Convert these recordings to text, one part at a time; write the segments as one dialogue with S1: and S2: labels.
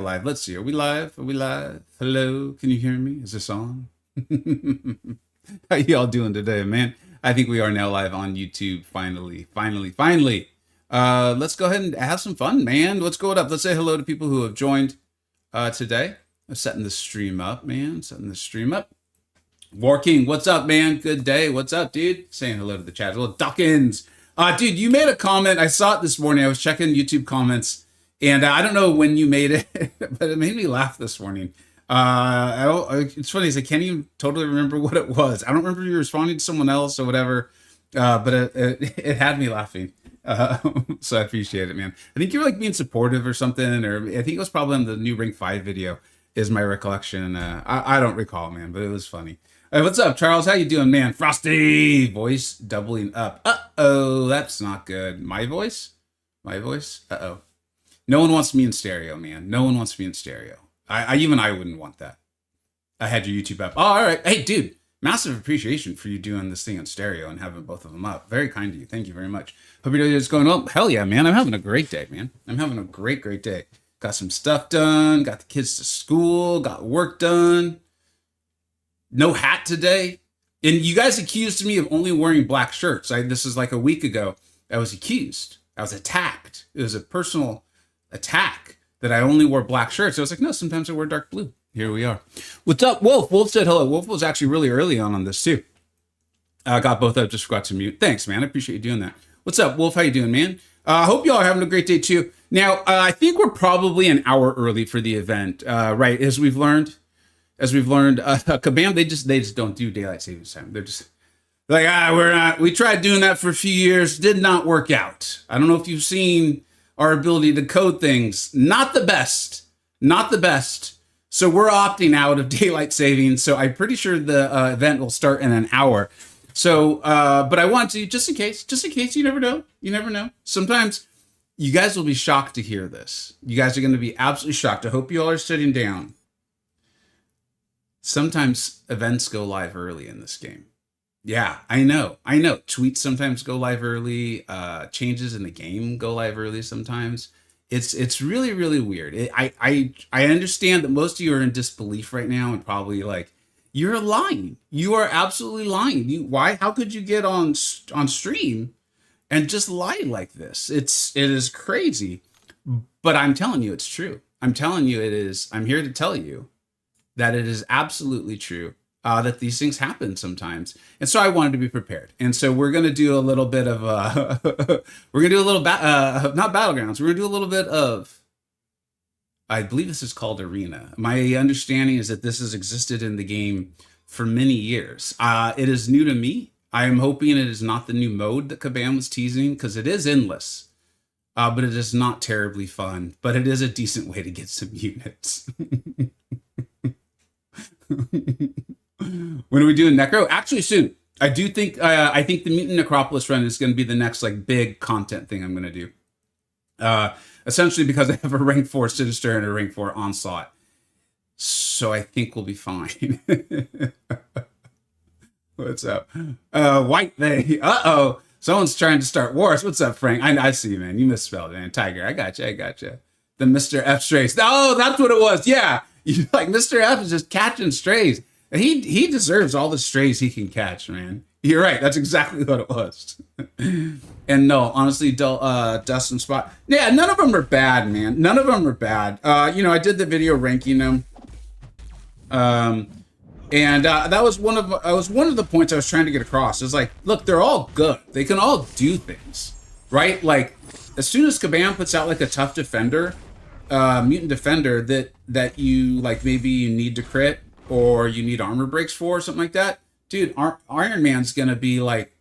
S1: Live. Let's see. Are we live? Are we live? Hello. Can you hear me? Is this on? How y'all doing today, man? I think we are now live on YouTube. Finally. Let's go ahead and have some fun, man. Let's go up. Let's say hello to people who have joined today. I'm setting the stream up, man. Setting the stream up. War King, what's up, man? Good day. What's up, dude? Saying hello to the chat. Hello, Duckins. Dude, you made a comment. I saw it this morning. I was checking YouTube comments. And I don't know when you made it, but it made me laugh this morning. It's funny, I can't even totally remember what it was. I don't remember you responding to someone else or whatever, but it had me laughing. So I appreciate it, man. I think you were like being supportive or something, or I think it was probably on the new Ring 5 video, is my recollection. I don't recall, man, but it was funny. What's up, Charles? How you doing, man? Frosty! Voice doubling up. Uh-oh, that's not good. My voice? My voice? Uh-oh. No one wants me in stereo, man. No one wants me in stereo. I wouldn't want that. I had your YouTube up. Oh, all right. Hey, dude, massive appreciation for you doing this thing in stereo and having both of them up. Very kind of you. Thank you very much. Hope your day is going well. Hell yeah, man. I'm having a great day, man. I'm having a great day. Got some stuff done. Got the kids to school. Got work done. No hat today. And you guys accused me of only wearing black shirts. This is like a week ago. I was accused. I was attacked. It was a personal attack that I only wore black shirts. I was like, no, sometimes I wear dark blue. Here we are. What's up, Wolf? Wolf said hello. Wolf was actually really early on this too. I got both up, just forgot to mute. Thanks, man. I appreciate you doing that. What's up, Wolf? How you doing, man? I hope y'all are having a great day too. Now, I think we're probably an hour early for the event, right? As we've learned, Kabam, they just don't do daylight savings time. They're just like, we tried doing that for a few years, did not work out. I don't know if you've seen our ability to code things, not the best. So we're opting out of daylight savings. So I'm pretty sure the event will start in an hour. So, but I want to, just in case, you never know. Sometimes you guys will be shocked to hear this. You guys are going to be absolutely shocked. I hope you all are sitting down. Sometimes events go live early in this game. Yeah, I know. Tweets sometimes go live early. Changes in the game go live early sometimes. It's really, really weird. I understand that most of you are in disbelief right now and probably like, you're lying. You are absolutely lying. Why? How could you get on stream and just lie like this? It is crazy. But I'm telling you, it's true. I'm telling you, it is. I'm here to tell you that it is absolutely true. That these things happen sometimes. And so I wanted to be prepared. And so we're going to do a little bit of, not battlegrounds. We're going to do a little bit of, I believe this is called Arena. My understanding is that this has existed in the game for many years. It is new to me. I am hoping it is not the new mode that Kabam was teasing, because it is endless. But it is not terribly fun. But it is a decent way to get some units. When are we doing Necro? Actually, soon. I think the Mutant Necropolis run is going to be the next like big content thing I'm going to do. Essentially because I have a rank 4 Sinister and a rank 4 Onslaught. So I think we'll be fine. What's up? White Bay. Uh-oh. Someone's trying to start wars. What's up, Frank? I see you, man. You misspelled it, man. Tiger. I got you. The Mr. F strays. Oh, that's what it was. Yeah. You like Mr. F is just catching strays. He deserves all the strays he can catch, man. You're right. That's exactly what it was. And no, honestly, Dust and Spot. Yeah, none of them are bad, man. None of them are bad. I did the video ranking them. And that was one of the points I was trying to get across. It's like, look, they're all good. They can all do things, right? Like, as soon as Kabam puts out like a tough defender, mutant defender that you like, maybe you need to crit, or you need armor breaks for, or something like that, dude, Iron Man's gonna be like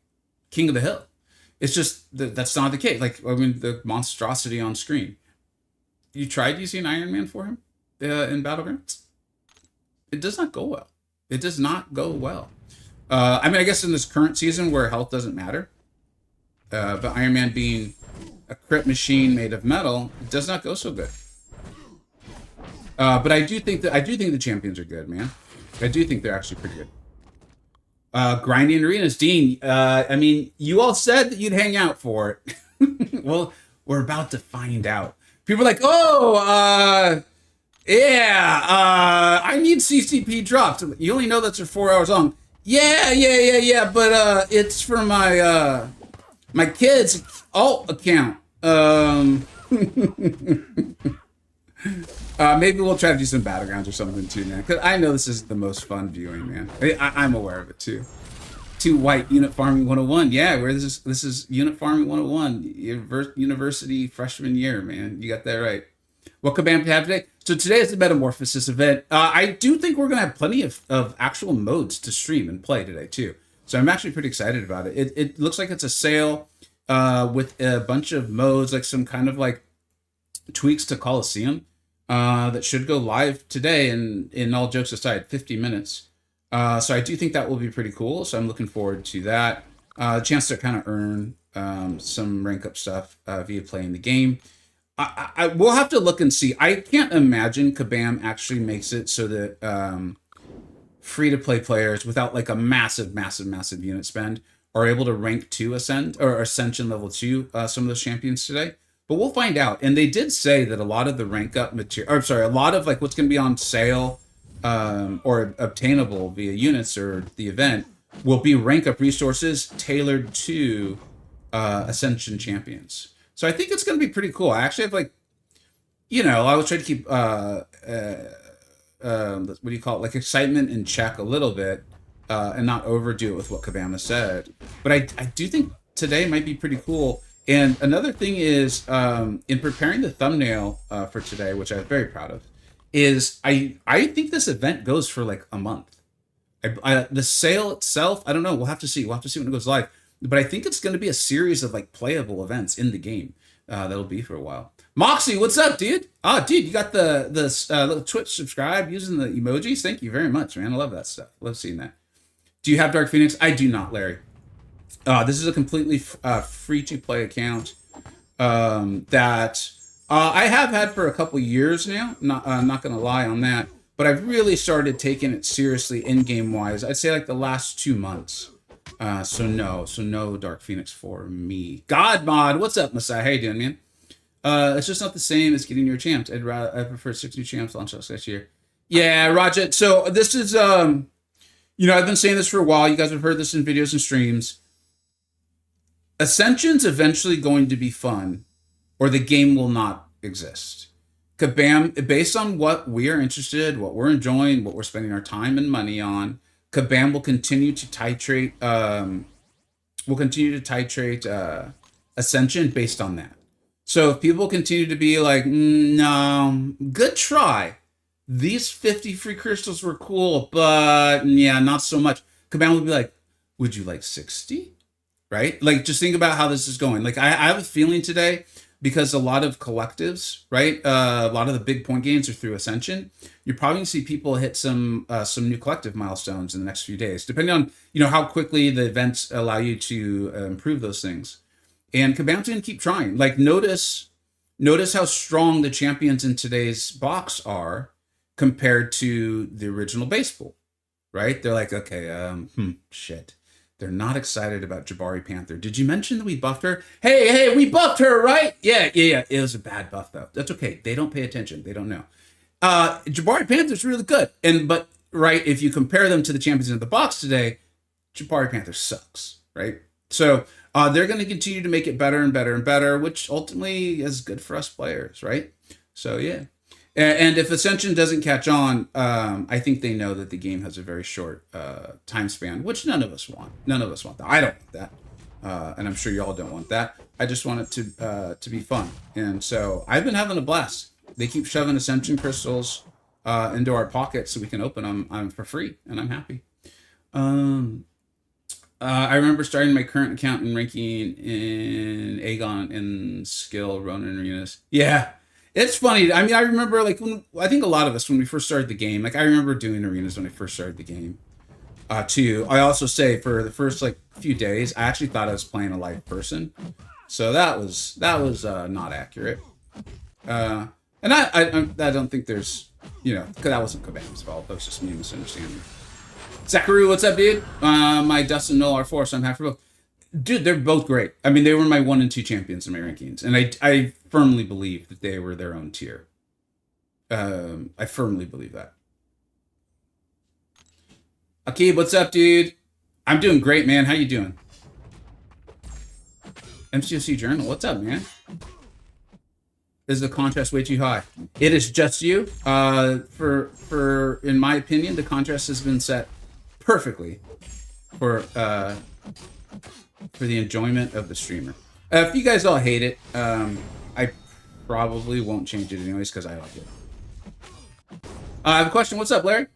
S1: king of the hill. It's just that's not the case. Like, I mean, the monstrosity on screen. You tried using Iron Man for him in Battlegrounds? It does not go well. It does not go well. I mean, I guess in this current season where health doesn't matter, but Iron Man being a crit machine made of metal, it does not go so good. But I do think the champions are good, man. I do think they're actually pretty good. Grinding arenas, Dean. I mean, you all said that you'd hang out for it. Well, we're about to find out. People are like, oh, Yeah, I need CCP dropped. You only know that they're 4 hours long. Yeah. But it's for my kid's alt account. Maybe we'll try to do some battlegrounds or something too, man. Because I know this is the most fun viewing, man. I'm aware of it too. Too white unit farming 101. Yeah, where this is unit farming 101, university freshman year, man. You got that right. What command we have today? So today is the Metamorphosis event. I do think we're going to have plenty of actual modes to stream and play today too. So I'm actually pretty excited about it. It looks like it's a sale with a bunch of modes, like some kind of like tweaks to Coliseum that should go live today. And in all jokes aside, 50 minutes. So I do think that will be pretty cool. So I'm looking forward to that. A chance to kind of earn some rank up stuff via playing the game. I will have to look and see. I can't imagine Kabam actually makes it so that free to play players without like a massive unit spend are able to rank 2 ascend or ascension level 2 some of those champions today. But we'll find out. And they did say that a lot of the rank up material, or sorry, a lot of like what's going to be on sale or obtainable via units or the event will be rank up resources tailored to ascension champions. So I think it's going to be pretty cool. I actually have like, I was trying to keep what do you call it, like excitement in check a little bit and not overdo it with what Kabama said. But I do think today might be pretty cool. And another thing is in preparing the thumbnail for today, which I'm very proud of, is I think this event goes for like a month. The sale itself, I don't know. We'll have to see. We'll have to see when it goes live. But I think it's going to be a series of like playable events in the game that'll be for a while. Moxie, what's up, dude? Oh, dude, you got the little Twitch subscribe using the emojis. Thank you very much, man. I love that stuff. Love seeing that. Do you have Dark Phoenix? I do not, Larry. This is a completely free to play account that I have had for a couple years now. Not gonna lie on that, but I've really started taking it seriously in game wise. I'd say like the last 2 months. So no Dark Phoenix for me. God mod, what's up, Messiah? How you doing, man? It's just not the same as getting your champs. I prefer 6 new champs launch last year. Yeah, Roger. So this is I've been saying this for a while. You guys have heard this in videos and streams. Ascension's eventually going to be fun, or the game will not exist. Kabam, based on what we are interested, what we're enjoying, what we're spending our time and money on, Kabam will continue to titrate. Ascension based on that. So if people continue to be like, no, good try. These 50 free crystals were cool, but yeah, not so much. Kabam will be like, would you like 60? Right? Like, just think about how this is going. Like, I have a feeling today, because a lot of collectives, right? A lot of the big point gains are through Ascension. You're probably going to see people hit some new collective milestones in the next few days, depending on how quickly the events allow you to improve those things. And Kabam's going to keep trying. Like, notice how strong the champions in today's box are compared to the original base pool, right? They're like, okay, shit. They're not excited about Jabari Panther. Did you mention that we buffed her? Hey, we buffed her, right? Yeah. It was a bad buff, though. That's okay. They don't pay attention. They don't know. Jabari Panther's really good. But if you compare them to the champions in the box today, Jabari Panther sucks, right? So they're going to continue to make it better and better and better, which ultimately is good for us players, right? So, yeah. And if Ascension doesn't catch on, I think they know that the game has a very short time span, which none of us want. None of us want that. I don't want that. And I'm sure y'all don't want that. I just want it to be fun. And so I've been having a blast. They keep shoving Ascension crystals into our pockets so we can open them for free, and I'm happy. I remember starting my current account and ranking in Aegon and skill Ronin arenas. Yeah. It's funny. I mean, I remember I think a lot of us, when we first started the game, I remember doing arenas when I first started the game too. I also say for the first few days, I actually thought I was playing a live person. So that was not accurate. And I don't think there's, because that wasn't Kabam's fault. That was just me misunderstanding. Zachary, what's up, dude? My Dustin Null R4, so I'm happy for both. Dude, they're both great. I mean, they were my 1 and 2 champions in my rankings, and I firmly believe that they were their own tier. I firmly believe that. Akib, what's up, dude? I'm doing great, man. How you doing? MCoC Journal, what's up, man? Is the contrast way too high? It is just you. For in my opinion, the contrast has been set perfectly for the enjoyment of the streamer. If you guys all hate it, I probably won't change it anyways because I like it. I have a question. What's up, Larry?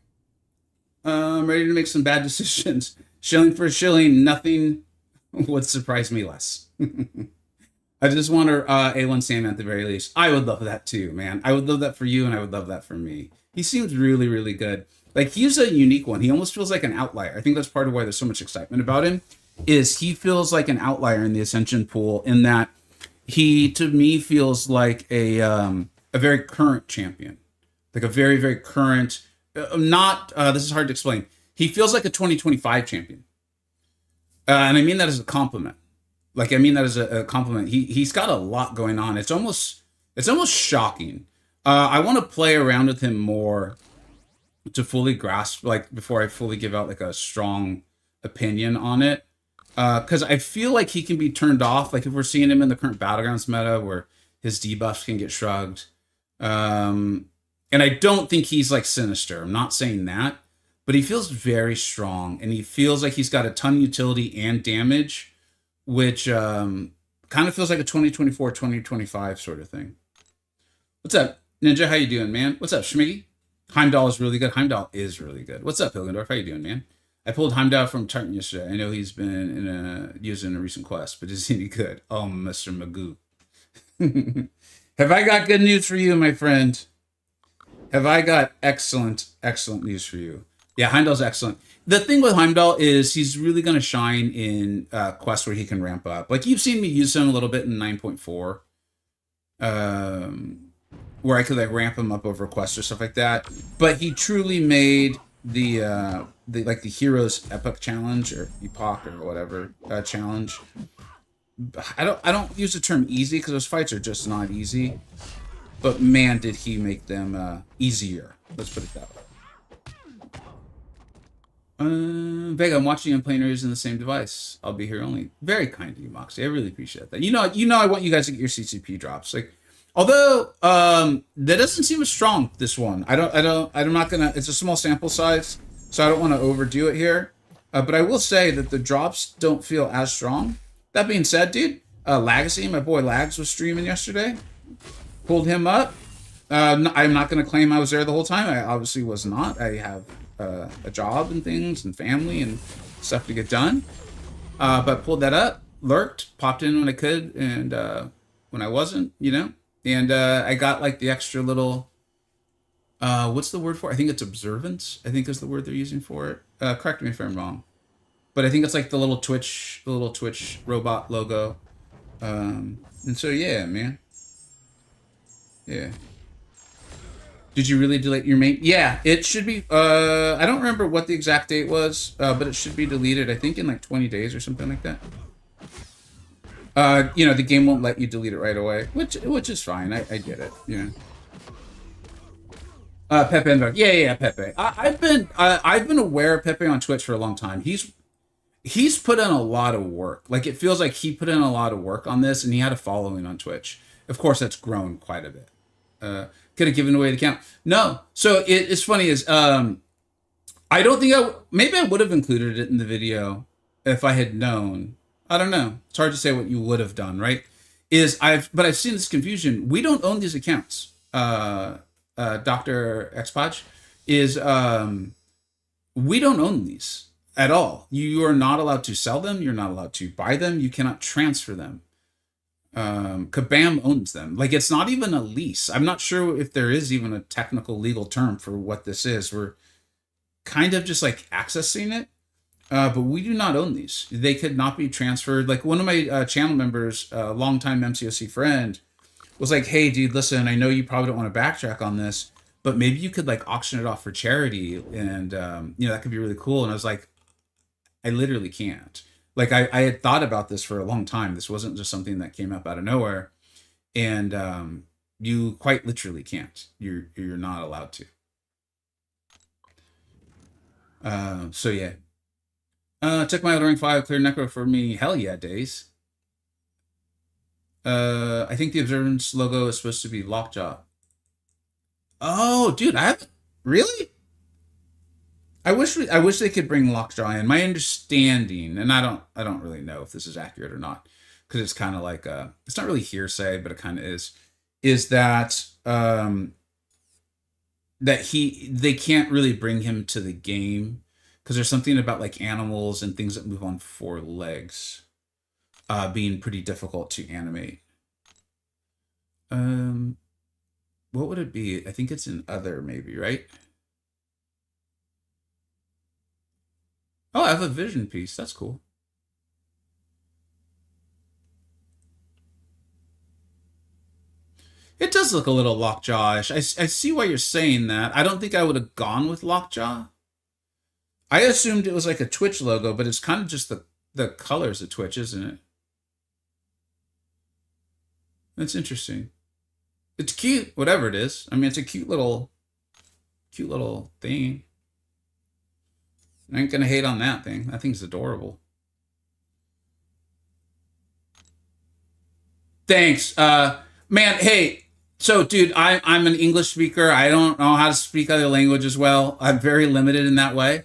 S1: I'm ready to make some bad decisions. Shilling for a shilling, nothing would surprise me less. I just want A1 Sam at the very least. I would love that too, man. I would love that for you, and I would love that for me. He seems really, really good. Like, he's a unique one. He almost feels like an outlier. I think that's part of why there's so much excitement about him, is he feels like an outlier in the Ascension pool in that he, to me, feels like a very current champion. Like a very, very current, this is hard to explain. He feels like a 2025 champion. And I mean that as a compliment. Like, I mean that as a compliment. He's got a lot going on. It's almost shocking. I want to play around with him more to fully grasp, like, before I fully give out like a strong opinion on it. Because I feel like he can be turned off. Like, if we're seeing him in the current Battlegrounds meta where his debuffs can get shrugged. And I don't think he's like sinister. I'm not saying that. But he feels very strong. And he feels like he's got a ton of utility and damage, which kind of feels like a 2024, 2025 sort of thing. What's up, Ninja? How you doing, man? What's up, Schmiggy? Heimdall is really good. Heimdall is really good. What's up, Hilgendorf? How you doing, man? I pulled Heimdall from Tartan yesterday. I know he's been used in a recent quest, but is he any good? Oh, Mr. Magoo. Have I got good news for you, my friend? Have I got excellent, excellent news for you? Yeah, Heimdall's excellent. The thing with Heimdall is he's really going to shine in quests where he can ramp up. Like, you've seen me use him a little bit in 9.4, where I could like ramp him up over quests or stuff like that. But he truly made the Heroes Epoch Challenge or Epoch or whatever challenge. I don't use the term easy because those fights are just not easy. But man, did he make them easier. Let's put it that way. Vega, I'm watching you and playing using the same device. I'll be here only. Very kind of you, Moxie. I really appreciate that. You know, I want you guys to get your CCP drops. Like, although that doesn't seem as strong. This one, I'm not gonna. It's a small sample size, so I don't want to overdo it here. But I will say that the drops don't feel as strong. That being said, dude, Lagacy, my boy Lags was streaming yesterday. Pulled him up. I'm not gonna claim I was there the whole time. I obviously was not. I have a job and things and family and stuff to get done, but pulled that up, lurked, popped in when I could, and when I wasn't, and I got like the extra little what's the word for it? I think it's observance, I think is the word they're using for it. Correct me if I'm wrong, but I think it's like the little Twitch robot logo, and so yeah, man, yeah. Did you really delete your main? Yeah, it should be. I don't remember what the exact date was, but it should be deleted. I think in like 20 days or something like that. The game won't let you delete it right away, which is fine. I get it. Pepe and yeah, Pepe. I've been aware of Pepe on Twitch for a long time. He's put in a lot of work. Like, it feels like he put in a lot of work on this, and he had a following on Twitch. Of course, that's grown quite a bit. Could have given away the account. No. So it's funny is I don't think maybe I would have included it in the video if I had known. I don't know. It's hard to say what you would have done, right? But I've seen this confusion. We don't own these accounts. Dr. Xpodge we don't own these at all. You are not allowed to sell them. You're not allowed to buy them. You cannot transfer them. Kabam owns them. Like, it's not even a lease. I'm not sure if there is even a technical legal term for what this is. We're kind of just like accessing it, but we do not own these. They could not be transferred. Like, one of my channel members, a longtime MCoC friend, was like, hey dude, listen, I know you probably don't want to backtrack on this, but maybe you could like auction it off for charity, and that could be really cool. And I was like, I literally can't. Like, I had thought about this for a long time. This wasn't just something that came up out of nowhere. And You quite literally can't. You're not allowed to. So yeah. Took my rank 5, clear necro for me. Hell yeah, days. I think the observance logo is supposed to be Lockjaw. Oh, dude, I haven't really. I wish they could bring Lockjaw in. My understanding, and I don't really know if this is accurate or not, because it's kind of like it's not really hearsay, but it kind of is that they can't really bring him to the game because there's something about like animals and things that move on four legs being pretty difficult to animate. What would it be? I think it's in other, maybe, right? Oh, I have a vision piece. That's cool. It does look a little Lockjaw-ish. I see why you're saying that. I don't think I would have gone with Lockjaw. I assumed it was like a Twitch logo, but it's kind of just the colors of Twitch, isn't it? That's interesting. It's cute, whatever it is. I mean, it's a cute little thing. I ain't gonna hate on that thing. That thing's adorable. Thanks. Man, hey, so dude, I'm an English speaker. I don't know how to speak other languages well. I'm very limited in that way.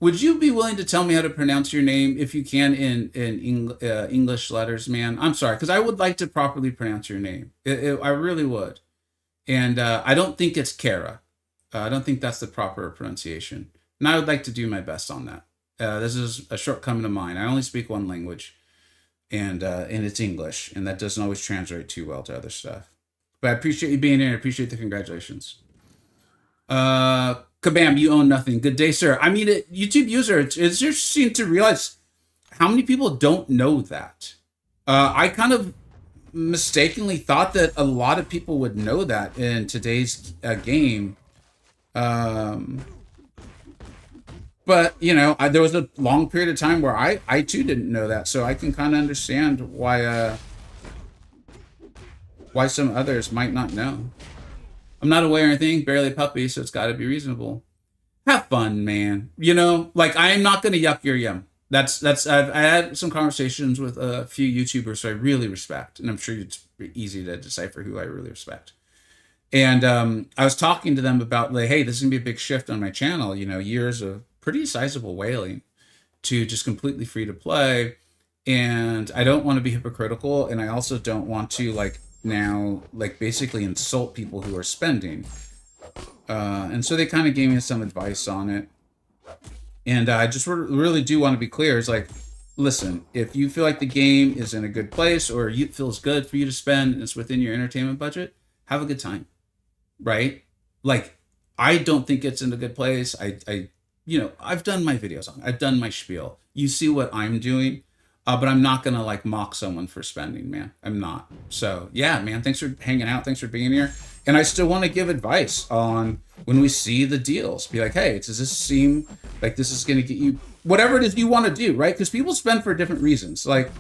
S1: Would you be willing to tell me how to pronounce your name if you can in English letters, man? I'm sorry, because I would like to properly pronounce your name. I really would. And I don't think it's Kara. I don't think that's the proper pronunciation. And I would like to do my best on that. This is a shortcoming of mine. I only speak one language, and it's English, and that doesn't always translate too well to other stuff. But I appreciate you being here. I appreciate the congratulations. Kabam, you own nothing. Good day, sir. I mean, YouTube user, it's interesting to realize how many people don't know that. I kind of mistakenly thought that a lot of people would know that in today's game. But, you know, there was a long period of time where I too didn't know that. So I can kind of understand why some others might not know. I'm not aware of anything, barely a puppy, so it's got to be reasonable. Have fun, man. You know, like, I'm not going to yuck your yum. I had some conversations with a few YouTubers who I really respect, and I'm sure it's easy to decipher who I really respect. And I was talking to them about, like, hey, this is going to be a big shift on my channel, you know, years of pretty sizable whaling to just completely free to play. And I don't want to be hypocritical, and I also don't want to, like, now, like, basically insult people who are spending. And so they kind of gave me some advice on it. And I just really do want to be clear. It's like, listen, if you feel like the game is in a good place or it feels good for you to spend and it's within your entertainment budget, have a good time, right? Like, I don't think it's in a good place. You know, I've done my videos on it. I've done my spiel. You see what I'm doing, but I'm not going to, like, mock someone for spending, man. I'm not. So, yeah, man, thanks for hanging out. Thanks for being here. And I still want to give advice on when we see the deals. Be like, hey, does this seem like this is going to get you whatever it is you want to do, right? Because people spend for different reasons. Like,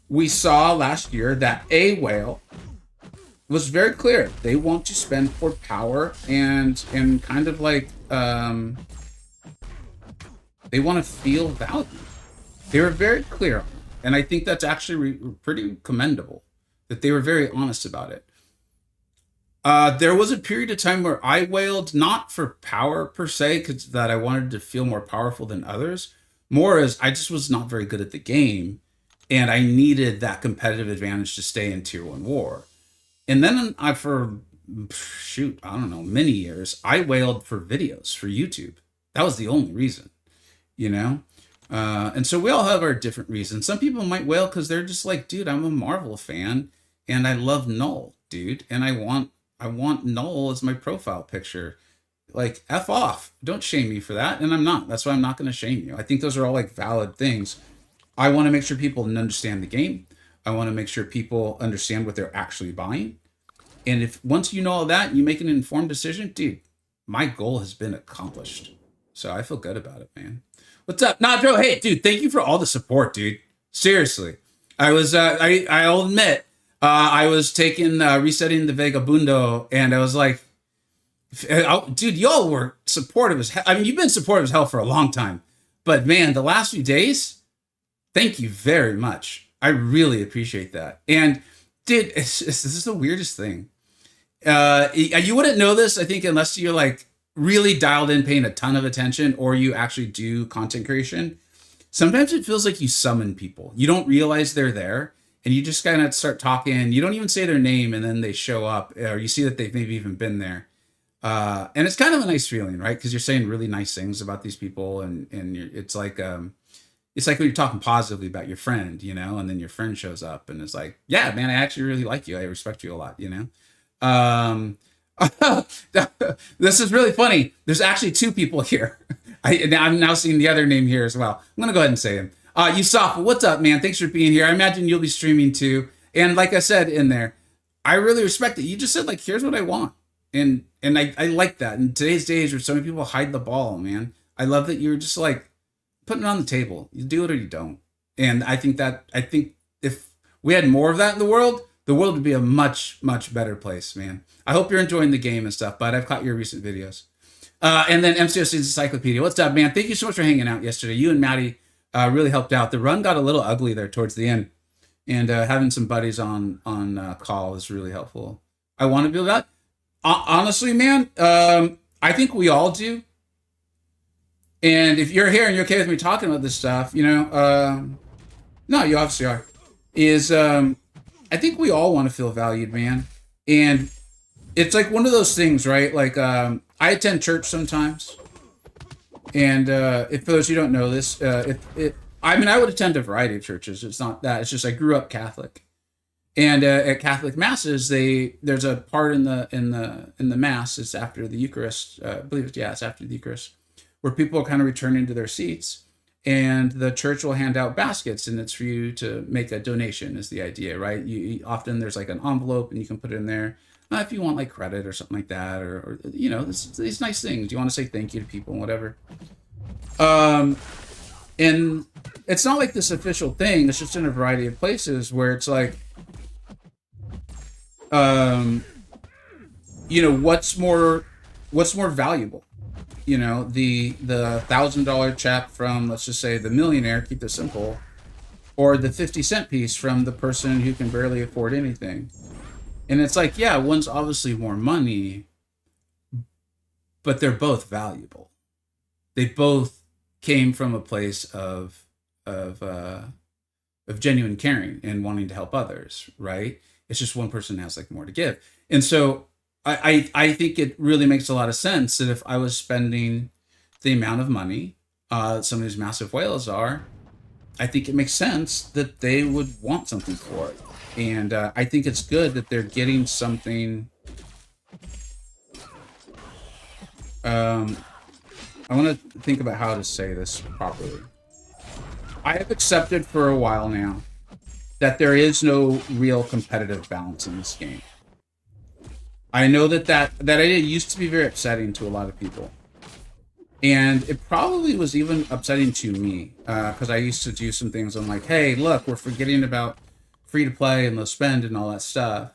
S1: we saw last year that a whale was very clear. They want to spend for power and kind of like they want to feel value. They were very clear, and I think that's actually pretty commendable that they were very honest about it. There was a period of time where I whaled not for power per se, because that I wanted to feel more powerful than others, more as I just was not very good at the game, and I needed that competitive advantage to stay in Tier 1 War. And then I don't know, many years, I whaled for videos, for YouTube. That was the only reason, you know? And so we all have our different reasons. Some people might whale because they're just like, dude, I'm a Marvel fan, and I love Null, dude, and I want Null as my profile picture. Like, F off. Don't shame me for that. And I'm not. That's why I'm not going to shame you. I think those are all, like, valid things. I want to make sure people understand the game. I want to make sure people understand what they're actually buying. And if once you know all that, you make an informed decision, dude, my goal has been accomplished. So I feel good about it, man. What's up, Nadro? Hey, dude, thank you for all the support, dude. Seriously. I'll admit, I was resetting the Vagabundo, and I was like, dude, y'all were supportive as hell. I mean, you've been supportive as hell for a long time, but man, the last few days, thank you very much. I really appreciate that. And dude, this is the weirdest thing. You wouldn't know this, I think, unless you're like really dialed in, paying a ton of attention, or you actually do content creation. Sometimes it feels like you summon people. You don't realize they're there, and you just kind of start talking. You don't even say their name, and then they show up, or you see that they've maybe even been there. And it's kind of a nice feeling, right? Because you're saying really nice things about these people, and it's like when you're talking positively about your friend, and then your friend shows up, and it's like, yeah, man, I actually really like you. I respect you a lot, This is really funny. There's actually two people here. I'm now seeing the other name here as well. I'm gonna go ahead and say him. Yusuf, what's up, man? Thanks for being here. I imagine you'll be streaming too. And like I said in there, I really respect it. You just said, like, here's what I want. And I like that. In today's days where so many people hide the ball, man, I love that you're just like putting it on the table. You do it or you don't. And I think if we had more of that in the world would be a much, much better place, man. I hope you're enjoying the game and stuff, but I've caught your recent videos. And then MCoC's Encyclopedia. What's up, man? Thank you so much for hanging out yesterday. You and Maddie really helped out. The run got a little ugly there towards the end. And having some buddies on call is really helpful. I want to build that. Honestly, man, I think we all do. And if you're here and you're okay with me talking about this stuff, no, you obviously are. I think we all want to feel valued, man. And it's like one of those things, right? Like, I attend church sometimes. And if for those who don't know this, I would attend a variety of churches. It's not that. It's just I grew up Catholic. And at Catholic masses, there's a part in the mass. It's after the Eucharist. I believe it's after the Eucharist, where people are kind of returning to their seats, and the church will hand out baskets, and it's for you to make a donation. Is the idea, right? You often there's like an envelope, and you can put it in there if you want like credit or something like that, or these nice things. You want to say thank you to people and whatever. And it's not like this official thing. It's just in a variety of places where it's like. What's more valuable, the $1,000 check from, let's just say, the millionaire, keep this simple, or the 50-cent piece from the person who can barely afford anything. And it's like, yeah, one's obviously more money, but they're both valuable. They both came from a place of genuine caring and wanting to help others, right? It's just one person has like more to give. And so I think it really makes a lot of sense that if I was spending the amount of money some of these massive whales are, I think it makes sense that they would want something for it. And I think it's good that they're getting something. I want to think about how to say this properly. I have accepted for a while now that there is no real competitive balance in this game. I know that idea used to be very upsetting to a lot of people. And it probably was even upsetting to me, because I used to do some things. I'm like, hey, look, we're forgetting about free to play and low spend and all that stuff.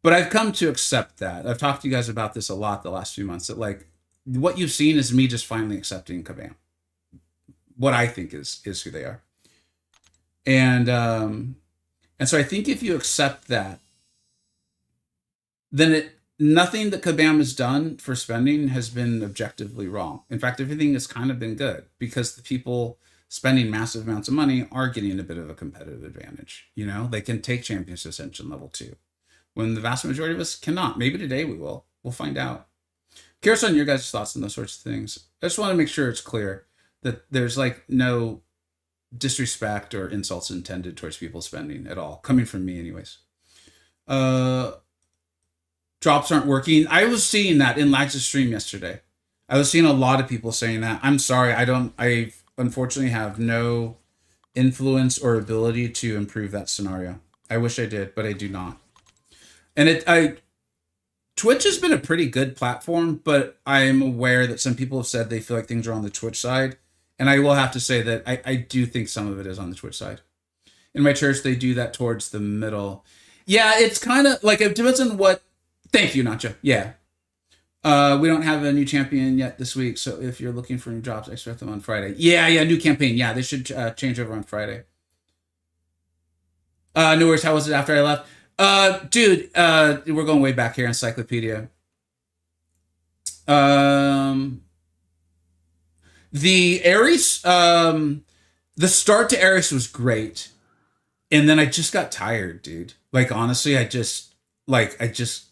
S1: But I've come to accept that. I've talked to you guys about this a lot the last few months, that like what you've seen is me just finally accepting Kabam. What I think is who they are. And so I think if you accept that, then nothing that Kabam has done for spending has been objectively wrong. In fact, everything has kind of been good, because the people spending massive amounts of money are getting a bit of a competitive advantage. They can take Champions Ascension level 2, when the vast majority of us cannot. Maybe today we will. We'll find out. Curious on your guys' thoughts on those sorts of things. I just want to make sure it's clear that there's like no disrespect or insults intended towards people spending at all, coming from me anyways. Drops aren't working. I was seeing that in Lags' stream yesterday. I was seeing a lot of people saying that. I'm sorry, I unfortunately have no influence or ability to improve that scenario. I wish I did, but I do not. And Twitch has been a pretty good platform, but I'm aware that some people have said they feel like things are on the Twitch side. And I will have to say that I do think some of it is on the Twitch side. In my church, they do that towards the middle. Yeah, it's kind of like, it depends on what. Thank you, Nacho. Yeah. We don't have a new champion yet this week, so if you're looking for new jobs, expect them on Friday. Yeah, new campaign. Yeah, they should change over on Friday. No worries. How was it after I left? Dude, we're going way back here, Encyclopedia. The Ares, the start to Ares was great. And then I just got tired, dude. Like, honestly, I just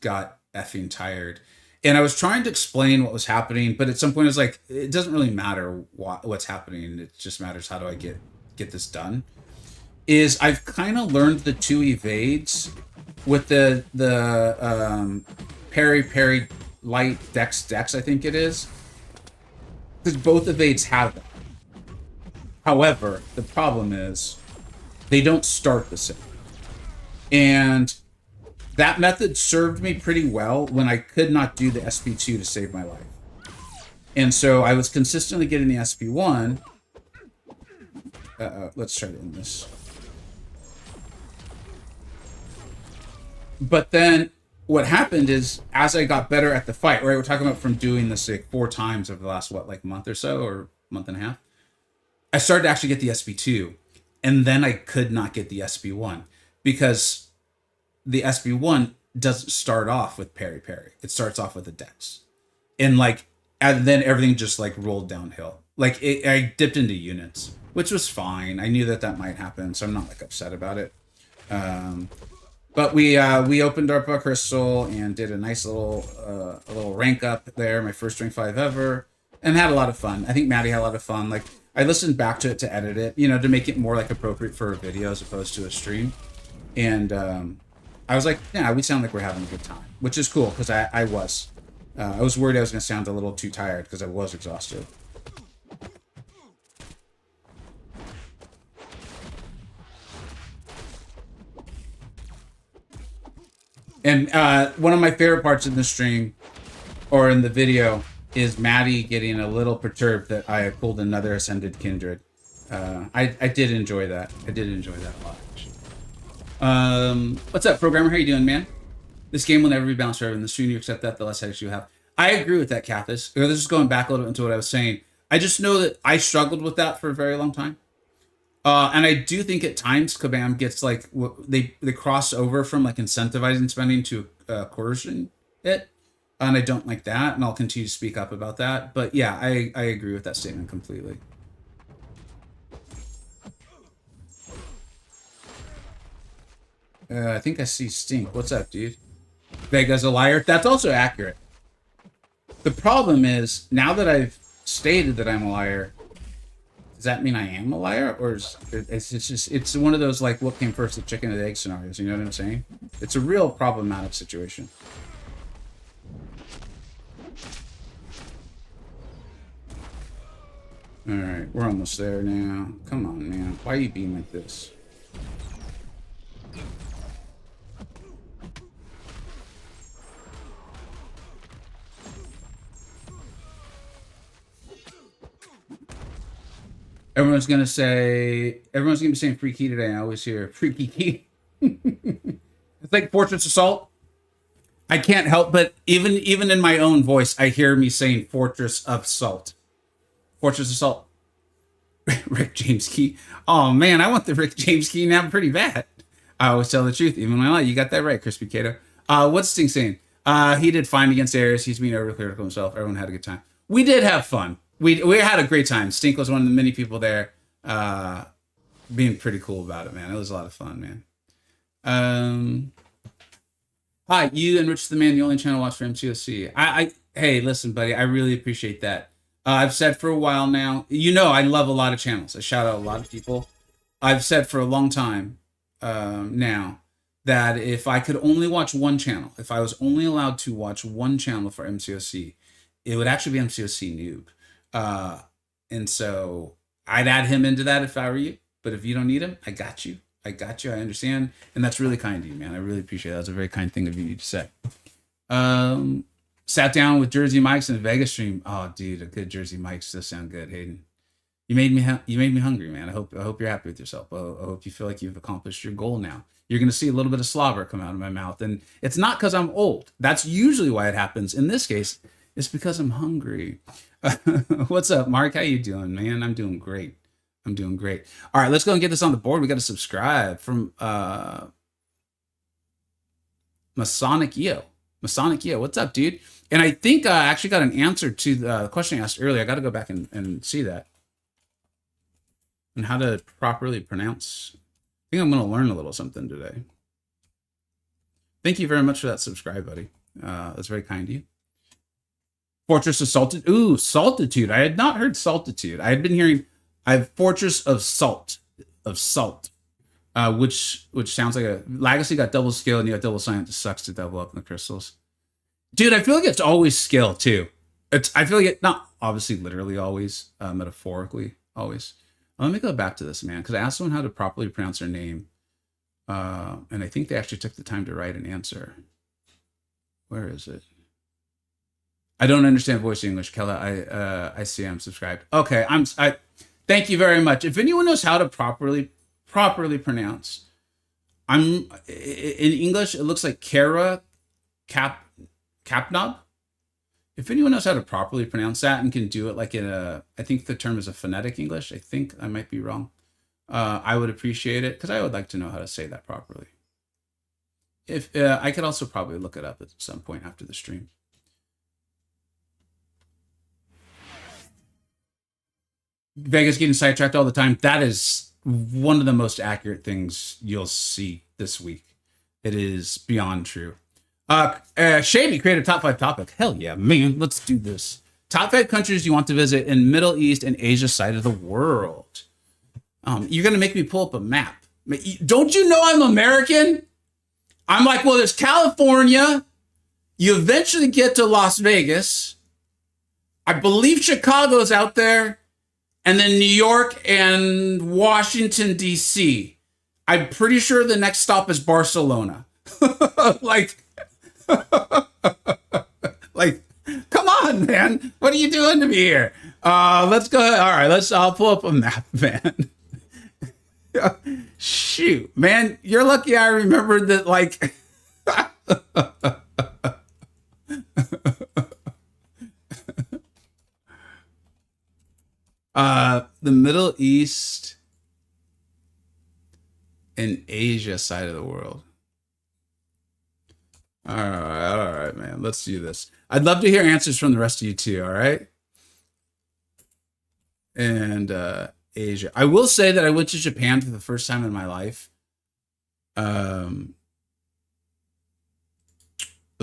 S1: got effing tired. And I was trying to explain what was happening, but at some point I was like, it doesn't really matter what's happening. It just matters how do I get this done. Is I've kind of learned the two evades with the parry light dex, I think it is. Because both evades have that. However, the problem is they don't start the same. And that method served me pretty well when I could not do the SP2 to save my life. And so I was consistently getting the SP1. Let's try to end this. But then what happened is, as I got better at the fight, right? We're talking about from doing this like 4 times over the last, month or so, or month and a half. I started to actually get the SP2. And then I could not get the SP1 because the SP1 doesn't start off with parry. It starts off with a dex. And then everything just rolled downhill. I dipped into units, which was fine. I knew that might happen, so I'm not upset about it. But we opened up a crystal and did a nice little rank up there, my first rank 5 ever, and had a lot of fun. I think Maddie had a lot of fun. I listened back to it to edit it, to make it more appropriate for a video as opposed to a stream. And I was like, yeah, we sound like we're having a good time, which is cool because I was. I was worried I was going to sound a little too tired because I was exhausted. And one of my favorite parts in the stream or in the video is Maddie getting a little perturbed that I pulled another Ascended Kindred. I did enjoy that. I did enjoy that a lot, actually. What's up, programmer? How you doing, man? This game will never be balanced forever. In the sooner you accept that, the less headaches you have. I agree with that, Cathis. This is going back a little bit into what I was saying. I just know that I struggled with that for a very long time. And I do think at times Kabam gets they cross over from incentivizing spending to coercion it. And I don't like that, and I'll continue to speak up about that. But yeah, I agree with that statement completely. I think I see Stink. What's up, dude? Vega's a liar. That's also accurate. The problem is, now that I've stated that I'm a liar, does that mean I am a liar? Or it's one of those what came first, the chicken or the egg scenarios, you know what I'm saying? It's a real problematic situation. Alright, we're almost there now. Come on, man. Why are you being like this? Everyone's gonna be saying free key today. I always hear free key. It's like Fortress Assault. I can't help but even in my own voice, I hear me saying Fortress Assault. Fortress Assault. Rick James key. Oh man, I want the Rick James key now pretty bad. I always tell the truth, even when I lie. You got that right, Crispy Cato. What's Sting saying? He did fine against Ares. He's being overcritical himself. Everyone had a good time. We did have fun. We had a great time. Stink was one of the many people there, being pretty cool about it, man. It was a lot of fun, man. Hi, you enrich the man, the only channel watch for MCoC. Hey, listen, buddy, I really appreciate that. I've said for a while now, I love a lot of channels. I shout out a lot of people. I've said for a long time now that if I could only watch one channel, if I was only allowed to watch one channel for MCoC, it would actually be MCoC Noob. And so I'd add him into that if I were you. But if you don't need him, I got you. I understand. And that's really kind of you, man. I really appreciate that. That's a very kind thing of you to say. Sat down with Jersey Mike's in a Vegas stream. Oh, dude, a good Jersey Mike's does sound good, Hayden. you made me hungry, man. I hope you're happy with yourself. I hope you feel like you've accomplished your goal now. You're gonna see a little bit of slobber come out of my mouth, and it's not because I'm old. That's usually why it happens. In this case, it's because I'm hungry. What's up, Mark? How you doing, man? I'm doing great. I'm doing great. All right, let's go and get this on the board. We got to subscribe from Masonic Yo. Masonic Yo, what's up, dude? And I think I actually got an answer to the question I asked earlier. I got to go back and see that. And how to properly pronounce. I think I'm going to learn a little something today. Thank you very much for that subscribe, buddy. That's very kind of you. Fortress of Saltitude. Ooh, Saltitude. I had not heard Saltitude. I had been hearing, I have Fortress of Salt, which sounds like a Legacy got double skill and you got double science. It sucks to double up in the crystals. Dude, I feel like it's always skill too. I feel like it, not obviously literally always, metaphorically always. Let me go back to this, man, because I asked someone how to properly pronounce their name. And I think they actually took the time to write an answer. Where is it? I don't understand voice English, Kella. I see I'm subscribed. Okay, I thank you very much. If anyone knows how to properly pronounce, in English it looks like Kara Capnob. If anyone knows how to properly pronounce that and can do it like in I think the term is a phonetic English. I think I might be wrong. I would appreciate it because I would like to know how to say that properly. If I could also probably look it up at some point after the stream. Vegas getting sidetracked all the time. That is one of the most accurate things you'll see this week. It is beyond true. Shady created top 5 topic. Hell yeah, man. Let's do this. Top 5 countries you want to visit in Middle East and Asia side of the world. You're going to make me pull up a map. Don't you know I'm American? I'm like, well, there's California. You eventually get to Las Vegas. I believe Chicago's out there. And then New York and Washington, D.C. I'm pretty sure the next stop is Barcelona. like, come on, man. What are you doing to me here? Let's go. All right, I'll pull up a map, man. Shoot, man. You're lucky I remembered that, like... the Middle East and Asia side of the world. All right, man. Let's do this. I'd love to hear answers from the rest of you too, all right? And Asia. I will say that I went to Japan for the first time in my life. Was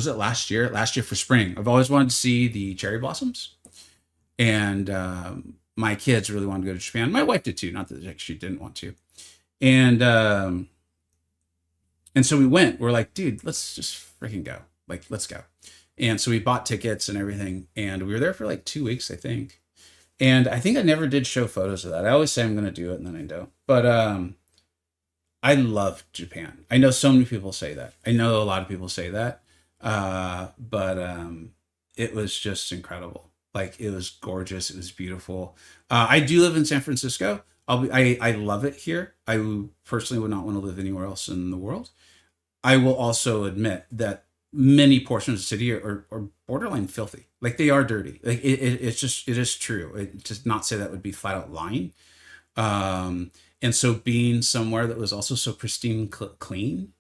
S1: it last year? Last year for spring. I've always wanted to see the cherry blossoms. And my kids really wanted to go to Japan. My wife did too, not that she didn't want to. And so we went. We're like, dude, let's just freaking go. Like, let's go. And so we bought tickets and everything. And we were there for like 2 weeks, I think. And I think I never did show photos of that. I always say I'm going to do it and then I don't. But I love Japan. I know so many people say that. I know a lot of people say that. But it was just incredible. Like, it was gorgeous. It was beautiful. I do live in San Francisco. I love it here. I personally would not want to live anywhere else in the world. I will also admit that many portions of the city are borderline filthy. Like, they are dirty. Like, it is true. It just not say that would be flat out lying. And so being somewhere that was also so pristine clean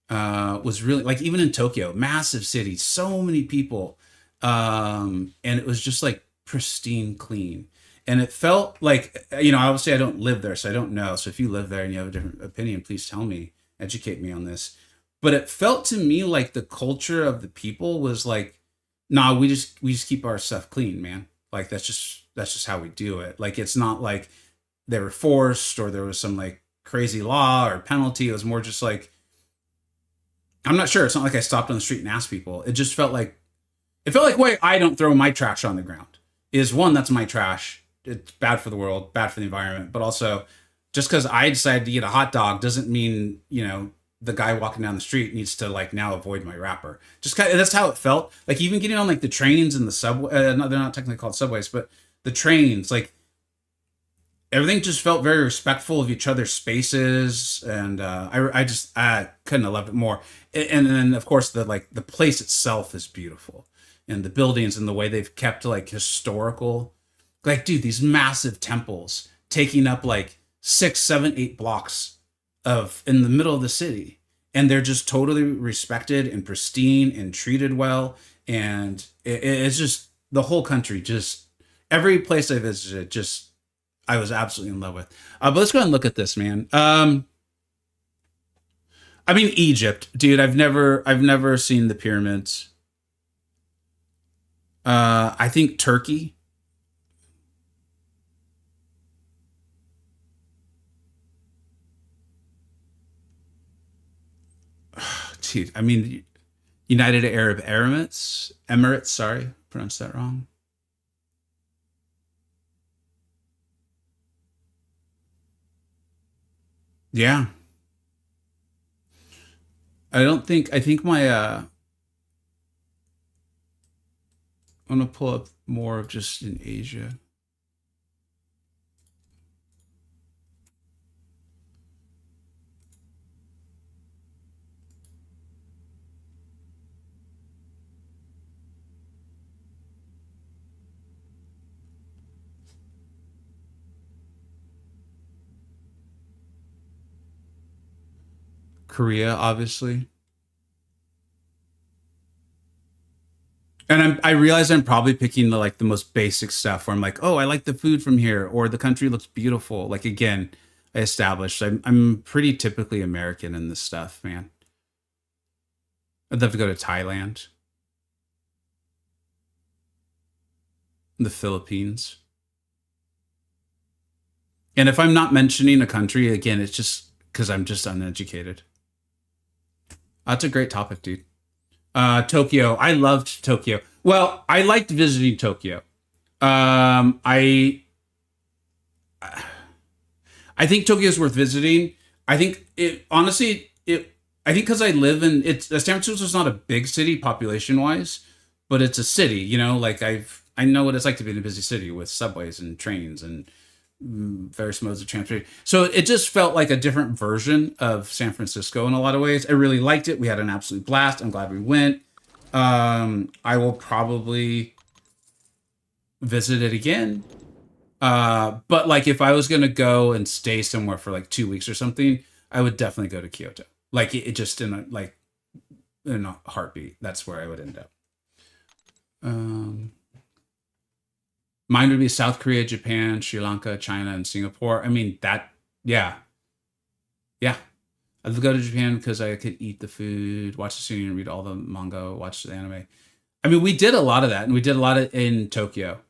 S1: was really, like, even in Tokyo, massive city, so many people. And it was just like pristine clean. And it felt like, obviously I don't live there, so I don't know. So if you live there and you have a different opinion, please tell me, educate me on this. But it felt to me like the culture of the people was like, nah, we just keep our stuff clean, man. Like, that's just how we do it. Like, it's not like they were forced or there was some like crazy law or penalty. It was more just like, I'm not sure. It's not like I stopped on the street and asked people. It just felt like, wait, I don't throw my trash on the ground. Is one, that's my trash. It's bad for the world, bad for the environment. But also, just because I decided to eat a hot dog doesn't mean, the guy walking down the street needs to like now avoid my wrapper. Just kind of, that's how it felt. Like, even getting on like the trains and the subway. No, they're not technically called subways, but the trains. Like, everything just felt very respectful of each other's spaces, and I couldn't have loved it more. And then of course the place itself is beautiful, and the buildings and the way they've kept like historical, like dude, these massive temples taking up like 6, 7, 8 blocks of in the middle of the city, and they're just totally respected and pristine and treated well, and it's just the whole country, just every place I visited, just I was absolutely in love with. But let's go ahead and look at this, man. I mean, Egypt, dude. I've never seen the pyramids. I think Turkey. Dude, I mean, United Arab Emirates. Emirates. Sorry, pronounced that wrong. Yeah, I don't think. I think my. I'm gonna pull up more of just in Asia. Korea, obviously. And I realize I'm probably picking the like the most basic stuff where I'm like, oh, I like the food from here, or the country looks beautiful. Like again, I established I'm pretty typically American in this stuff, man. I'd love to go to Thailand, the Philippines. And if I'm not mentioning a country, again, it's just because I'm just uneducated. That's a great topic, dude. Tokyo. I loved Tokyo. Well, I liked visiting Tokyo. I think Tokyo is worth visiting. I think it honestly it. I think because I live in it's San Francisco's not a big city population wise, but it's a city. You know, like I know what it's like to be in a busy city with subways and trains and various modes of transportation. So it just felt like a different version of San Francisco in a lot of ways. I really liked it. We had an absolute blast. I'm glad we went. I will probably visit it again. But like if I was gonna go and stay somewhere for like 2 weeks or something, I would definitely go to Kyoto. Like it just in a like in a heartbeat. That's where I would end up. Um, Mine would be South Korea, Japan, Sri Lanka, China, and Singapore. I mean that. Yeah, yeah. I'd go to Japan because I could eat the food, watch the series, read all the manga, watch the anime. I mean, we did a lot of that, and we did a lot of in Tokyo.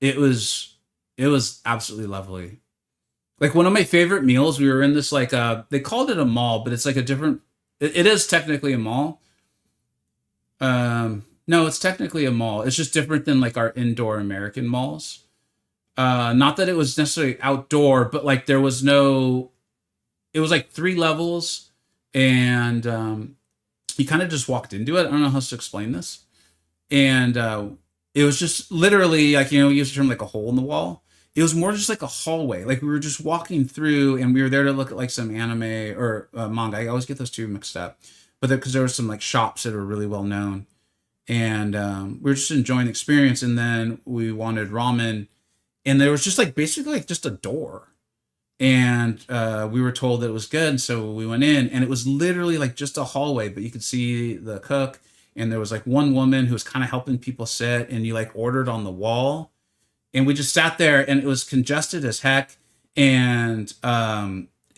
S1: It was it was absolutely lovely. Like one of my favorite meals, we were in this like they called it a mall, but it's like a different. It is technically a mall. No, it's technically a mall. It's just different than like our indoor American malls. Not that it was necessarily outdoor, but like there was no. It was like 3 levels, and you kind of just walked into it. I don't know how else to explain this, and it was just literally like you use the term like a hole in the wall. It was more just like a hallway. Like we were just walking through, and we were there to look at like some anime or manga. I always get those two mixed up, but because there were some like shops that were really well known, and we were just enjoying the experience. And then we wanted ramen, and there was just like basically like just a door, and we were told that it was good, so we went in, and it was literally like just a hallway, but you could see the cook, and there was like one woman who was kind of helping people sit, and you like ordered on the wall, and we just sat there, and it was congested as heck, and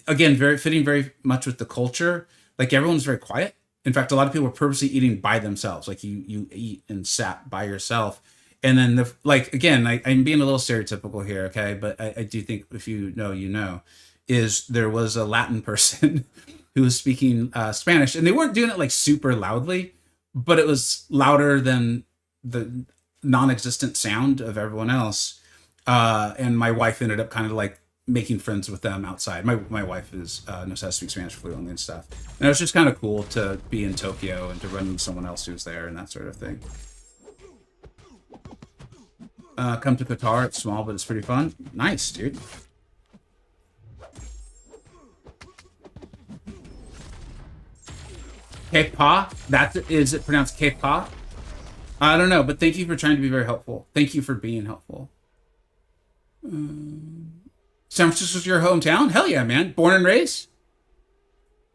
S1: again, very fitting very much with the culture. Like everyone's very quiet. In fact, a lot of people were purposely eating by themselves. Like you eat and sat by yourself. And then the like again, I'm being a little stereotypical here, okay? But I do think if you know, you know, is there was a Latin person who was speaking Spanish, and they weren't doing it like super loudly, but it was louder than the non-existent sound of everyone else. And my wife ended up kind of like making friends with them outside. My wife is knows how to speak Spanish fluently and stuff. And it was just kind of cool to be in Tokyo and to run into someone else who's there and that sort of thing. Come to Qatar. It's small, but it's pretty fun. Nice, dude. K-pa? Is it pronounced K-pa? I don't know, but thank you for trying to be very helpful. Thank you for being helpful. San Francisco's your hometown? Hell yeah, man. Born and raised?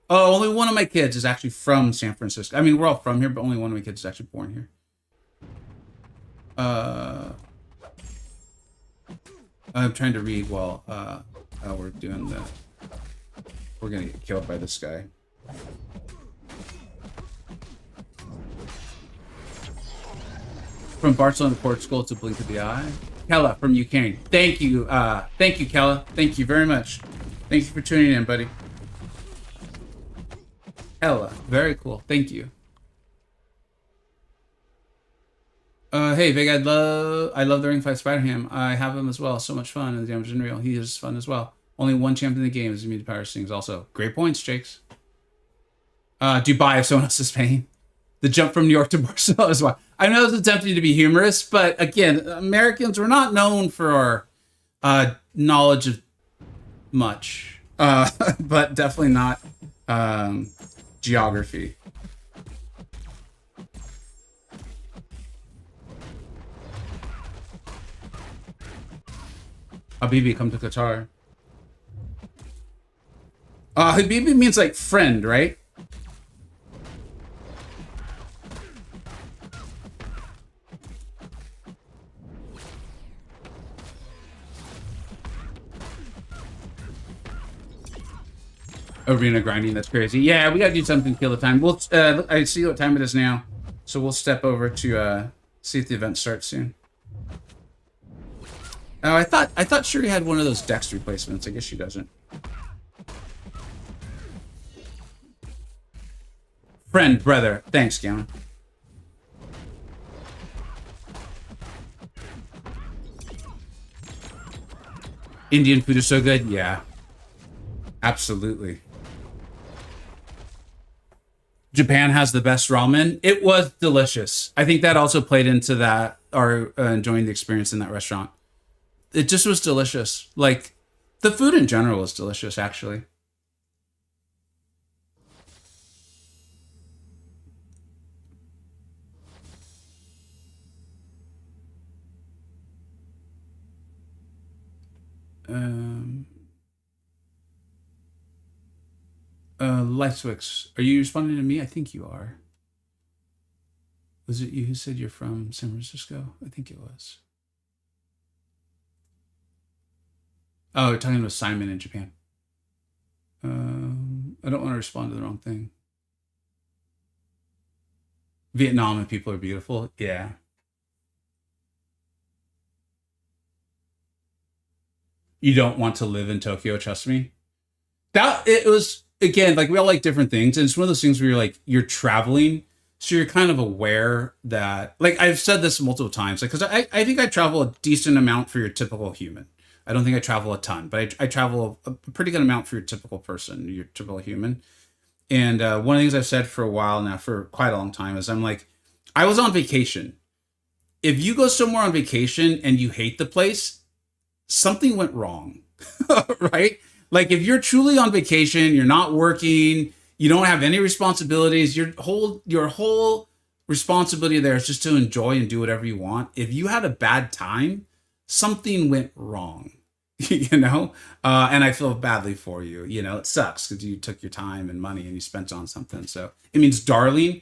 S1: Oh, only one of my kids is actually from San Francisco. I mean, we're all from here, but only one of my kids is actually born here. I'm trying to read while we're doing the... We're gonna get killed by this guy. From Barcelona to Portugal to blink of the eye. Kella from Ukraine. Thank you, Kella. Thank you very much. Thank you for tuning in, buddy. Kella, very cool. Thank you. Hey, Vig, I love the Ring 5 Spider-Ham. I have him as well. So much fun, and the damage in real. He is fun as well. Only one champion in the game is immune to power stings. Also, great points, Jakes. Dubai if someone else is paying. The jump from New York to Barcelona as well. I know it's attempting to be humorous, but again, Americans were not known for our knowledge of much, but definitely not geography. Habibi, come to Qatar. Habibi means like friend, right? Arena grinding, that's crazy. Yeah, we gotta do something to kill the time. We'll I see what time it is now, so we'll step over to see if the event starts soon. Oh, I thought Shuri had one of those Dex replacements. I guess she doesn't. Friend, brother. Thanks, Gavin. Indian food is so good. Yeah, absolutely. Japan has the best ramen. It was delicious. I think that also played into that, our enjoying the experience in that restaurant. It just was delicious. Like, the food in general was delicious, actually. Lightswix, are you responding to me? I think you are. Was it you who said you're from San Francisco? I think it was. Oh, we're talking about Simon in Japan. I don't want to respond to the wrong thing. Vietnam and people are beautiful. Yeah. You don't want to live in Tokyo, trust me. That it was again, like we all like different things, and it's one of those things where you're traveling, so you're kind of aware that, like I've said this multiple times, like because I think I travel a decent amount for your typical human. I don't think I travel a ton, but I travel a pretty good amount for your typical person, your typical human. And one of the things I've said for a while now, for quite a long time, is I'm like, I was on vacation. If you go somewhere on vacation and you hate the place, something went wrong, right? Like if you're truly on vacation, you're not working, you don't have any responsibilities, your whole responsibility there is just to enjoy and do whatever you want. If you had a bad time, something went wrong, you know? And I feel badly for you, you know, it sucks because you took your time and money and you spent on something. So it means darling.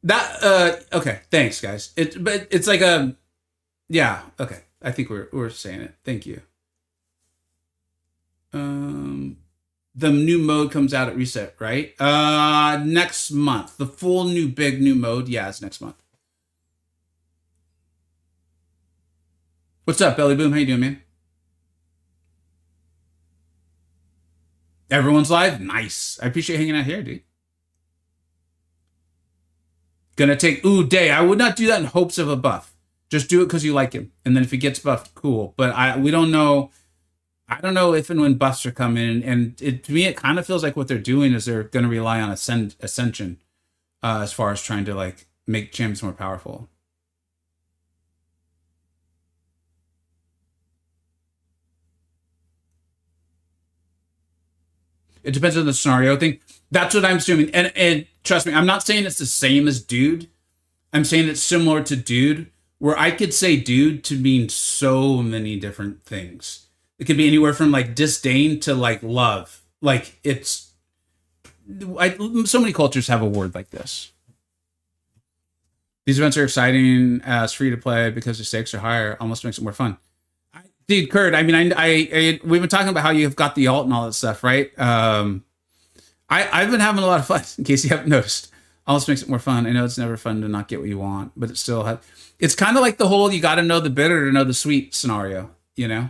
S1: That okay, thanks guys. But it's like yeah, okay. I think we're saying it. Thank you. The new mode comes out at reset, right? Next month. The full big new mode. Yeah, it's next month. What's up, Belly Boom? How you doing, man? Everyone's live? Nice. I appreciate hanging out here, dude. Gonna take day. I would not do that in hopes of a buff. Just do it because you like him. And then if he gets buffed, cool. But we don't know. I don't know if and when buffs are coming, and to me, it kind of feels like what they're doing is they're going to rely on ascension, as far as trying to like make champions more powerful. It depends on the scenario. I think that's what I'm assuming. And trust me, I'm not saying it's the same as dude. I'm saying it's similar to dude, where I could say dude to mean so many different things. It could be anywhere from like disdain to like love. Like so many cultures have a word like this. These events are exciting as free to play because the stakes are higher. Almost makes it more fun. Dude, Kurt, I mean, we've been talking about how you've got the alt and all that stuff, right? I've been having a lot of fun, in case you haven't noticed. Almost makes it more fun. I know it's never fun to not get what you want, but it's kind of like the whole you got to know the bitter to know the sweet scenario, you know?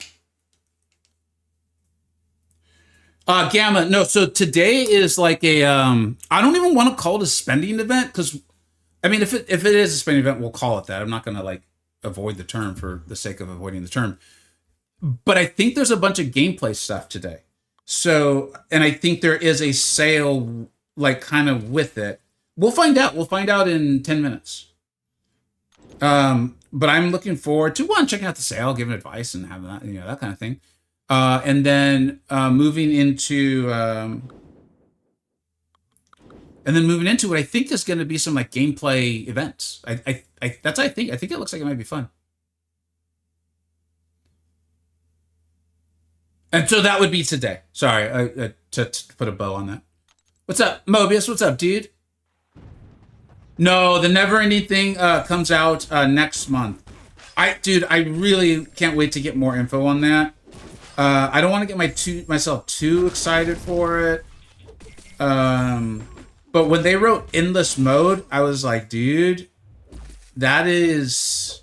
S1: Gamma, no, so today is like I don't even want to call it a spending event, because, I mean, if it is a spending event, we'll call it that. I'm not going to, like, avoid the term for the sake of avoiding the term. But I think there's a bunch of gameplay stuff today. So, and I think there is a sale, like, kind of with it. We'll find out. We'll find out in 10 minutes. But I'm looking forward to, one, checking out the sale, giving advice and having that, that kind of thing. And then moving into what I think is going to be some like gameplay events. That's I think it looks like it might be fun. And so that would be today. Sorry, to put a bow on that. What's up, Mobius? What's up, dude? No, the Never Ending thing comes out next month. I really can't wait to get more info on that. I don't want to get myself too excited for it. But when they wrote endless mode, I was like, dude, that's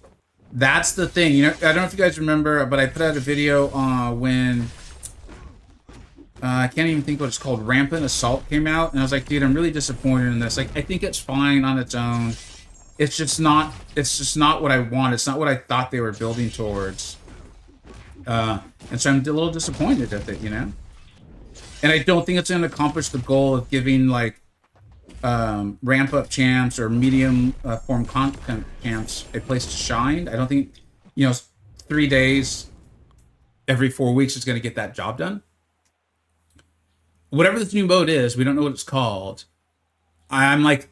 S1: the thing. I don't know if you guys remember, but I put out a video when I can't even think what it's called. Rampant Assault came out, and I was like, dude, I'm really disappointed in this. Like, I think it's fine on its own. It's just not what I want. It's not what I thought they were building towards. And so I'm a little disappointed at it, And I don't think it's going to accomplish the goal of giving, like, ramp up champs or medium form content camps a place to shine. I don't think, 3 days every 4 weeks is going to get that job done. Whatever this new mode is, we don't know what it's called. I'm like,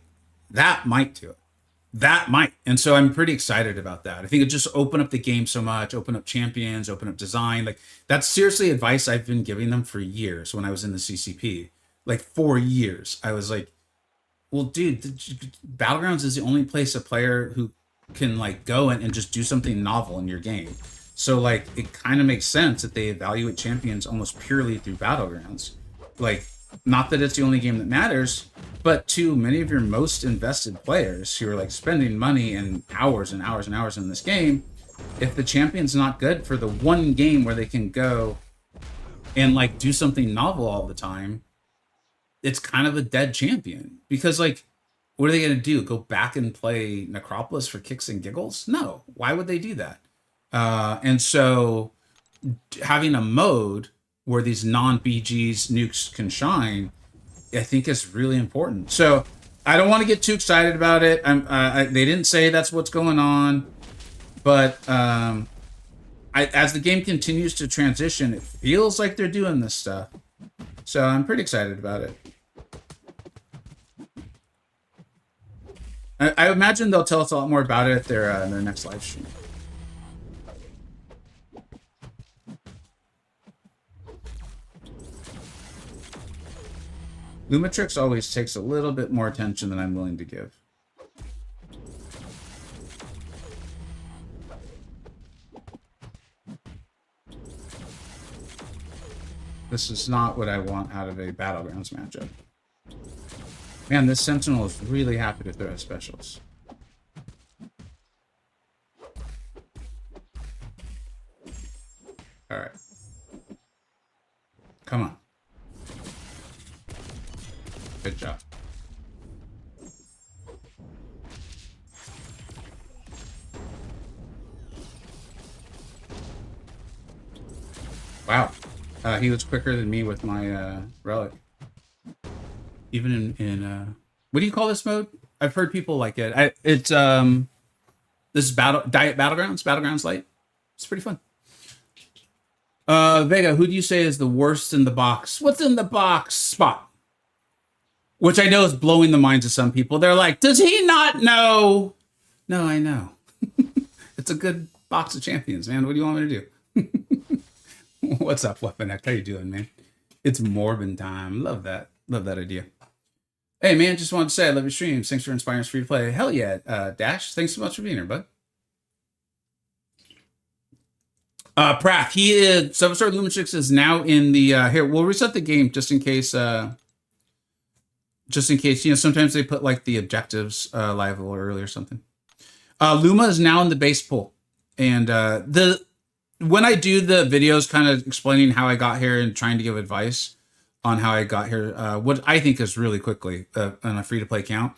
S1: that might do it. That might. And so I'm pretty excited about that. I think it just open up the game so much, open up champions, open up design. Like, that's seriously advice I've been giving them for years when I was in the CCP. Like, 4 years. I was like, well, dude, Battlegrounds is the only place a player who can, like, go and just do something novel in your game. So, like, it kind of makes sense that they evaluate champions almost purely through Battlegrounds. Like, not that it's the only game that matters, but to many of your most invested players who are like spending money and hours and hours and hours in this game, if the champion's not good for the one game where they can go and like do something novel all the time, it's kind of a dead champion. Because like, what are they going to do? Go back and play Necropolis for kicks and giggles? No. Why would they do that? And so having a mode where these non-BGs nukes can shine, I think is really important. So I don't want to get too excited about it. They didn't say that's what's going on, but as the game continues to transition, it feels like they're doing this stuff. So I'm pretty excited about it. I imagine they'll tell us a lot more about it at their next live stream. Lumitrix always takes a little bit more attention than I'm willing to give. This is not what I want out of a Battlegrounds matchup. Man, this Sentinel is really happy to throw specials. Alright. Come on. Good job. Wow. He was quicker than me with my relic. Even in what do you call this mode? I've heard people like it. This is Diet Battlegrounds, Battlegrounds Light. It's pretty fun. Vega, who do you say is the worst in the box? What's in the box? Spot. Which I know is blowing the minds of some people. They're like, does he not know? No, I know. It's a good box of champions, man. What do you want me to do? What's up, Weapon X? How you doing, man? It's Morbin time. Love that. Love that idea. Hey, man, just wanted to say I love your streams. Thanks for inspiring us free to play. Hell yeah, Dash. Thanks so much for being here, bud. Prath, he is Substar Lumentrix is now in the here. We'll reset the game just in case. You know, sometimes they put like the objectives live a little early or something. Luma is now in the base pool, and when I do the videos, kind of explaining how I got here and trying to give advice on how I got here, what I think is really quickly on a free to play account,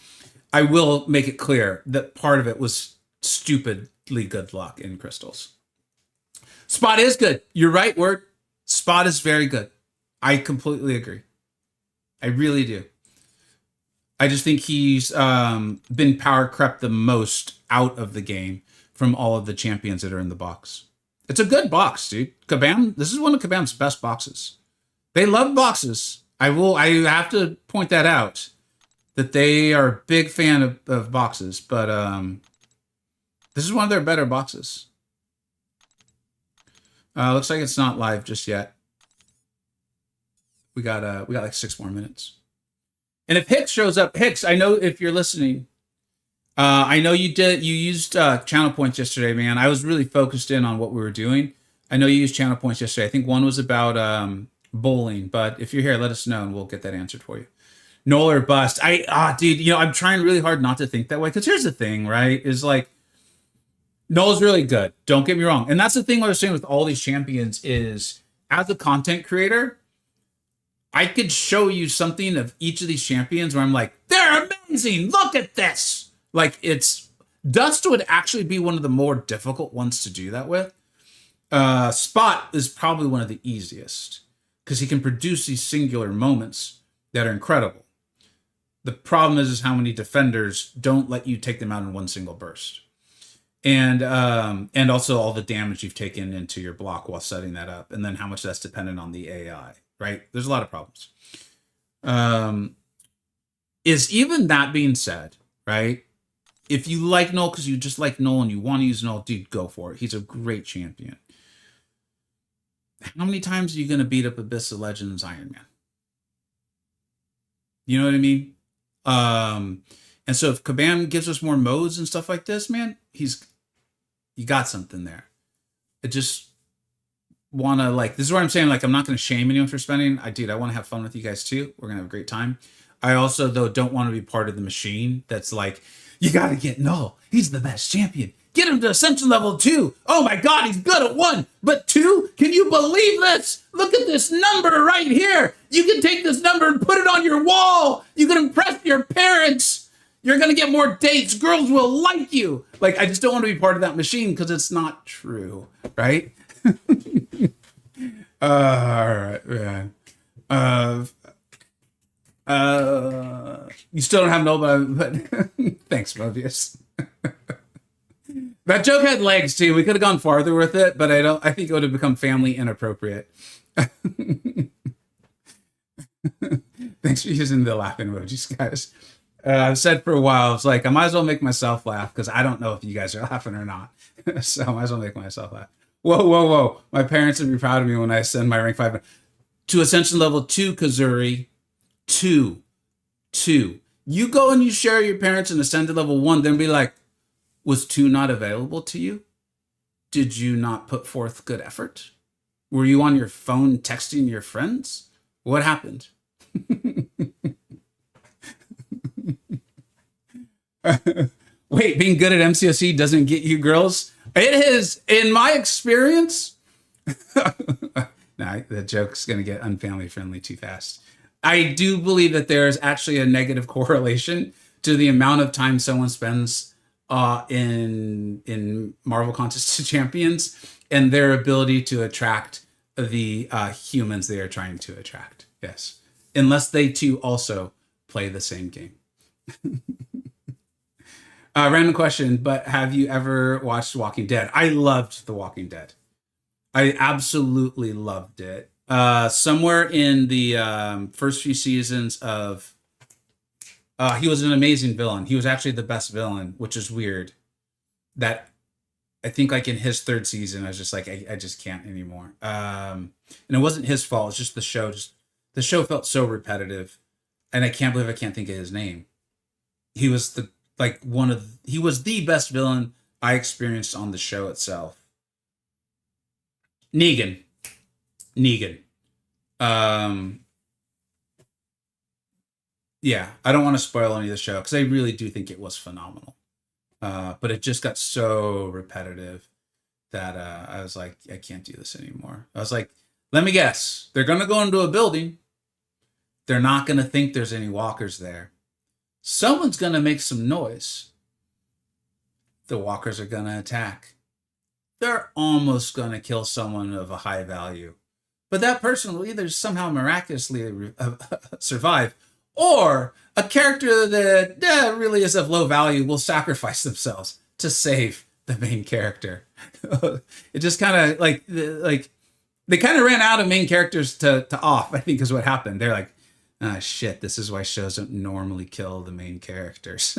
S1: I will make it clear that part of it was stupidly good luck in crystals. Spot is good. You're right, Word. Spot is very good. I completely agree. I really do. I just think he's been power crept the most out of the game from all of the champions that are in the box. It's a good box, dude. Kabam, this is one of Kabam's best boxes. They love boxes. I have to point that out, that they are a big fan of boxes, but this is one of their better boxes. Looks like it's not live just yet. We got like 6 more minutes. And if Hicks shows up, Hicks, I know if you're listening, I know you used channel points yesterday, man. I was really focused in on what we were doing. I know you used channel points yesterday. I think one was about bowling, but if you're here, let us know and we'll get that answered for you. Null or bust. Dude, you know, I'm trying really hard not to think that way, because here's the thing, right? Is like, Null's really good. Don't get me wrong. And that's the thing I was saying with all these champions is, as a content creator, I could show you something of each of these champions where I'm like, they're amazing. Look at this. Like, Dust would actually be one of the more difficult ones to do that with. Spot is probably one of the easiest because he can produce these singular moments that are incredible. The problem is how many defenders don't let you take them out in one single burst. And also all the damage you've taken into your block while setting that up, and then how much that's dependent on the AI, right? There's a lot of problems. Is even that being said, right? If you like Null because you just like Null and you want to use Null, dude, go for it. He's a great champion. How many times are you going to beat up Abyss of Legends Iron Man? You know what I mean? And so if Kabam gives us more modes and stuff like this, man, you got something there. I just want to, like, this is what I'm saying, like, I'm not going to shame anyone for spending. I want to have fun with you guys too. We're going to have a great time. I also, though, don't want to be part of the machine that's like, you got to get Null. He's the best champion. Get him to Ascension level 2. Oh my God, he's good at 1. But 2? Can you believe this? Look at this number right here. You can take this number and put it on your wall. You can impress your parents. You're going to get more dates. Girls will like you. Like, I just don't want to be part of that machine because it's not true, right? All right, man. You still don't have Null, but thanks, Mobius. That joke had legs too. We could have gone farther with it, but I think it would have become family inappropriate. Thanks for using the laughing emojis, guys. I've said for a while, it's like, I might as well make myself laugh because I don't know if you guys are laughing or not. So I might as well make myself laugh. Whoa. My parents would be proud of me when I send my rank 5 to Ascension level 2, Kazuri. 2. You go and you share your parents and ascend to level 1, then be like, was 2 not available to you? Did you not put forth good effort? Were you on your phone texting your friends? What happened? Wait, being good at MCoC doesn't get you girls? It is, in my experience. Nah, the joke's going to get unfamily friendly too fast. I do believe that there is actually a negative correlation to the amount of time someone spends in Marvel Contest of Champions and their ability to attract the humans they are trying to attract. Yes. Unless they too also play the same game. Random question, but have you ever watched Walking Dead? I loved The Walking Dead. I absolutely loved it. Somewhere in the first few seasons of, he was an amazing villain. He was actually the best villain, which is weird. That I think like in his third season, I was just like, I just can't anymore. And it wasn't his fault. It's just the show. Just the show felt so repetitive, and I can't believe I can't think of his name. He was the like one of he was the best villain I experienced on the show itself. Negan. Negan. Um, yeah, I don't want to spoil any of the show because I really do think it was phenomenal. But it just got so repetitive that I was like, I can't do this anymore. I was like, let me guess. They're going to go into a building. They're not going to think there's any walkers there. Someone's going to make some noise. The walkers are going to attack. They're almost going to kill someone of a high value. But that person will either somehow miraculously survive, or a character that really is of low value will sacrifice themselves to save the main character. It just kind of like they kind of ran out of main characters to off, I think is what happened. They're like, ah, shit, this is why shows don't normally kill the main characters.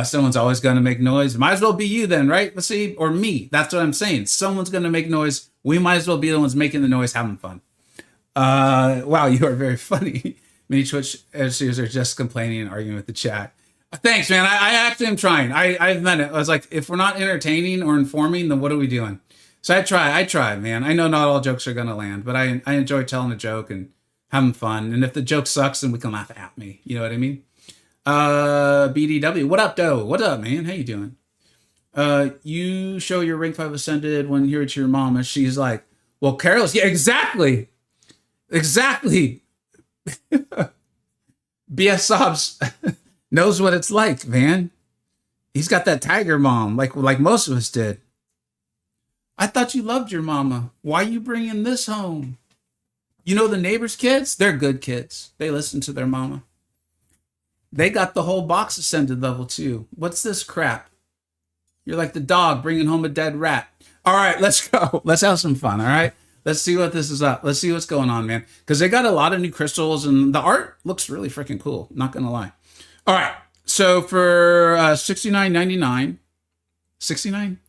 S1: Someone's always going to make noise. Might as well be you then, right? Let's see. Or me. That's what I'm saying. Someone's going to make noise. We might as well be the ones making the noise, having fun. Wow, you are very funny. Many Twitch users are just complaining and arguing with the chat. Thanks, man. I actually am trying. I've meant it. I was like, if we're not entertaining or informing, then what are we doing? So I try, man. I know not all jokes are going to land, but I enjoy telling a joke and having fun. And if the joke sucks, then we can laugh at me. You know what I mean? BDW, what up, Doe? What up, man? How you doing? You show your rank 5 ascended when here to your mom, and she's like, well, careless. Yeah, exactly. BS Sobs knows what it's like, man. He's got that tiger mom, like most of us did. I thought you loved your mama. Why you bringing this home? You know the neighbors' kids? They're good kids. They listen to their mama. They got the whole box ascended level too. What's this crap? You're like the dog bringing home a dead rat. All right, let's go. Let's have some fun, all right? Let's see what this is up. Let's see what's going on, man. Because they got a lot of new crystals, and the art looks really freaking cool. Not going to lie. All right, so for $69.99. 69?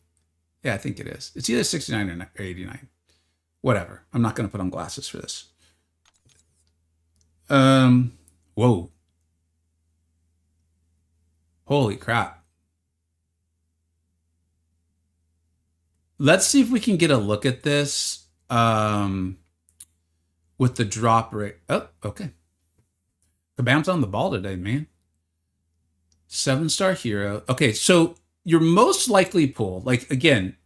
S1: Yeah, I think it is. It's either 69 or 89. Whatever. I'm not going to put on glasses for this. Whoa. Holy crap. Let's see if we can get a look at this with the drop rate. Oh, okay. Kabam's on the ball today, man. 7-star hero. Okay, so your most likely pool, like again,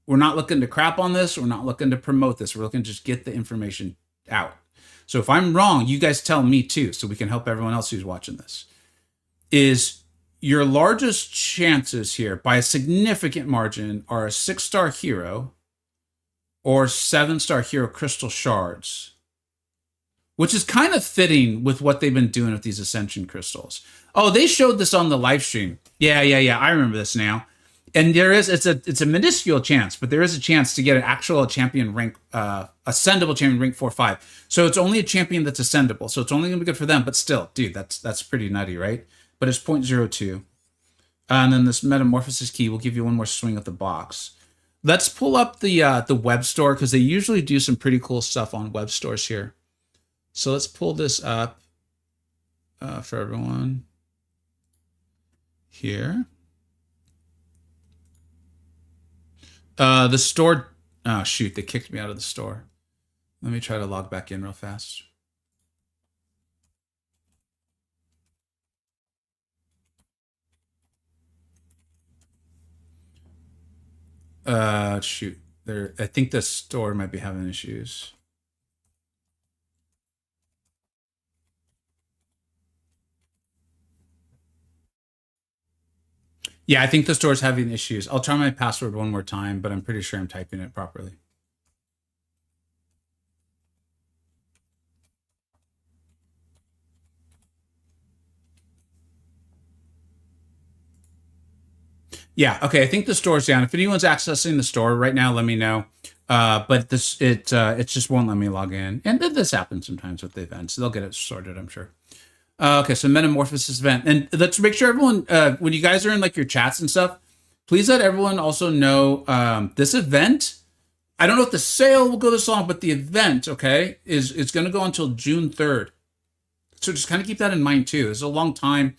S1: we're not looking to crap on this. We're not looking to promote this. We're looking to just get the information out. So if I'm wrong, you guys tell me too, so we can help everyone else who's watching this. Is your largest chances here by a significant margin are a 6-star hero or 7-star hero crystal shards, which is kind of fitting with what they've been doing with these ascension crystals. Oh, they showed this on the live stream. Yeah. I remember this now. And it's a minuscule chance, but there is a chance to get an actual champion rank, ascendable champion rank 4-5. So it's only a champion that's ascendable. So it's only gonna be good for them, but still, dude, that's pretty nutty, right? But it's 0.02. And then this Metamorphosis key will give you one more swing at the box. Let's pull up the web store, because they usually do some pretty cool stuff on web stores here. So let's pull this up for everyone here. The store, oh shoot, they kicked me out of the store. Let me try to log back in real fast. Shoot, I think the store might be having issues. Yeah, I think the store's having issues. I'll try my password one more time, but I'm pretty sure I'm typing it properly. Yeah, okay. I think the store's down. If anyone's accessing the store right now, let me know. But it just won't let me log in, and this happens sometimes with the events. They'll get it sorted, I'm sure. Okay, so Metamorphosis event, and let's make sure everyone, when you guys are in like your chats and stuff, please let everyone also know this event. I don't know if the sale will go this long, but the event, okay, is it's going to go until June 3rd. So just kind of keep that in mind too. It's a long time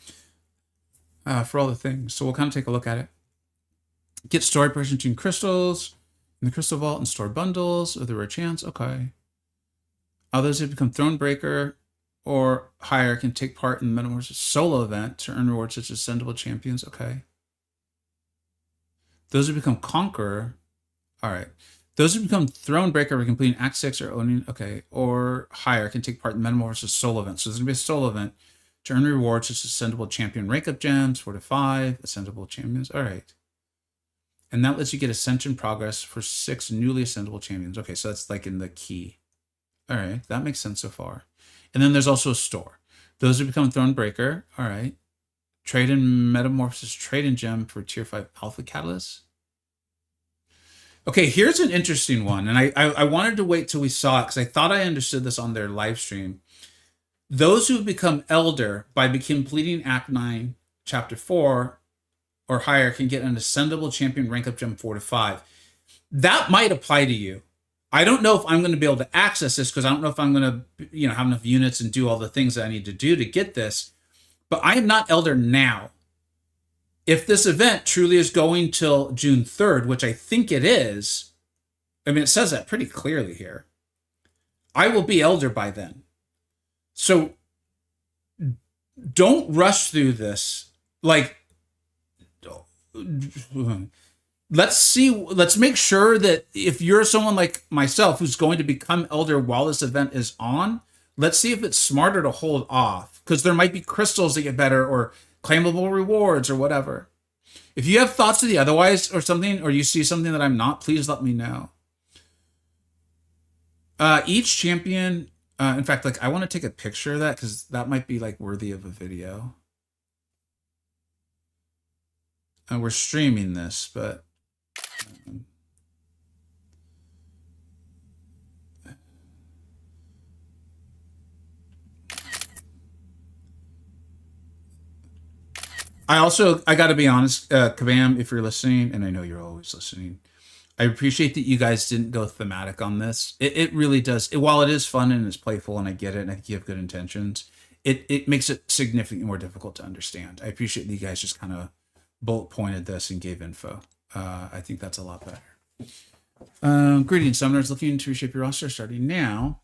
S1: for all the things. So we'll kind of take a look at it. Get story person between crystals in the crystal vault and store bundles with a rare chance. Okay. Others who become Thronebreaker or higher can take part in the Metamorphosis solo event to earn rewards such as Ascendable Champions. Okay. Those who become Conqueror. All right. Those who become Thronebreaker by completing Act 6 or owning, okay, or higher can take part in the Metamorphosis solo event. So there's going to be a solo event to earn rewards such as Ascendable Champion rank up gems, 4 to 5, Ascendable Champions. All right. And that lets you get Ascension progress for 6 newly Ascendable Champions. Okay, so that's like in the key. All right, that makes sense so far. And then there's also a store. Those who become Thronebreaker, all right. Trade in Metamorphosis Trade in Gem for Tier 5 Alpha Catalyst. Okay, here's an interesting one. And I wanted to wait till we saw it because I thought I understood this on their live stream. Those who become Elder by completing Act 9, Chapter 4, or higher can get an Ascendable Champion rank up gem 4 to 5. That might apply to you. I don't know if I'm going to be able to access this because I don't know if I'm going to, have enough units and do all the things that I need to do to get this. But I am not Elder now. If this event truly is going till June 3rd, which I think it is, I mean, it says that pretty clearly here. I will be Elder by then. So don't rush through this. Like, let's make sure that if you're someone like myself who's going to become Elder while this event is on, let's see if it's smarter to hold off because there might be crystals that get better or claimable rewards or whatever. If you have thoughts to the otherwise or something, or you see something that I'm not, please let me know. Each champion, in fact, like I want to take a picture of that because that might be like worthy of a video. And we're streaming this, but I got to be honest, Kabam, if you're listening, and I know you're always listening, I appreciate that you guys didn't go thematic on this. It really does. While it is fun and it's playful, and I get it, and I think you have good intentions, it makes it significantly more difficult to understand. I appreciate that you guys just kind of bullet pointed this and gave info. I think that's a lot better. Greetings, summoners looking to reshape your roster starting now.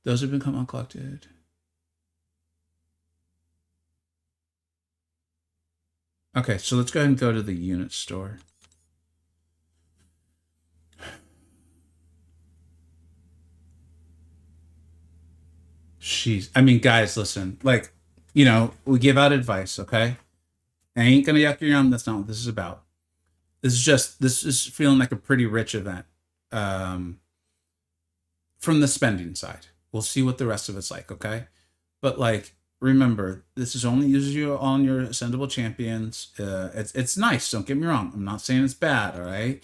S1: Those have become uncollected. Okay, so let's go ahead and go to the unit store. Jeez. I mean, guys, listen. Like, we give out advice, okay? I ain't gonna yuck your yum. That's not what this is about. This is feeling like a pretty rich event. From the spending side. We'll see what the rest of it's like, okay? But like, remember, this is only uses you on your Ascendable Champions. It's nice, don't get me wrong. I'm not saying it's bad, all right?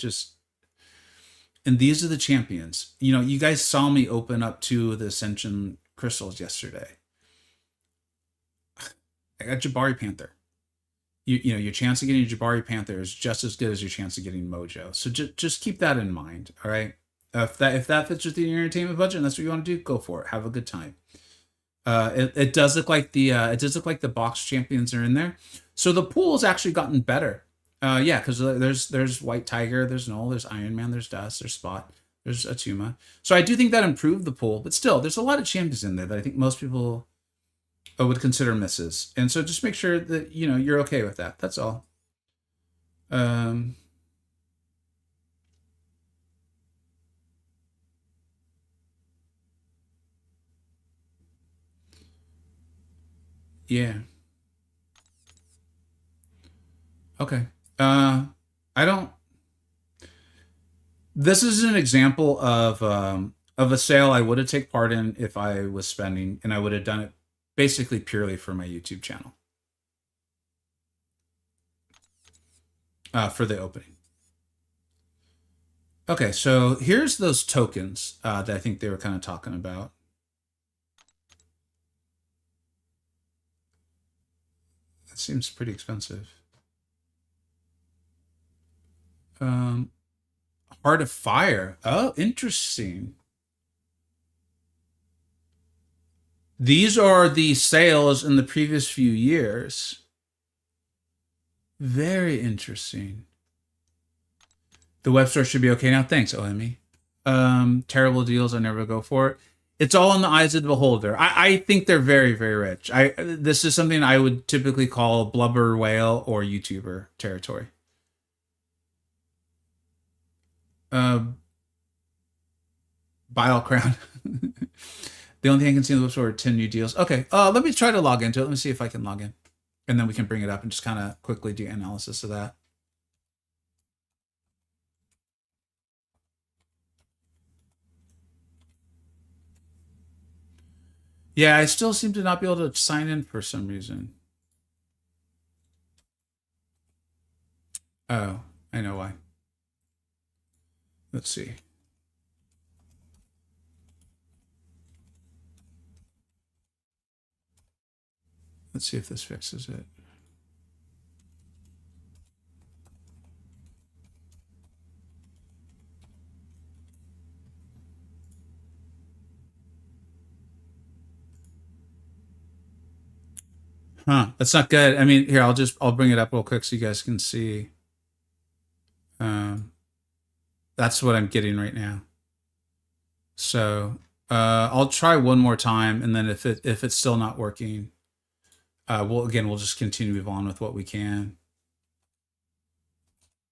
S1: And these are the champions. You guys saw me open up 2 of the Ascension crystals yesterday. I got Jabari Panther. Your chance of getting Jabari Panther is just as good as your chance of getting Mojo. So just keep that in mind, all right? If that fits within your entertainment budget and that's what you want to do, go for it. Have a good time. It does look like the box champions are in there. So the pool has actually gotten better. Yeah, because there's White Tiger, there's Null, there's Iron Man, there's Dust, there's Spot, there's Atuma. So I do think that improved the pool, but still, there's a lot of champions in there that I think most people would consider misses. And so just make sure that you're okay with that. That's all. Yeah. Okay. I don't. This is an example of a sale I would have taken part in if I was spending, and I would have done it basically purely for my YouTube channel. for the opening. Okay, so here's those tokens that I think they were kind of talking about. That seems pretty expensive. Heart of Fire. Oh, interesting. These are the sales in the previous few years. Very interesting. The web store should be okay now. Thanks, OME. Terrible deals. I never go for it. It's all in the eyes of the beholder. I think they're very, very rich. This is something I would typically call blubber whale or YouTuber territory. Bile Crown. The only thing I can see in the web store are 10 new deals. Okay, let me try to log into it. Let me see if I can log in. And then we can bring it up and just kind of quickly do analysis of that. Yeah, I still seem to not be able to sign in for some reason. Oh, I know why. Let's see. Let's see if this fixes it. Huh, that's not good. I mean, here, I'll bring it up real quick so you guys can see. That's what I'm getting right now. So, I'll try one more time, and then if it's still not working, we'll just continue to move on with what we can.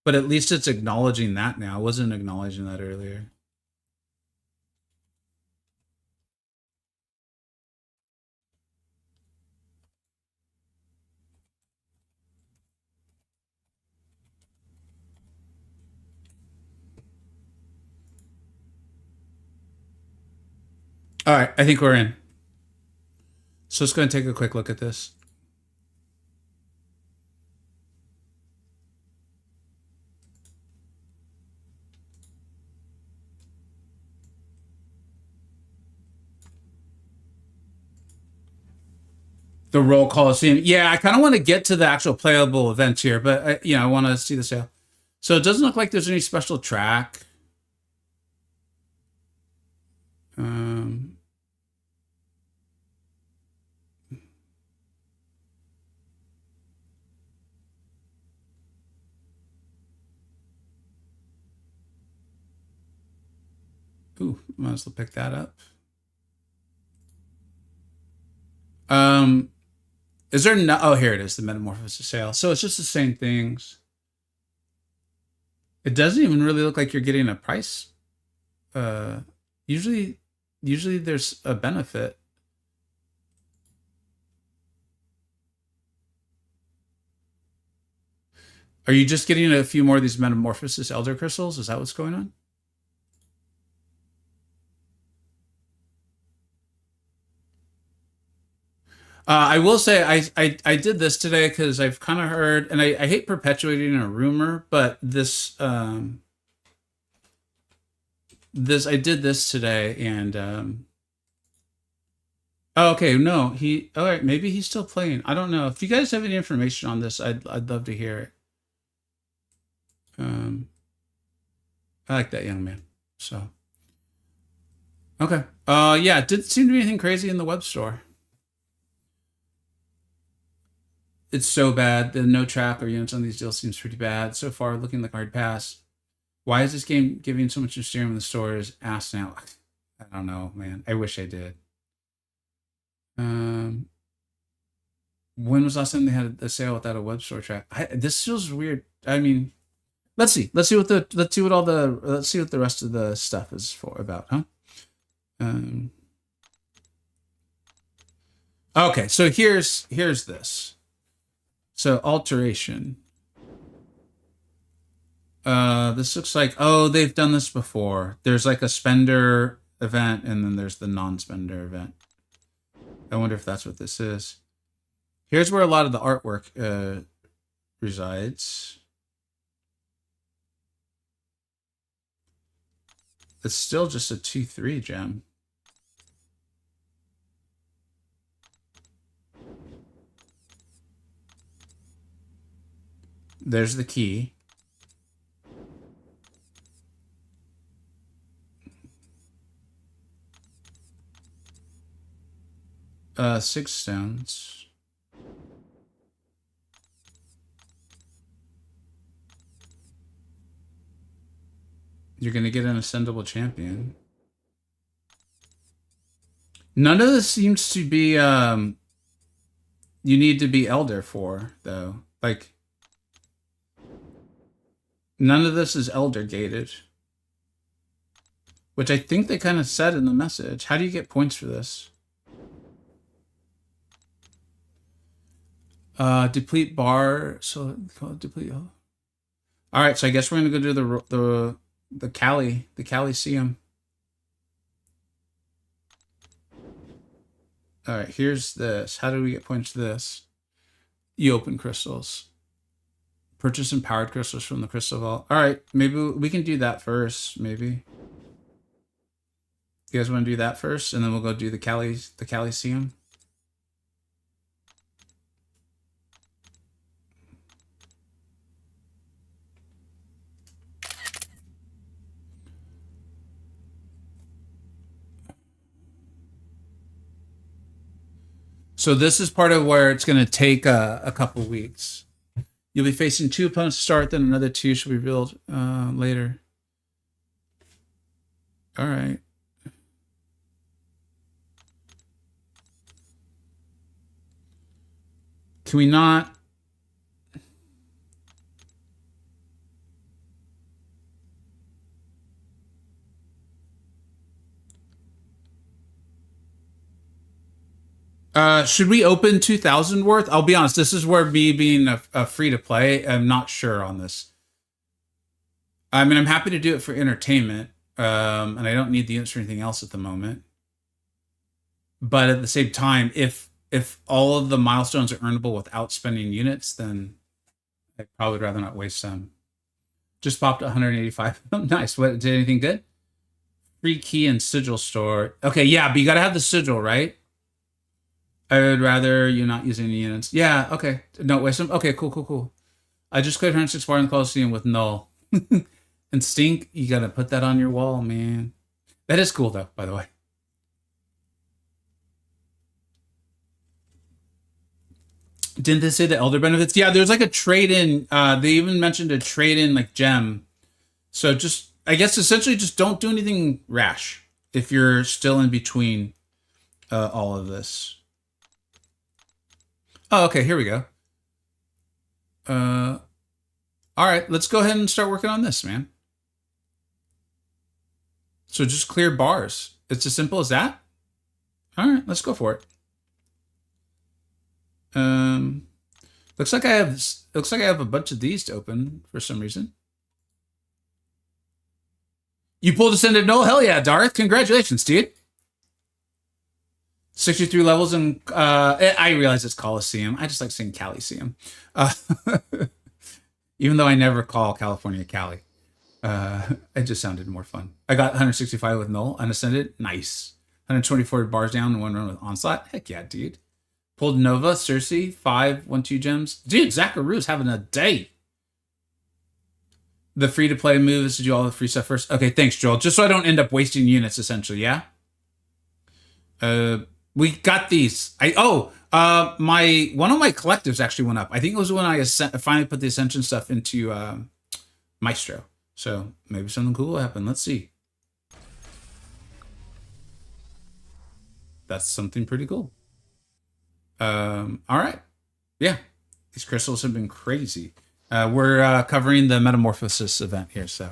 S1: But at least it's acknowledging that now. I wasn't acknowledging that earlier. All right, I think we're in. So let's go and take a quick look at this. The roll Coliseum. Yeah, I kind of want to get to the actual playable events here, but I want to see the sale. So it doesn't look like there's any special track. Ooh, might as well pick that up. Is there no? Oh, here it is, the Metamorphosis sale. So it's just the same things. It doesn't even really look like you're getting a price. Uh, usually there's a benefit. Are you just getting a few more of these Metamorphosis Elder Crystals? Is that what's going on? I will say I did this today because I've kind of heard, and I hate perpetuating a rumor, but I did this today, and oh, okay, no, all right, maybe he's still playing. I don't know. If you guys have any information on this, I'd love to hear it. I like that young man. So okay, yeah, it didn't seem to be anything crazy in the web store. It's so bad. The no track or units on these deals seems pretty bad so far. Looking like a hard pass. Why is this game giving so much Instagram in the stores? Ask now. I don't know, man. I wish I did. When was the last time they had a sale without a web store track? This feels weird. I mean, let's see. Let's see what the rest of the stuff is for about, huh? Okay, so here's this. So alteration. This looks like, oh, they've done this before. There's like a spender event, and then there's the non-spender event. I wonder if that's what this is. Here's where a lot of the artwork resides. It's still just a 2/3 gem. There's the key. Six stones. You're gonna get an ascendable champion. None of this seems to be you need to be elder for, though. Like, none of this is elder gated. Which I think they kind of said in the message. How do you get points for this? Deplete bar. So call it deplete. All right, so I guess we're gonna go do the Coliseum. All right, here's this. How do we get points to this? You open crystals. Purchase empowered crystals from the crystal vault. All right, maybe we can do that first. Maybe. You guys want to do that first, and then we'll go do the Coliseum. So this is part of where it's going to take a couple weeks. You'll be facing 2 opponents to start, then another 2 should be revealed later. All right. Can we not? Should we open 2,000 worth? I'll be honest, this is where me being a free to play, I'm not sure on this. I mean, I'm happy to do it for entertainment, and I don't need the units or anything else at the moment. But at the same time, if all of the milestones are earnable without spending units, then I'd probably rather not waste them. Just popped 185. Nice. What, did anything good? Free key and sigil store. Okay, yeah, but you gotta have the sigil, right? I would rather you not use any units. Yeah, okay. No, waste them. Okay, cool. I just cleared 106 bar in the Coliseum with null. And stink, you gotta put that on your wall, man. That is cool, though, by the way. Didn't they say the elder benefits? Yeah, there's like a trade-in. They even mentioned a trade-in like gem. So just, I guess essentially just don't do anything rash if you're still in between all of this. Oh, okay, here we go. All right, let's go ahead and start working on this, man. So just clear bars. It's as simple as that. All right, let's go for it. Looks like I have a bunch of these to open for some reason. You pulled Ascended Null? Hell yeah, Darth. Congratulations, dude. 63 levels in I realize it's Coliseum. I just like saying Coliseum. Even though I never call California Cali. It just sounded more fun. I got 165 with Null, Unascended. Nice. 124 bars down and 1 run with Onslaught. Heck yeah, dude. Pulled Nova, Cersei, 5, 1, 2 gems. Dude, Zacharu's having a day. The free-to-play move is to do all the free stuff first. Okay, thanks, Joel. Just so I don't end up wasting units, essentially, yeah? We got these. My one of my collectives actually went up. I think it was when I finally put the Ascension stuff into Maestro. So maybe something cool will happen. Let's see. That's something pretty cool. All right. Yeah. These crystals have been crazy. We're covering the Metamorphosis event here, so.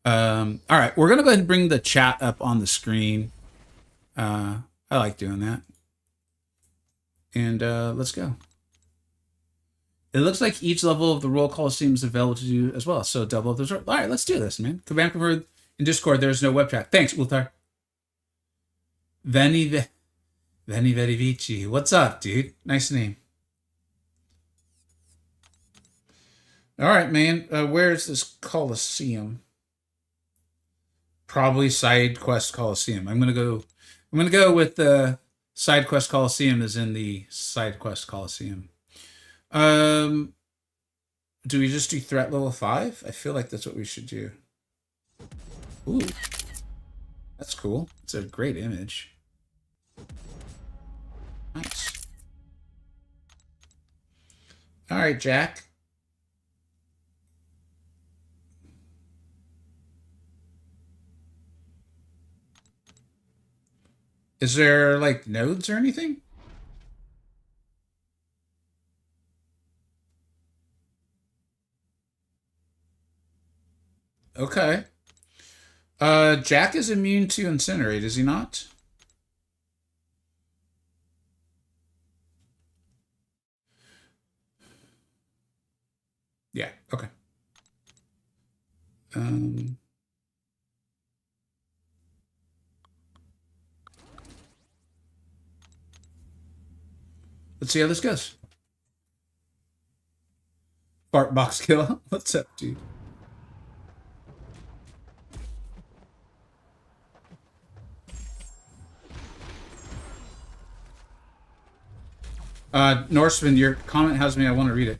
S1: All right. We're going to go ahead and bring the chat up on the screen. I like doing that. And let's go. It looks like each level of the Royal Coliseum is available to do as well. So double up those. All right, let's do this, man. Command convert in Discord. There's no web chat. Thanks, Ulthar. Veni Vedi Vici. What's up, dude? Nice name. All right, man. Where's this Coliseum? Probably Side Quest Coliseum. I'm gonna go with the Side Quest Coliseum is in the Side Quest Coliseum. Um, do we just do threat level 5? I feel like that's what we should do. Ooh, that's cool. It's a great image. Nice. All right, Jack. Is there like nodes or anything? Okay. Jack is immune to incinerate, is he not? Yeah, okay. Um, let's see how this goes. Fart box kill. What's up, dude? Norseman, your comment has me. I want to read it.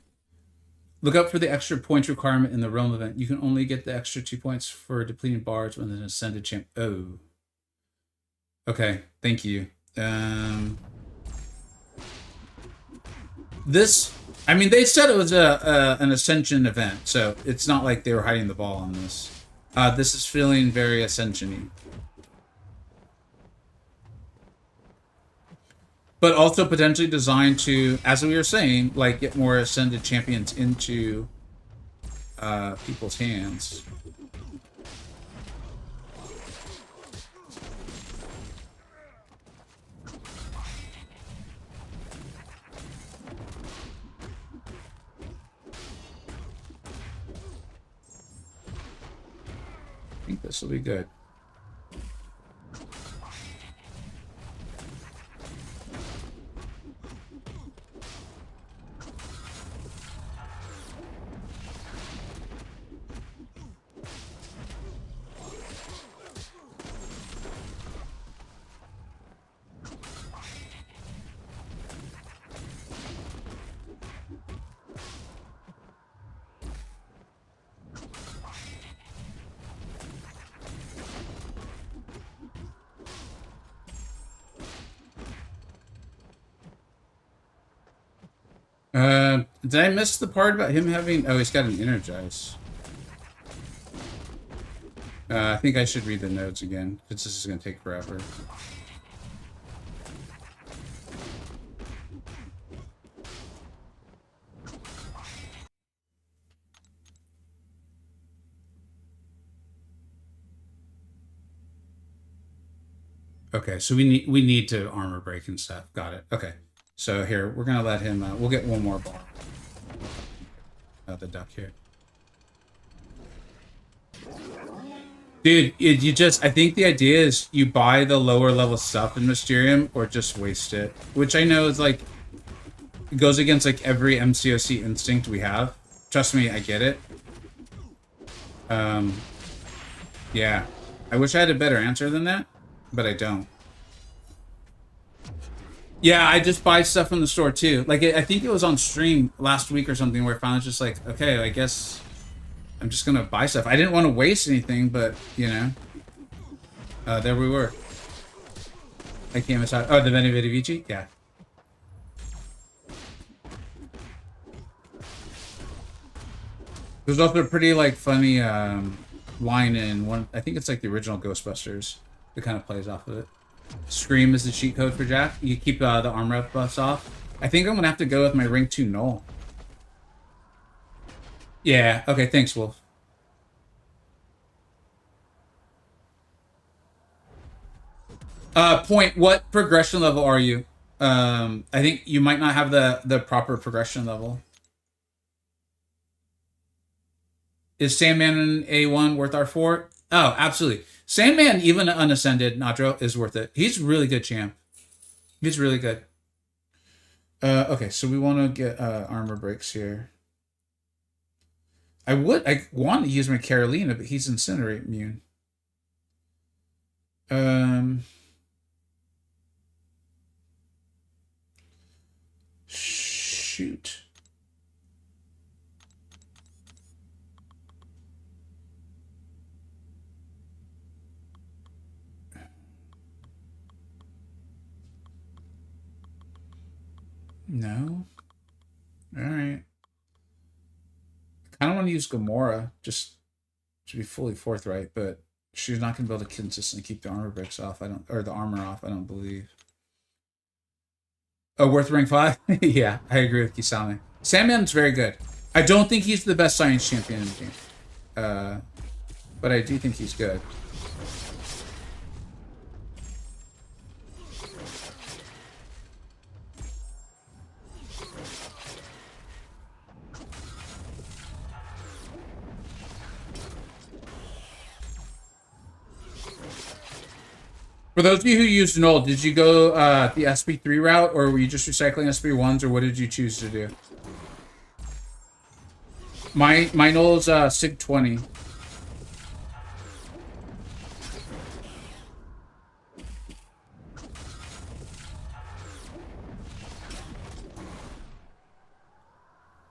S1: Look up for the extra points requirement in the realm event. You can only get the extra 2 points for depleting bards when an ascended champ. Oh. Okay, thank you. This, I mean, they said it was an ascension event, so it's not like they were hiding the ball on this. This is feeling very ascension-y. But also potentially designed to, as we were saying, like get more ascended champions into people's hands. I think this will be good. Did I miss the part about him having... Oh, he's got an energize. I think I should read the notes again, because this is going to take forever. Okay, so we need to armor break and stuff. Got it. Okay. So here, we're going to let him... we'll get one more bar. The duck here. Dude, you just... I think the idea is you buy the lower level stuff in Mysterium or just waste it. Which I know is like... It goes against like every MCoC instinct we have. Trust me, I get it. Yeah. I wish I had a better answer than that, but I don't. Yeah, I just buy stuff from the store too. Like, I think it was on stream last week or something where I finally just like, okay, I guess I'm just gonna buy stuff. I didn't want to waste anything, but, you know. There we were. I came aside. Oh, the Veni Vidi Vici? Yeah. There's also a pretty, like, funny line in one... I think it's like the original Ghostbusters that kind of plays off of it. Scream is the cheat code for Jack. You keep the armor up buffs off. I think I'm gonna have to go with my Ring 2 Null. Yeah, okay, thanks, Wolf. Point, what progression level are you? I think you might not have the proper progression level. Is Sandman an A1 worth R4? Oh, absolutely. Sandman, even unascended, Nadro, is worth it. He's really good champ. He's really good. Okay, so we want to get armor breaks here. I want to use my Carolina, but he's Incinerate immune. Um, shoot. No. All right. I don't want to use Gamora, just to be fully forthright, but she's not going to be able to consistently keep the armor bricks off. I don't, or the armor off. I don't believe. Oh, worth rank 5? Yeah, I agree with Kisame. Sandman's very good. I don't think he's the best science champion in the game. But I do think he's good. For those of you who used Null, did you go the SP3 route, or were you just recycling SP1s, or what did you choose to do? My Null is SIG 20.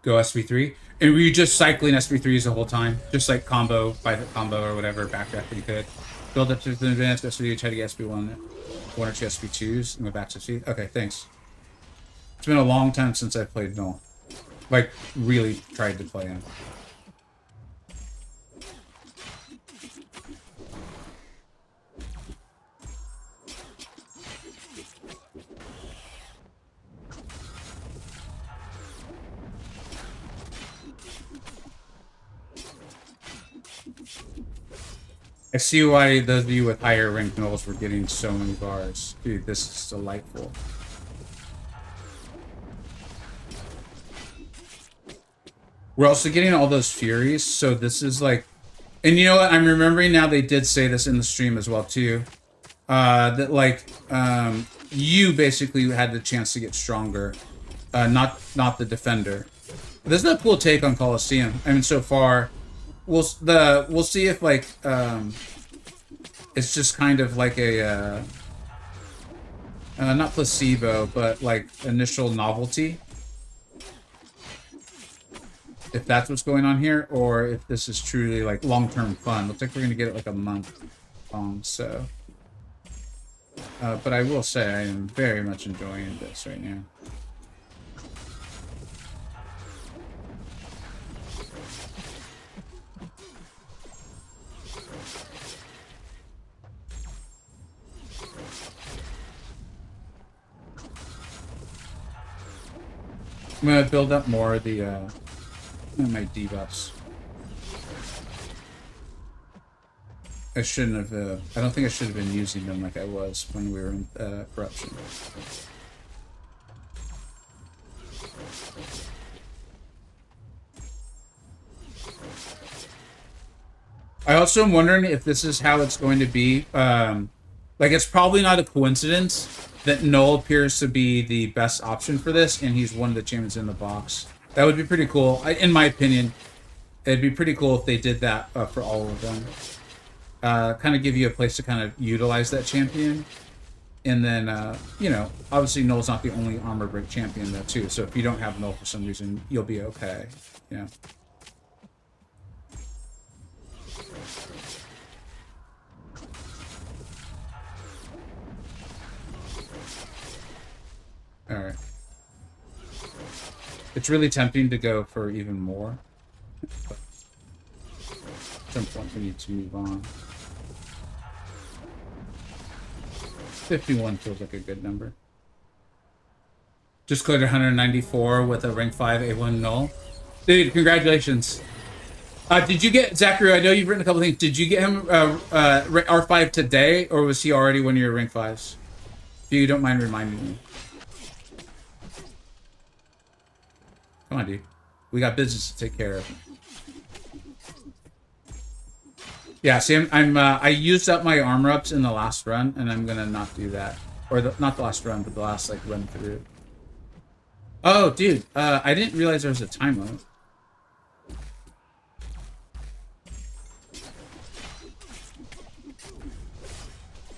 S1: Go SP3. And were you just cycling SP3s the whole time? Just like combo, 5-hit combo or whatever, backdraft that you could? Build up to the advanced SP, try to get SP1, 1 or 2 SP2s, and go back to SP. Okay, thanks. It's been a long time since I played Null. Like, really tried to play him. I see why those of you with higher ranked Nulls were getting so many bars. Dude, this is delightful. We're also getting all those Furies, so this is like... And you know what? I'm remembering now they did say this in the stream as well, too. That, like, you basically had the chance to get stronger. Not the defender. But this is a cool take on Colosseum. I mean, so far... We'll see if like it's just kind of like a not placebo, but like initial novelty. If that's what's going on here, or if this is truly like long-term fun. Looks like we're gonna get it like a month long. So, but I will say I am very much enjoying this right now. I'm gonna build up more of the my debuffs. I shouldn't have. I don't think I should have been using them like I was when we were in corruption. I also am wondering if this is how it's going to be. Like, it's probably not a coincidence that Null appears to be the best option for this, and he's one of the champions in the box. That would be pretty cool. In my opinion, it'd be pretty cool if they did that for all of them. Kind of give you a place to kind of utilize that champion. And then, you know, obviously Null's not the only armor break champion, though, too. So if you don't have Null for some reason, you'll be okay. Yeah. Alright. It's really tempting to go for even more. But at some point we need to move on. 51 feels like a good number. Just cleared 194 with a rank 5 A1 Null. Dude, congratulations. Did you get, Zachary, I know you've written a couple things. Did you get him R5 today, or was he already one of your rank 5s? If you don't mind reminding me. Come on, dude. We got business to take care of. Yeah, see, I used up my armor ups in the last run, and I'm gonna not do that. Or not the last run, but the last, like, run through. Oh, dude, I didn't realize there was a time limit.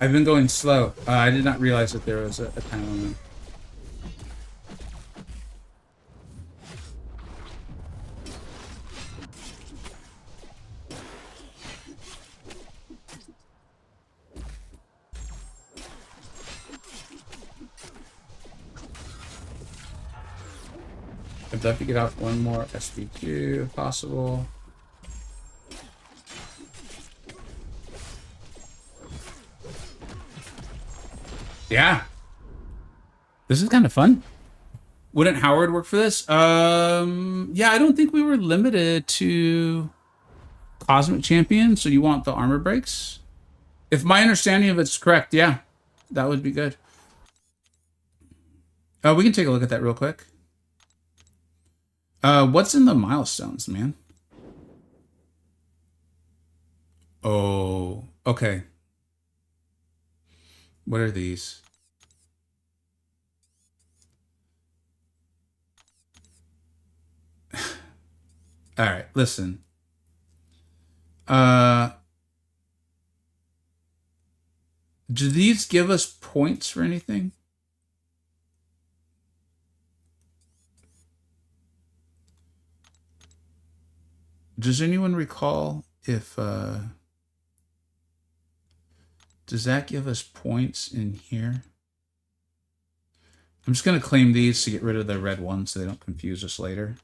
S1: I've been going slow. I did not realize that there was a time limit. I'd love to get off one more SB2 if possible. Yeah. This is kind of fun. Wouldn't Howard work for this? Yeah, I don't think we were limited to Cosmic Champion, so you want the armor breaks? If my understanding of it's correct, yeah. That would be good. We can take a look at that real quick. What's in the milestones, man? Oh, okay. What are these? All right, listen. Do these give us points for anything? Does anyone recall if does that give us points in here? I'm just going to claim these to get rid of the red ones so they don't confuse us later.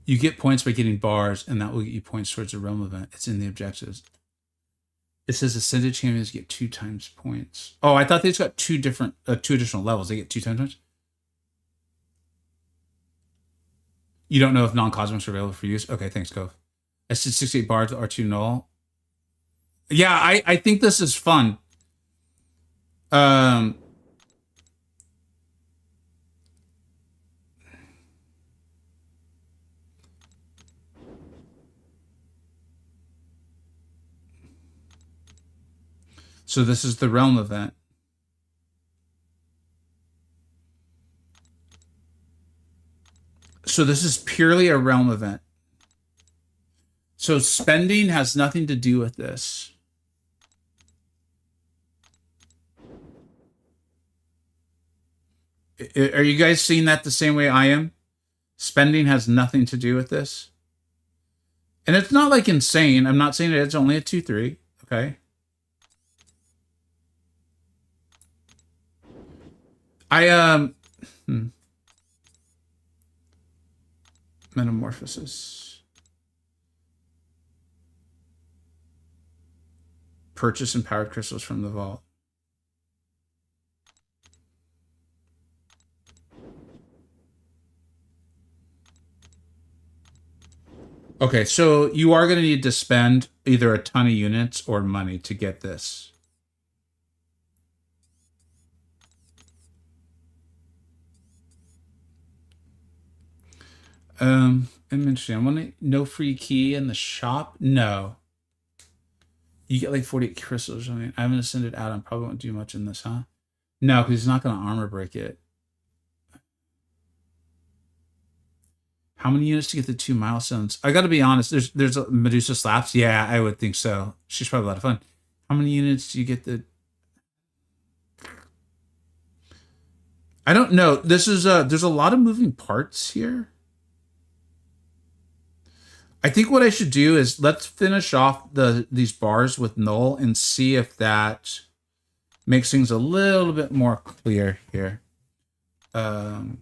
S1: You get points by getting bars, and that will get you points towards a realm event. It's in the objectives. It says Ascended Champions get 2 times points. Oh, I thought they just got 2 additional levels. They get 2 times points? You don't know if non-cosmics are available for use? Okay, thanks, Cove. I said 68 bars are 2 null. Yeah, I think this is fun. So this is the realm event. So this is purely a realm event. So spending has nothing to do with this. Are you guys seeing that the same way I am? Spending has nothing to do with this. And it's not like insane. I'm not saying that it's only a 2-3. Okay. Metamorphosis. Purchase empowered crystals from the vault. Okay, so you are going to need to spend either a ton of units or money to get this. I'm interested. I want to no free key in the shop. No. You get like 48 crystals. I mean, I haven't ascended out. I probably won't do much in this, huh? No, because he's not going to armor break it. How many units to get the 2 milestones? I got to be honest. There's a Medusa slaps. Yeah, I would think so. She's probably a lot of fun. How many units do you get the? I don't know. This is there's a lot of moving parts here. I think what I should do is let's finish off these bars with null and see if that makes things a little bit more clear here. I'm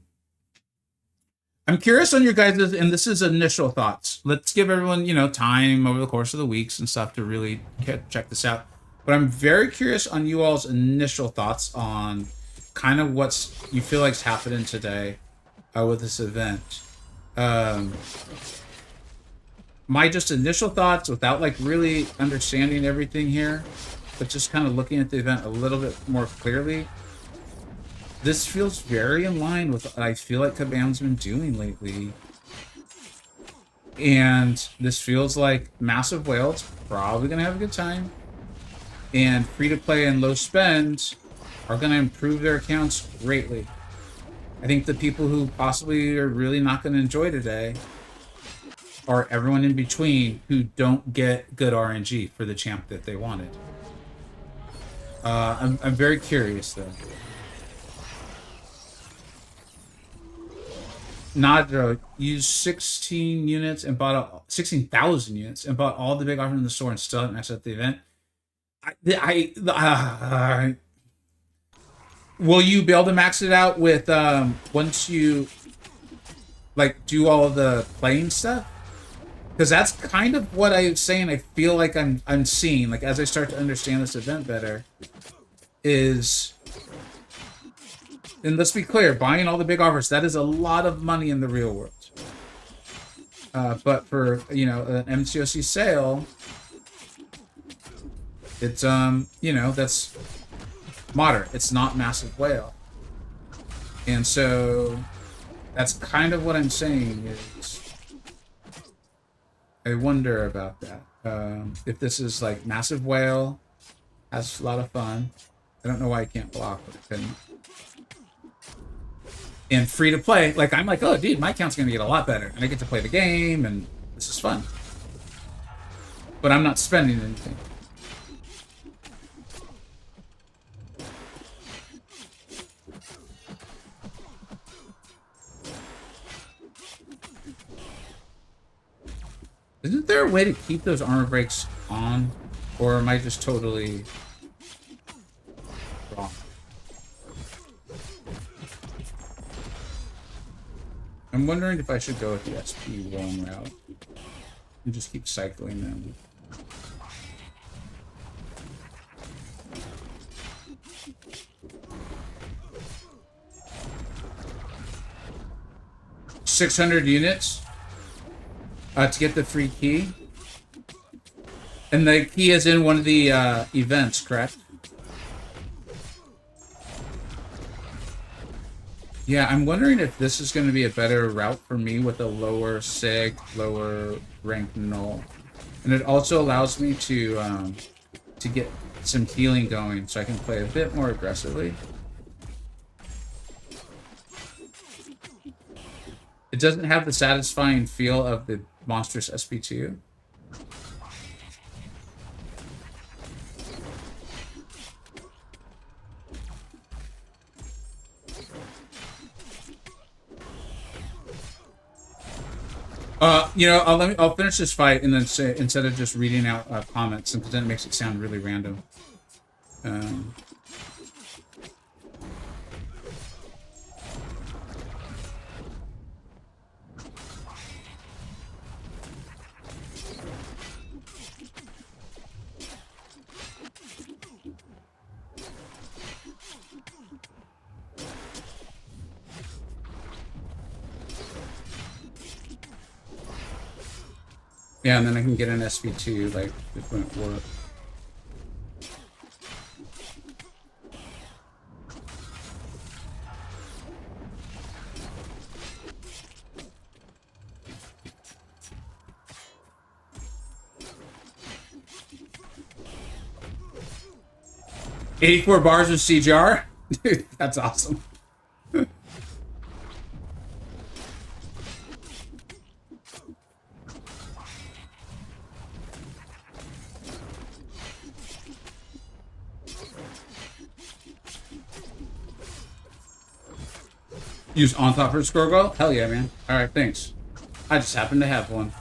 S1: curious on your guys', and this is initial thoughts. Let's give everyone, time over the course of the weeks and stuff to really check this out. But I'm very curious on you all's initial thoughts on kind of what's you feel like's happening today with this event. My just initial thoughts without like really understanding everything here, but just kind of looking at the event a little bit more clearly. This feels very in line with what I feel like Kabam's been doing lately. And this feels like Massive Whale's probably going to have a good time. And free to play and low spend are going to improve their accounts greatly. I think the people who possibly are really not going to enjoy today are everyone in between who don't get good RNG for the champ that they wanted. I'm very curious though. Nadro used 16 units and bought 16,000 units and bought all the big offers in the store and still haven't maxed out the event. Will you be able to max it out with once you like do all of the playing stuff? Because that's kind of what I was saying. I feel like I'm seeing, like, as I start to understand this event better, is, and let's be clear, buying all the big offers, that is a lot of money in the real world. But for, you know, an MCoC sale, it's you know, that's moderate. It's not massive whale. And so that's kind of what I'm saying is I wonder about that. If this is like massive whale, has a lot of fun. I don't know why I can't block, but I couldn't. And free to play, like I'm like, oh dude, my account's gonna get a lot better, and I get to play the game, and this is fun. But I'm not spending anything. Isn't there a way to keep those armor breaks on? Or am I just totally wrong? I'm wondering if I should go with the SP1 route and just keep cycling them. $600 units to get the free key. And the key is in one of the events, correct? Yeah, I'm wondering if this is going to be a better route for me with a lower sig, lower rank null. And it also allows me to get some healing going so I can play a bit more aggressively. It doesn't have the satisfying feel of the monstrous SP2. You know, I'll finish this fight and then say, instead of just reading out comments, because then it makes it sound really random. Yeah, and then I can get an SV2, like, it wouldn't work. $84 with CGR? Dude, that's awesome. Use on top for Scorgo? Hell yeah, man. Alright, thanks. I just happen to have one.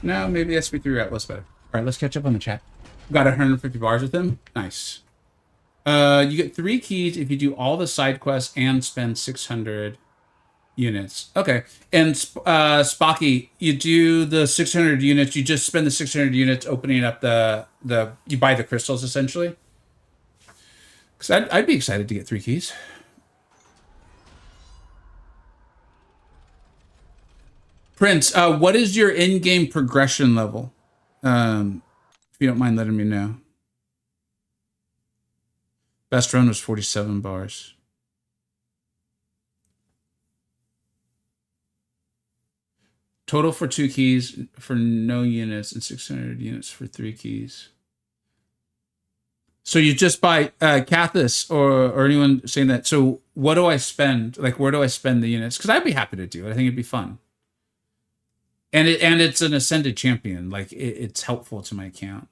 S1: No, maybe SP3 route was better. Alright, let's catch up on the chat. Got 150 bars with him. Nice. You get 3 keys if you do all the side quests and spend 600 units. Okay. And Spocky, you do the 600 units. You just spend the 600 units opening up you buy the crystals essentially. Because I'd be excited to get 3 keys. Prince, what is your in-game progression level? If you don't mind letting me know. Best run was 47 bars. Total for 2 keys for no units and 600 units for 3 keys. So you just buy Cathis or anyone saying that. So what do I spend? Like, where do I spend the units? Because I'd be happy to do it. I think it'd be fun. And it's an ascended champion. Like, it's helpful to my account.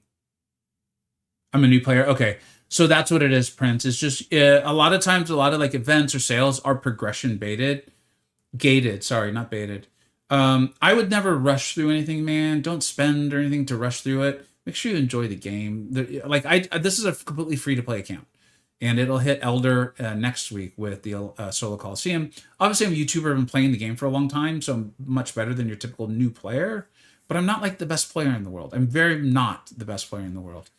S1: I'm a new player. Okay. So that's what it is, Prince. It's just a lot of times, a lot of like events or sales are progression gated. Sorry, not baited. I would never rush through anything, man. Don't spend or anything to rush through it. Make sure you enjoy the game. This is a completely free to play account, and it'll hit Elder next week with the Solo Coliseum. Obviously, I'm a YouTuber. I've been playing the game for a long time, so I'm much better than your typical new player. But I'm not like the best player in the world. I'm very not the best player in the world.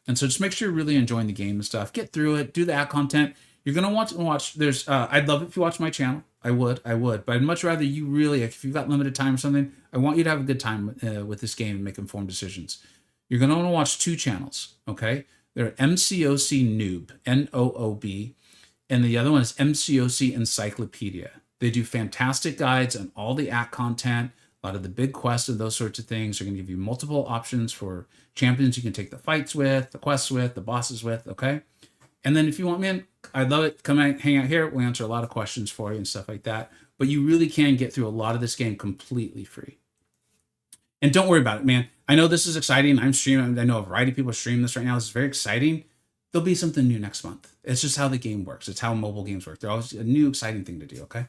S1: And so just make sure you're really enjoying the game and stuff. Get through it. Do the ad content. You're gonna want to watch. There's. I'd love it if you watch my channel. I would. But I'd much rather you really, if you've got limited time or something, I want you to have a good time with this game and make informed decisions. You're gonna want to watch 2 channels. Okay, they're MCoC Noob, Noob, and the other one is MCoC Encyclopedia. They do fantastic guides on all the act content, a lot of the big quests and those sorts of things. They're going to give you multiple options for champions you can take the fights with, the quests with, the bosses with, okay? And then if you want, man, I'd love it. Come out, hang out here. We'll answer a lot of questions for you and stuff like that. But you really can get through a lot of this game completely free. And don't worry about it, man. I know this is exciting. I'm streaming. I know a variety of people stream this right now. This is very exciting. There'll be something new next month. It's just how the game works. It's how mobile games work. They're always a new, exciting thing to do, okay?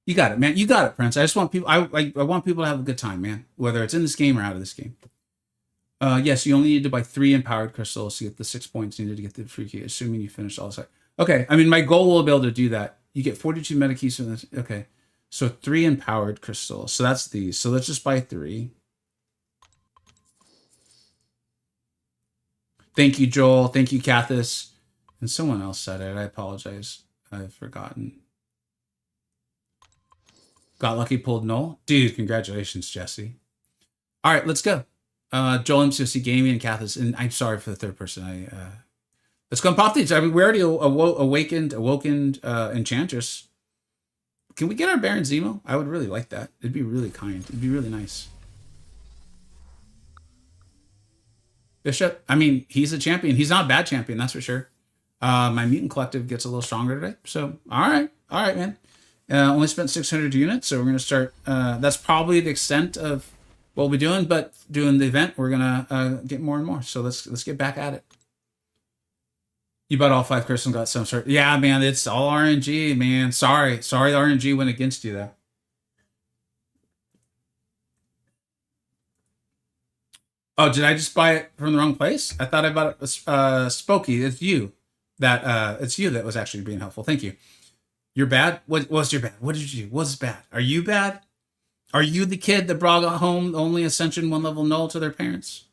S1: You got it, man. You got it, Prince. I just want people. I want people to have a good time, man. Whether it's in this game or out of this game. Yes, you only need to buy 3 empowered crystals to get the 6 points needed to get the free key, assuming you finish all this. Okay, I mean, my goal will be able to do that. You get 42 meta keys from this. Okay, so 3 empowered crystals. So that's these. So let's just buy 3. Thank you, Joel. Thank you, Cathis. And someone else said it. I apologize. I've forgotten. Got lucky, pulled null. Dude, congratulations, Jesse. All right, let's go. Joel, MCoC Gaming, and Cathis. And I'm sorry for the third person. Let's go and pop these. I mean, we already awoken Enchantress. Can we get our Baron Zemo? I would really like that. It'd be really kind. It'd be really nice. Bishop. I mean, he's a champion. He's not a bad champion, that's for sure. My Mutant Collective gets a little stronger today. So, all right, man. Only spent 600 units, so we're going to start. That's probably the extent of what we'll be doing, but doing the event, we're going to get more and more. So let's get back at it. You bought all 5 crystals and got some sort. Yeah, man, it's all RNG, man. Sorry, the RNG went against you, though. Oh, did I just buy it from the wrong place? I thought I bought it. Spokey, it's you that was actually being helpful. Thank you. You're bad? What was your bad? What did you do? What's bad? Are you bad? Are you the kid that brought home only Ascension 1 level null to their parents?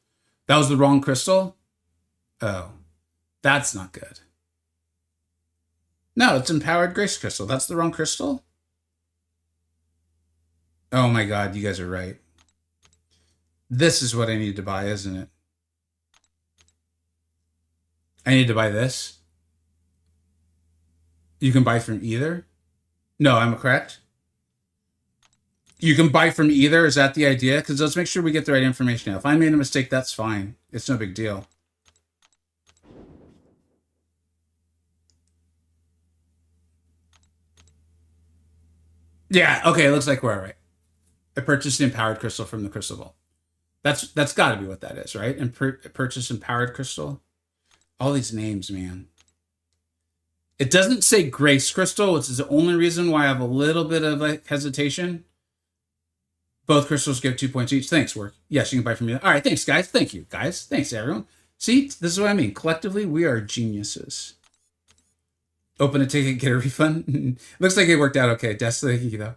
S1: That was the wrong crystal? Oh, that's not good. No, it's Empowered Grace Crystal. That's the wrong crystal? Oh my god, you guys are right. This is what I need to buy, isn't it? I need to buy this. You can buy from either? No, I'm correct. You can buy from either? Is that the idea? Because let's make sure we get the right information now. If I made a mistake, that's fine. It's no big deal. Yeah, okay, it looks like we're all right. I purchased the Empowered Crystal from the Crystal Vault. That's got to be what that is, right? And purchase Empowered Crystal. All these names, man. It doesn't say Grace Crystal, which is the only reason why I have a little bit of like hesitation. Both crystals give 2 points each. Thanks, work. Yes, you can buy from me. All right, thanks, guys. Thank you, guys. Thanks, everyone. See, this is what I mean. Collectively, we are geniuses. Open a ticket, get a refund. Looks like it worked out okay. Des, thank you, though.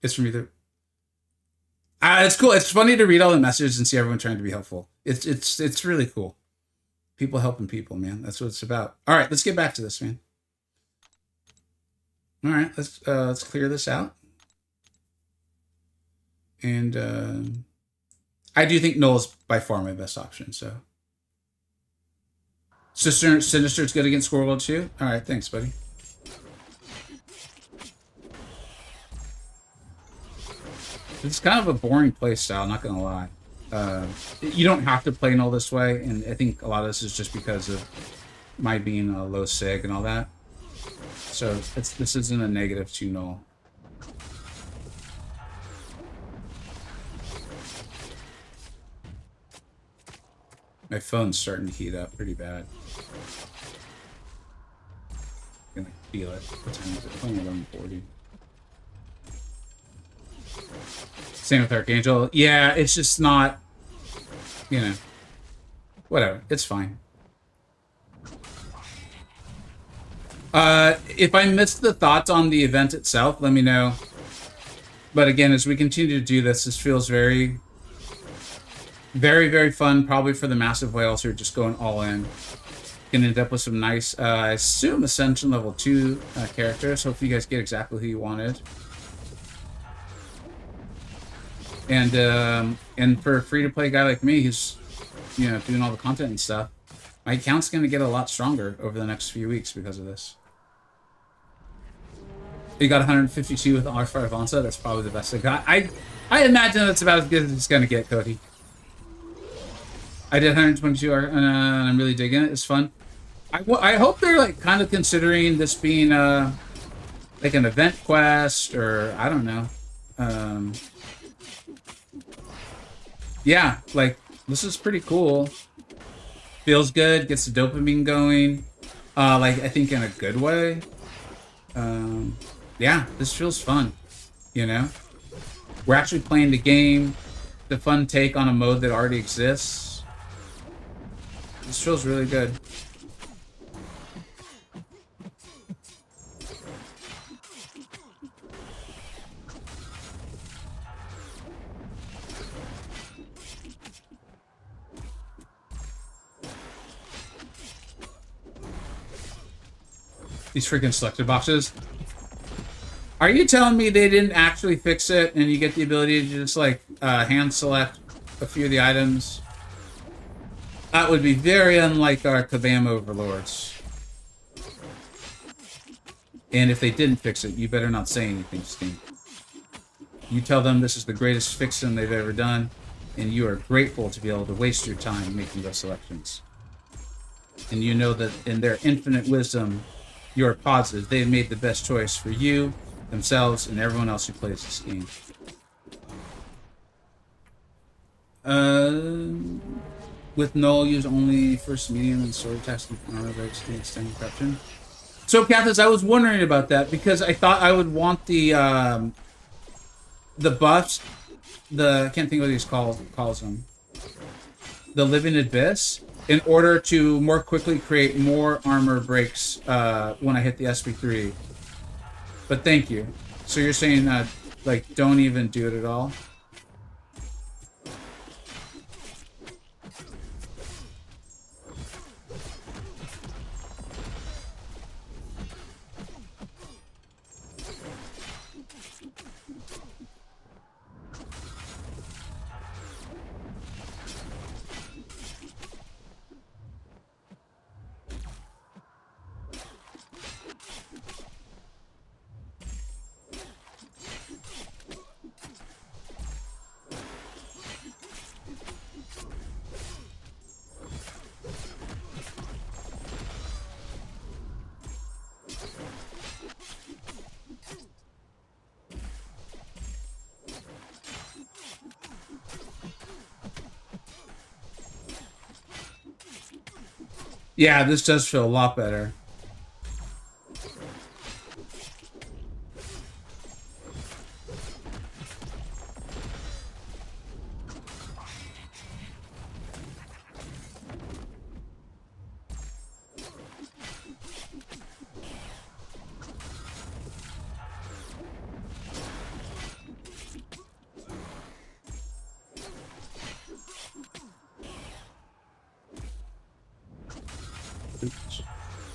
S1: It's from either. It's cool. It's funny to read all the messages and see everyone trying to be helpful. It's really cool. People helping people, man. That's what it's about. All right, let's get back to this, man. All right, let's clear this out. And I do think Null is by far my best option. So Sinister's good against Squirrel too? Alright, thanks, buddy. It's kind of a boring play style, not gonna lie. You don't have to play Null this way, and I think a lot of this is just because of my being a low sig and all that. So this isn't a negative to Null. My phone's starting to heat up pretty bad. I can feel it. What time is it? It's only 11:40. Same with Archangel. Yeah, it's just not, you know, whatever. It's fine. If I missed the thoughts on the event itself, let me know. But again, as we continue to do this, this feels very, very fun, probably for the massive whales who are just going all in. Gonna end up with some nice, I assume, Ascension level 2 characters. Hopefully you guys get exactly who you wanted. And for a free-to-play guy like me who's, you know, doing all the content and stuff, my account's gonna get a lot stronger over the next few weeks because of this. You got 152 with R5 Avanza. That's probably the best I got. I imagine that's about as good as it's gonna get, Cody. I did 122, and I'm really digging it. It's fun. I hope they're like kind of considering this being like an event quest, or I don't know. Yeah, like this is pretty cool. Feels good, gets the dopamine going. Like I think in a good way. Yeah, this feels fun. You know, we're actually playing the game, the fun take on a mode that already exists. This feels really good. These freaking selected boxes. Are you telling me they didn't actually fix it and you get the ability to just like hand select a few of the items? That would be very unlike our Kabam overlords. And if they didn't fix it, you better not say anything, Steam. You tell them this is the greatest fixing they've ever done, and you are grateful to be able to waste your time making those selections. And you know that in their infinite wisdom, you are positive they've made the best choice for you, themselves, and everyone else who plays this game. With Null, use only first medium and sword attacks and armor breaks to extend corruption. So, Cathis, I was wondering about that because I thought I would want the buffs, I can't think what he's calls them, the Living Abyss, in order to more quickly create more armor breaks when I hit the SP3. But thank you. So you're saying that, like, don't even do it at all? Yeah, this does feel a lot better.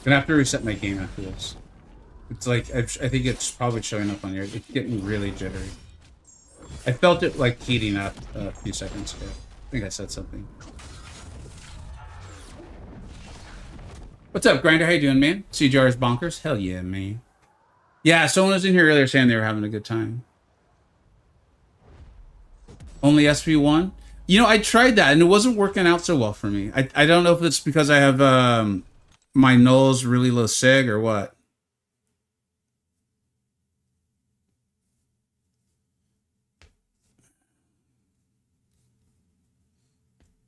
S1: Gonna have to reset my game after this. It's like, I think it's probably showing up on here. It's getting really jittery. I felt it like heating up a few seconds ago. I think I said something. What's up, Grinder? How you doing, man? CJR is bonkers. Hell yeah, man. Yeah, someone was in here earlier saying they were having a good time. Only SP1? You know, I tried that and it wasn't working out so well for me. I don't know if it's because I have my nulls really low sig or what.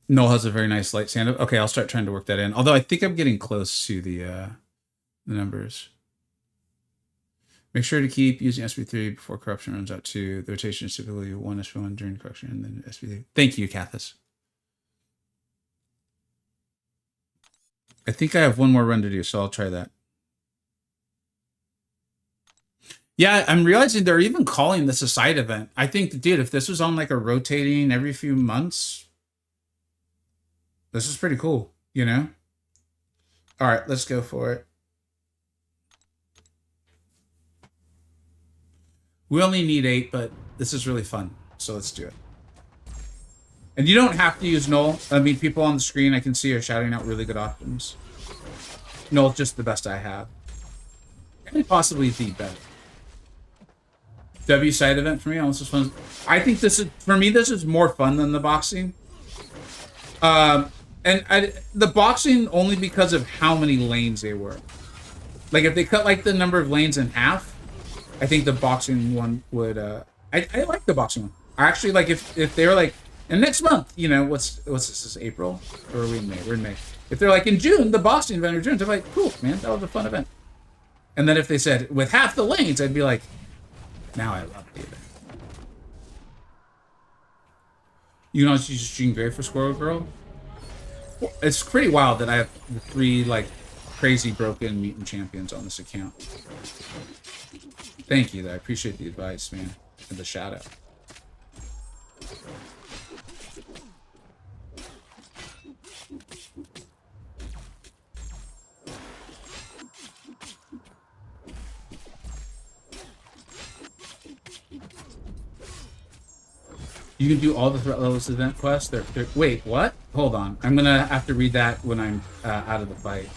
S1: Null has a very nice light stand up. Okay, I'll start trying to work that in. Although I think I'm getting close to the numbers. Make sure to keep using SP3 before corruption runs out too. The rotation is typically 1 SP1 during corruption and then SP3. Thank you, Cathis. I think I have one more run to do, so I'll try that. Yeah, I'm realizing they're even calling this a side event. I think, dude, if this was on like a rotating every few months, this is pretty cool, you know? All right, let's go for it. We only need 8, but this is really fun, so let's do it. And you don't have to use Null. I mean, people on the screen I can see are shouting out really good options. Null's just the best I have. And possibly the best. W side event for me, almost as fun. I think this is, for me, this is more fun than the boxing. The boxing only because of how many lanes they were. Like, if they cut, like, the number of lanes in half, I think the boxing one would, I like the boxing one. I actually, like, if they were, like, and next month, you know, what's this, is April? Or are we in May? We're in May. If they're, like, in June, the boxing event returns, I'm like, cool, man, that was a fun event. And then if they said, with half the lanes, I'd be like, now I love the event. You know, use Jean Grey for Squirrel Girl? It's pretty wild that I have the 3, like, crazy broken mutant champions on this account. Thank you, though. I appreciate the advice, man. And the shout out. You can do all the threat levels event quests. Wait, what? Hold on. I'm gonna have to read that when I'm out of the fight.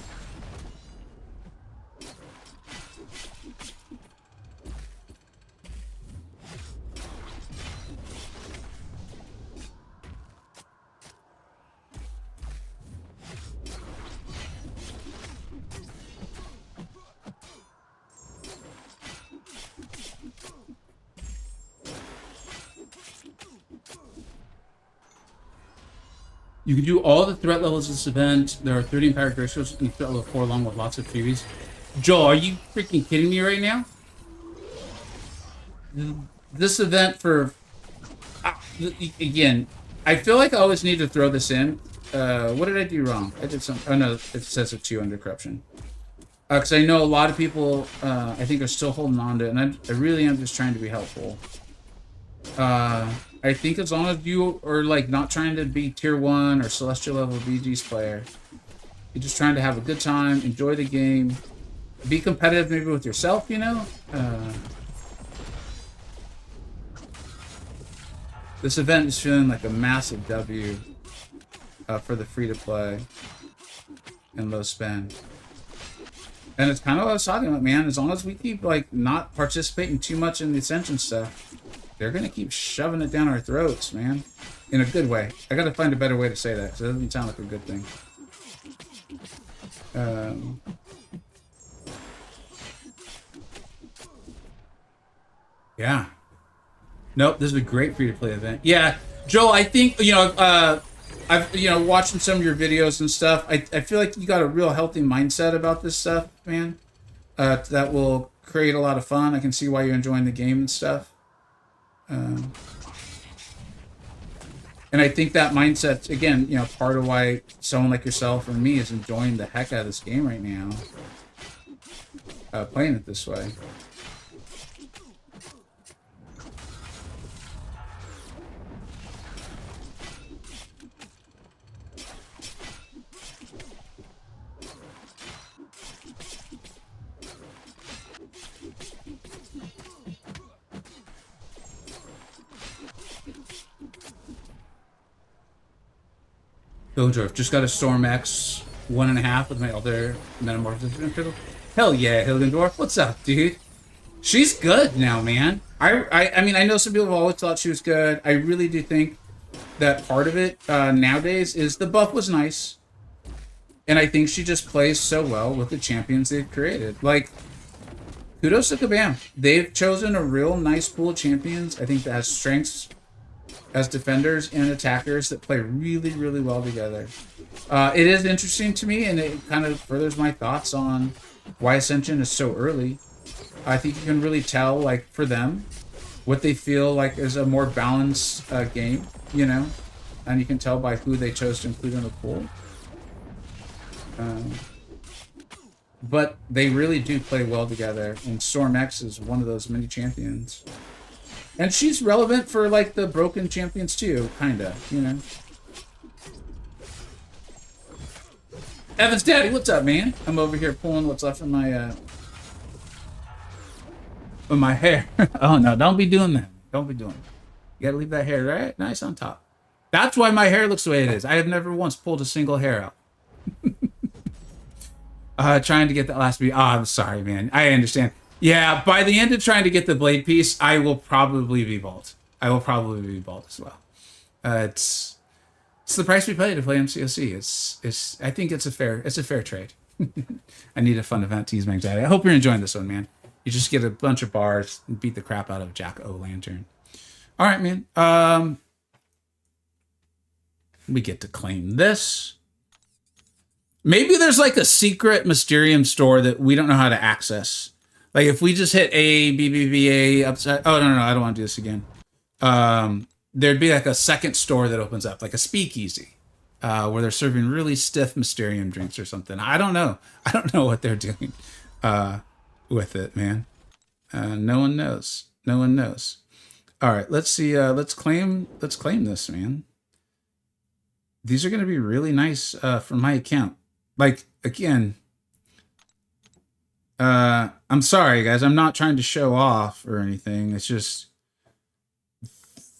S1: You can do all the threat levels of this event. There are 30 empowered ratios and threat level 4 along with lots of freebies. Joel, are you freaking kidding me right now? This event for... again, I feel like I always need to throw this in. What did I do wrong? I did something... Oh no, it says a 2 under corruption. Because I know a lot of people, I think, are still holding on to it, and I really am just trying to be helpful. I think as long as you are, like, not trying to be tier 1 or celestial level BG's player, you're just trying to have a good time, enjoy the game, be competitive maybe with yourself, you know? This event is feeling like a massive W for the free-to-play and low spend. And it's kind of what I was talking about, man. As long as we keep, like, not participating too much in the Ascension stuff, they're going to keep shoving it down our throats, man. In a good way. I got to find a better way to say that, because it doesn't sound like a good thing. Yeah. Nope, this is a great free-to-play event. Yeah, Joel, I think, you know, I've, you know, watching some of your videos and stuff, I feel like you got a real healthy mindset about this stuff, man. That will create a lot of fun. I can see why you're enjoying the game and stuff. And I think that mindset, again, you know, part of why someone like yourself and me is enjoying the heck out of this game right now. Playing it this way. Bildorf, just got a Storm X 1.5 with my other Metamorphosis turtle. Hell yeah, Hilgendorf. What's up, dude? She's good now, man. I mean, I know some people have always thought she was good. I really do think that part of it nowadays is the buff was nice. And I think she just plays so well with the champions they've created. Like, kudos to Kabam. They've chosen a real nice pool of champions. I think that has strengths as defenders and attackers that play really, really well together. It is interesting to me, and it kind of furthers my thoughts on why Ascension is so early. I think you can really tell, like, for them, what they feel like is a more balanced game, you know? And you can tell by who they chose to include in the pool. But they really do play well together, and Storm X is one of those many champions. And she's relevant for, like, the broken champions too, kinda, you know? Evan's daddy, what's up, man? I'm over here pulling what's left in my hair. Oh no, don't be doing that. Don't be doing it. You gotta leave that hair right nice on top. That's why my hair looks the way it is. I have never once pulled a single hair out. Trying to get that last beat. Oh, I'm sorry, man. I understand. Yeah, by the end of trying to get the blade piece, I will probably be bald. I will probably be bald as well. It's the price we pay to play MCoC. It's. I think it's a fair trade. I need a fun event to use my anxiety. I hope you're enjoying this one, man. You just get a bunch of bars and beat the crap out of Jack O'Lantern. All right, man. We get to claim this. Maybe there's like a secret Mysterium store that we don't know how to access. Like if we just hit A, B, B, B, A, upside. Oh, no, I don't want to do this again. There'd be like a second store that opens up, like a speakeasy, where they're serving really stiff Mysterium drinks or something. I don't know. I don't know what they're doing with it, man. No one knows. No one knows. All right, let's see. Let's claim this, man. These are going to be really nice for my account. Like, again, I'm sorry, guys. I'm not trying to show off or anything. It's just,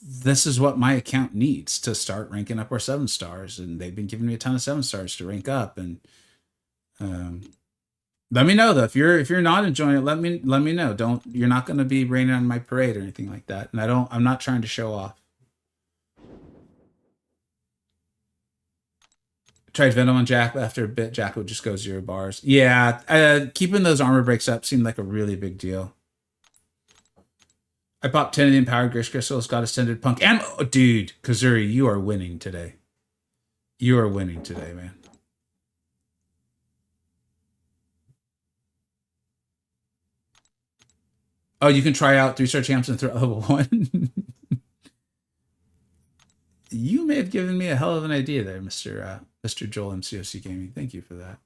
S1: this is what my account needs to start ranking up our 7 stars. And they've been giving me a ton of 7 stars to rank up. And let me know, though. If you're not enjoying it, let me know. You're not going to be raining on my parade or anything like that. And I'm not trying to show off. Tried Venom on Jack, but after a bit, Jack would just go 0 bars. Yeah, keeping those armor breaks up seemed like a really big deal. I popped 10 of the Empowered Grace Crystals, got Ascended Punk, and... Oh, dude, Kazuri, you are winning today. You are winning today, man. Oh, you can try out 3-star champs and throw level 1. You may have given me a hell of an idea there, Mr. Joel MCoC Gaming. Thank you for that.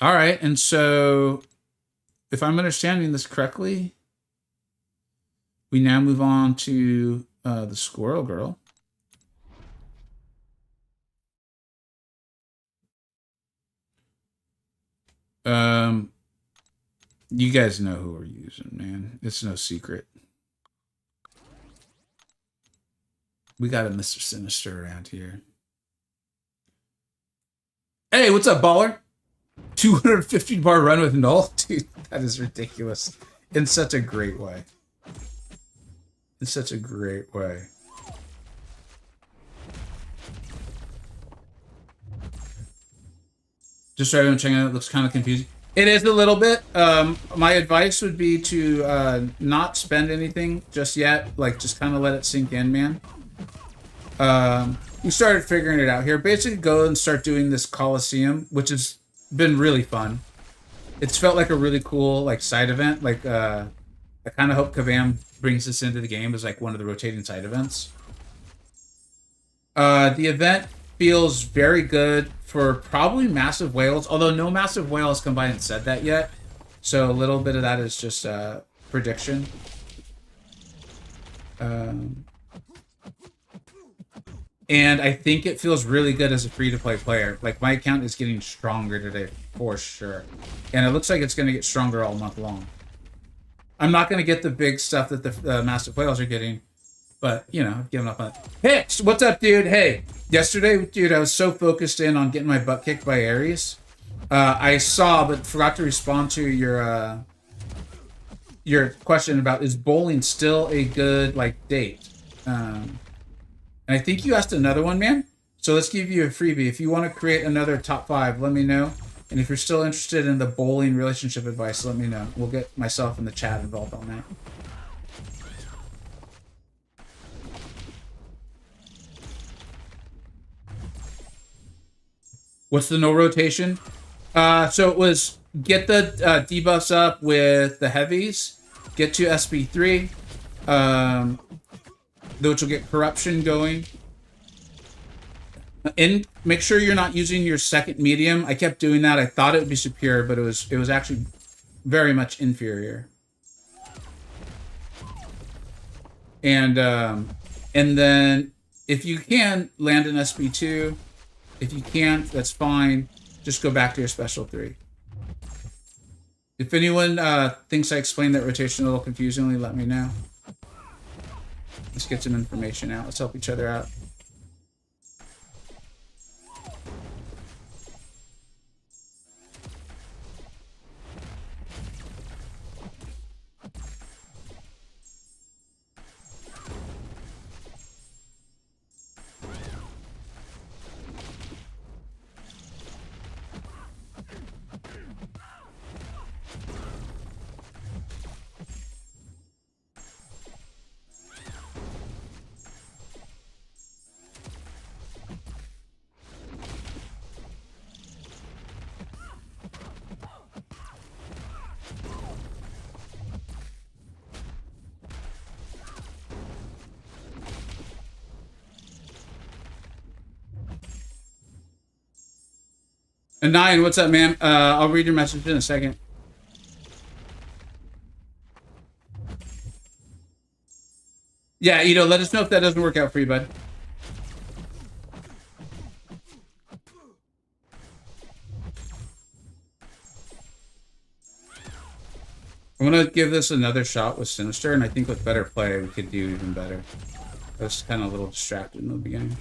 S1: All right, and so if I'm understanding this correctly, we now move on to the Squirrel Girl. You guys know who we're using, man. It's no secret. We got a Mr. Sinister around here. Hey, what's up, baller? 250 bar run with null? Dude, that is ridiculous. In such a great way. In such a great way. Just so everyone checking out, it looks kind of confusing. It is a little bit. My advice would be to not spend anything just yet. Like, just kind of let it sink in, man. We started figuring it out here. Basically, go and start doing this Coliseum, which has been really fun. It's felt like a really cool, like, side event. Like, I kind of hope Kabam brings this into the game as, like, one of the rotating side events. The event feels very good for probably massive whales, although no massive whale has come by and said that yet. So a little bit of that is just prediction. And I think it feels really good as a free-to-play player. Like, my account is getting stronger today, for sure. And it looks like it's going to get stronger all month long. I'm not going to get the big stuff that the Massive Whales are getting, But, you know, I've given up on it. Hey, what's up, dude? Hey, yesterday, dude, I was so focused in on getting my butt kicked by Ares. I saw, but forgot to respond to your question about, is bowling still a good, like, date? And I think you asked another one, man. So let's give you a freebie. If you want to create another top 5, let me know. And if you're still interested in the bowling relationship advice, let me know. We'll get myself in the chat involved on that. What's the no rotation? So it was get the debuffs up with the heavies, get to SP3, which will get corruption going. And make sure you're not using your second medium. I kept doing that. I thought it would be superior, but it was actually very much inferior. And then if you can land an SP2, if you can't, that's fine. Just go back to your special 3. If anyone thinks I explained that rotation a little confusingly, let me know. Let's get some information out. Let's help each other out. And 9, what's up, man? I'll read your message in a second. Yeah, let us know if that doesn't work out for you, bud. I'm gonna give this another shot with Sinister, and I think with better play, we could do even better. I was kind of a little distracted in the beginning.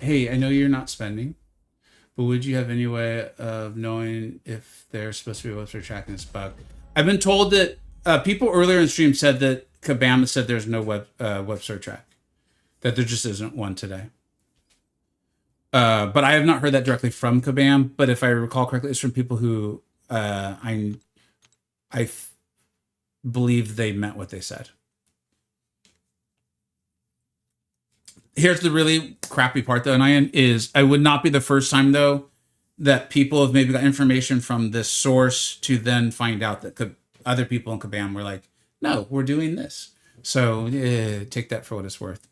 S1: Hey, I know you're not spending, but would you have any way of knowing if there's supposed to be a website tracking this bug? I've been told that people earlier in stream said that Kabam said there's no web search track, that there just isn't one today. But I have not heard that directly from Kabam. But if I recall correctly, it's from people who I believe they meant what they said. Here's the really crappy part, though, Nyan, is I would not be the first time, though, that people have maybe got information from this source to then find out that other people in Kabam were like, no, we're doing this. So take that for what it's worth.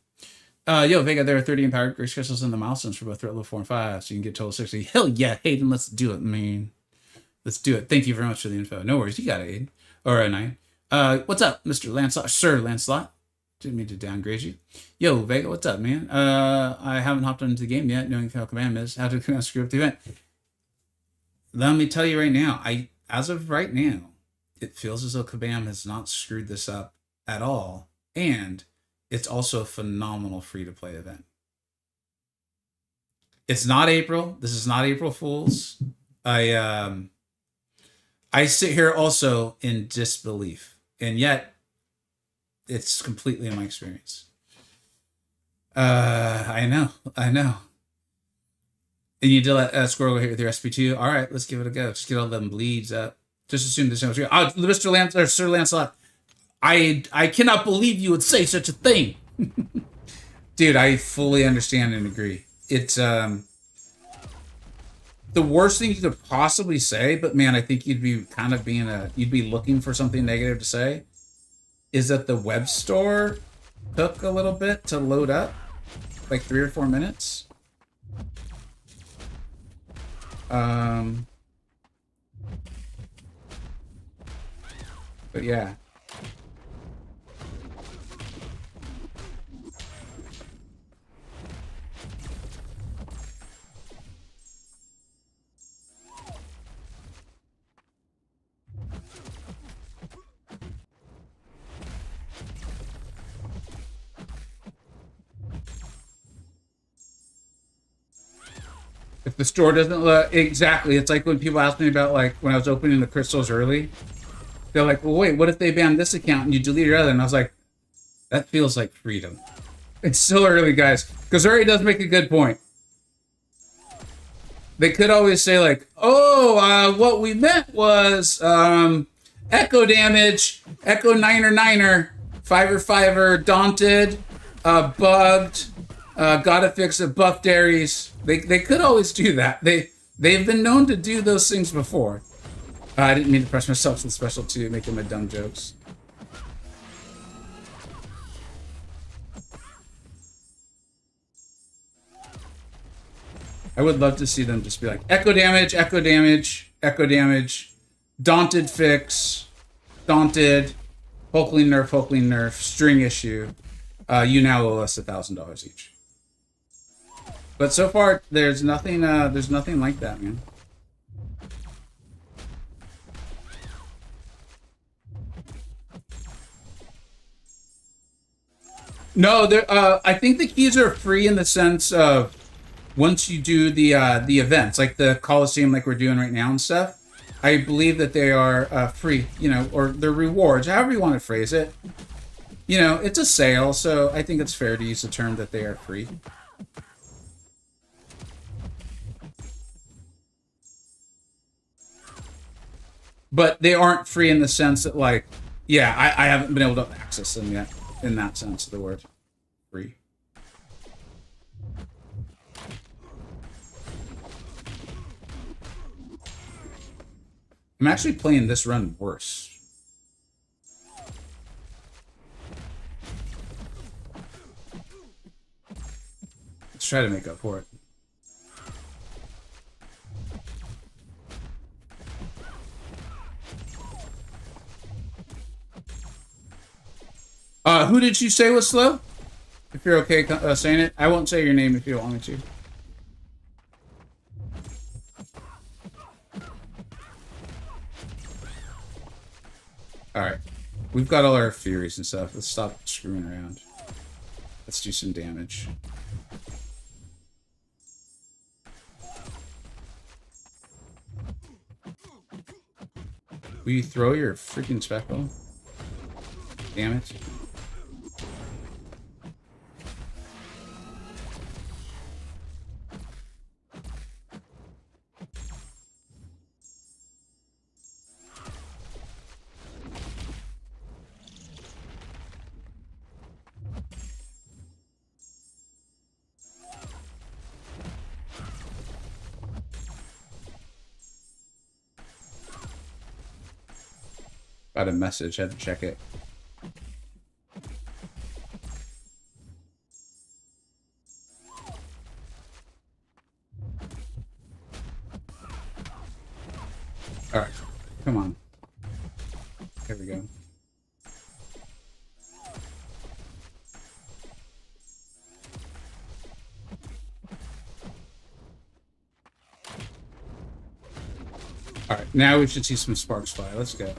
S1: Yo, Vega, there are 30 empowered grace crystals in the milestones for both threat level 4 and 5, so you can get total 60. Hell yeah, Hayden, let's do it, man. Let's do it. Thank you very much for the info. No worries, you got it, Hayden. All right, Nyan. What's up, Mr. Lancelot? Sir Lancelot. Didn't mean to downgrade you. Yo, Vega, what's up, man? I haven't hopped into the game yet, knowing how Command is. How to screw up the event? Let me tell you right now. As of right now, it feels as though Kabam has not screwed this up at all. And it's also a phenomenal free-to-play event. It's not April. This is not April Fool's. I sit here also in disbelief, and yet it's completely in my experience. I know. And you did let Squirrel hit with your SP2. All right, let's give it a go. Just get all them bleeds up. Just assume there's no much. Oh, Mr. Lance or Sir Lancelot, I cannot believe you would say such a thing. Dude, I fully understand and agree. It's the worst thing you could possibly say, but man, I think you'd be kind of you'd be looking for something negative to say, is that the web store took a little bit to load up, like 3 or 4 minutes. But yeah. If the store doesn't exactly, it's like when people ask me about, like, when I was opening the crystals early, they're like, well, wait, what if they ban this account and you delete your other? And I was like, that feels like freedom. It's still early, guys. Because Uri does make a good point. They could always say, like, oh, what we meant was echo damage, echo niner, fiver, daunted, bugged, gotta fix it, buff dairies. They could always do that. They've been known to do those things before. I didn't mean to press myself to the special to make them my dumb jokes. I would love to see them just be like, echo damage, daunted fix, daunted, Hulkling nerf, string issue. You now owe us $1,000 each. But so far, there's nothing like that, man. No, I think the keys are free in the sense of once you do the events, like the Coliseum, like we're doing right now and stuff. I believe that they are free, you know, or they're rewards, however you want to phrase it. You know, it's a sale, so I think it's fair to use the term that they are free. But they aren't free in the sense that, like, yeah, I haven't been able to access them yet, in that sense of the word. Free. I'm actually playing this run worse. Let's try to make up for it. Who did you say was slow? If you're okay saying it. I won't say your name if you don't want me to. Alright. We've got all our Furies and stuff. Let's stop screwing around. Let's do some damage. Will you throw your freaking speckle? Damn it. Got a message, had to check it. Alright, come on. Here we go. Alright, now we should see some sparks fly. Let's go.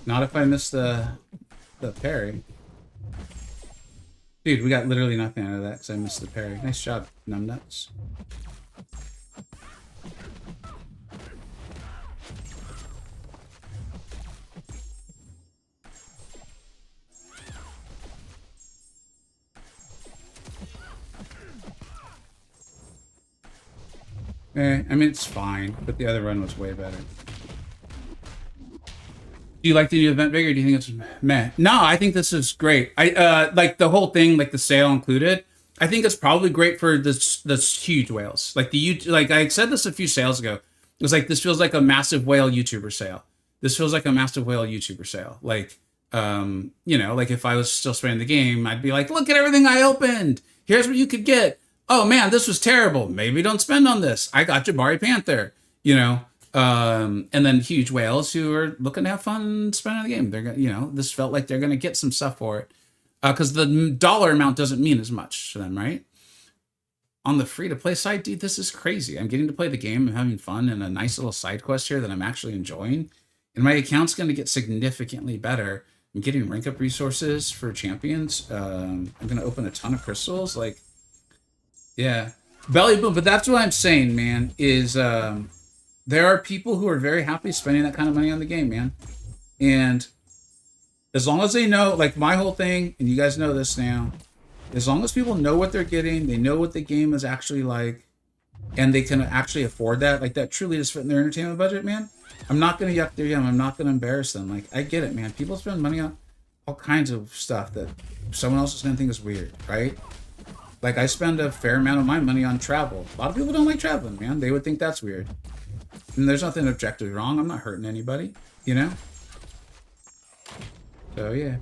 S1: Not if I miss the parry. Dude, we got literally nothing out of that because I missed the parry. Nice job, numbnuts. I mean, it's fine, but the other run was way better. Do you like the new event bigger? Or do you think it's meh? No, I think this is great. I like the whole thing, like the sale included. I think it's probably great for this huge whales. Like like I said this a few sales ago. It was like this feels like a massive whale YouTuber sale. This feels like a massive whale YouTuber sale. Like you know, like if I was still playing the game, I'd be like, look at everything I opened. Here's what you could get. Oh man, this was terrible. Maybe don't spend on this. I got Jabari Panther. You know, and then huge whales who are looking to have fun and spend on the game. They're gonna, you know, this felt like they're gonna get some stuff for it because the dollar amount doesn't mean as much to them, right? On the free to play side, dude, this is crazy. I'm getting to play the game, I'm having fun, and a nice little side quest here that I'm actually enjoying, and my account's gonna get significantly better. I'm getting rank up resources for champions. I'm gonna open a ton of crystals, like, yeah, belly boom. But that's what I'm saying, man. Is there are people who are very happy spending that kind of money on the game, man. And as long as they know, like my whole thing, and you guys know this now, as long as people know what they're getting, they know what the game is actually like, and they can actually afford that, like that truly does fit in their entertainment budget, man. I'm not going to yuck their yum. I'm not going to embarrass them. Like, I get it, man. People spend money on all kinds of stuff that someone else is going to think is weird, right? Like, I spend a fair amount of my money on travel. A lot of people don't like traveling, man. They would think that's weird. And there's nothing objectively wrong. I'm not hurting anybody, you know? So, yeah.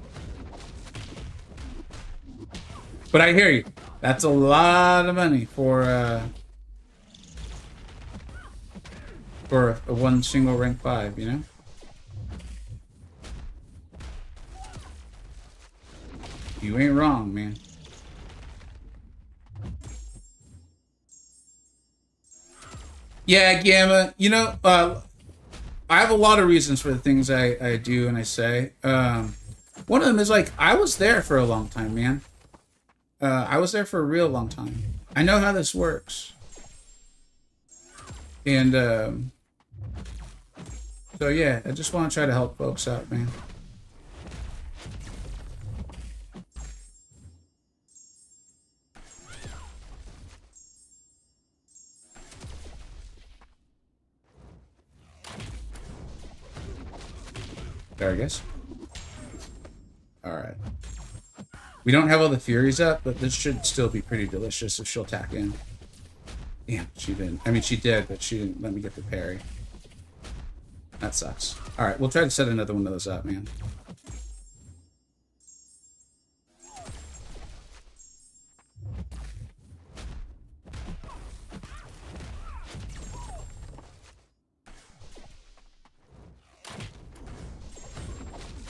S1: But I hear you. That's a lot of money for a one single rank 5, you know? You ain't wrong, man. Yeah, Gamma, you know, I have a lot of reasons for the things I do and I say. One of them is like, I was there for a long time, man. I was there for a real long time. I know how this works. And, so yeah, I just want to try to help folks out, man. There, I guess. Alright. We don't have all the Furies up, but this should still be pretty delicious if she'll tack in. Damn, she didn't. I mean, she did, but she didn't let me get the parry. That sucks. Alright, we'll try to set another one of those up, man.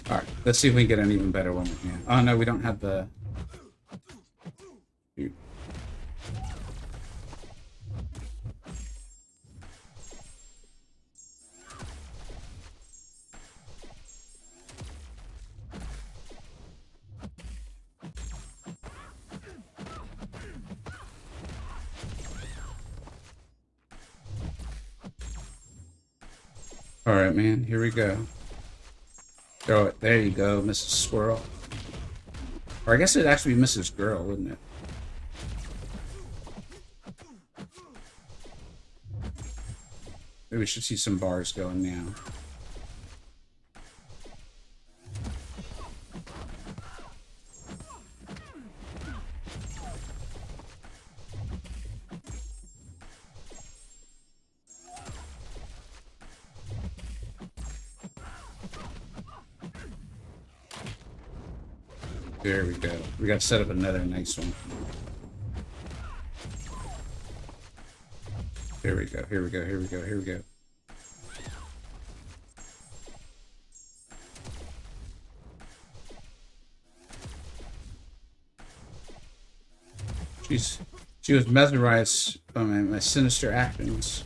S1: Alright, let's see if we can get an even better one. Yeah. Oh no, we don't have the... Dude. Alright, man, here we go. Throw it. There you go, Mrs. Squirrel. Or I guess it'd actually be Mrs. Girl, wouldn't it? Maybe we should see some bars going now. There we go. We got to set up another nice one. Here we go. Here we go. Here we go. Here we go. She was mesmerized by my sinister actions.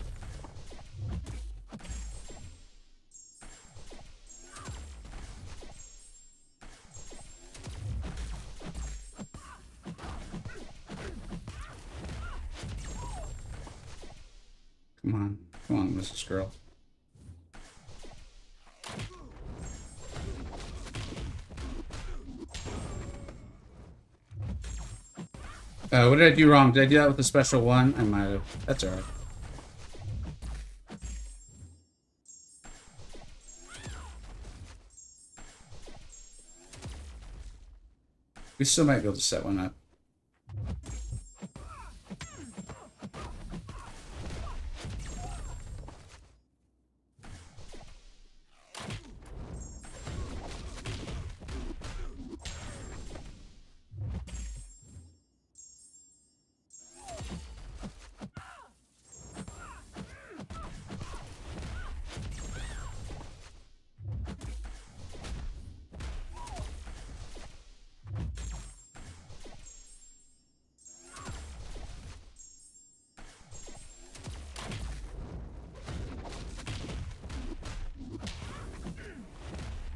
S1: Come on. Come on, Mrs. Girl. What did I do wrong? Did I do that with a special one? I might have. That's alright. We still might be able to set one up.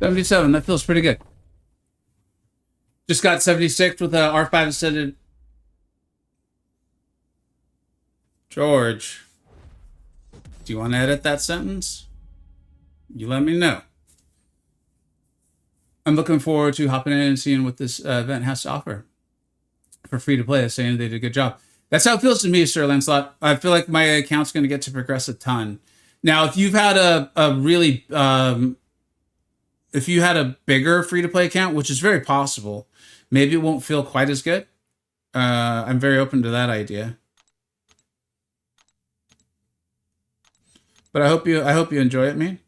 S1: $77. That feels pretty good. Just got 76 with a R5 ascended. George, do you want to edit that sentence? You let me know. I'm looking forward to hopping in and seeing what this event has to offer for free to play. Saying they did a good job. That's how it feels to me, Sir Lancelot. I feel like my account's going to get to progress a ton. Now, if you've had a really if you had a bigger free-to-play account, which is very possible, maybe it won't feel quite as good. I'm very open to that idea. But I hope you enjoy it, man.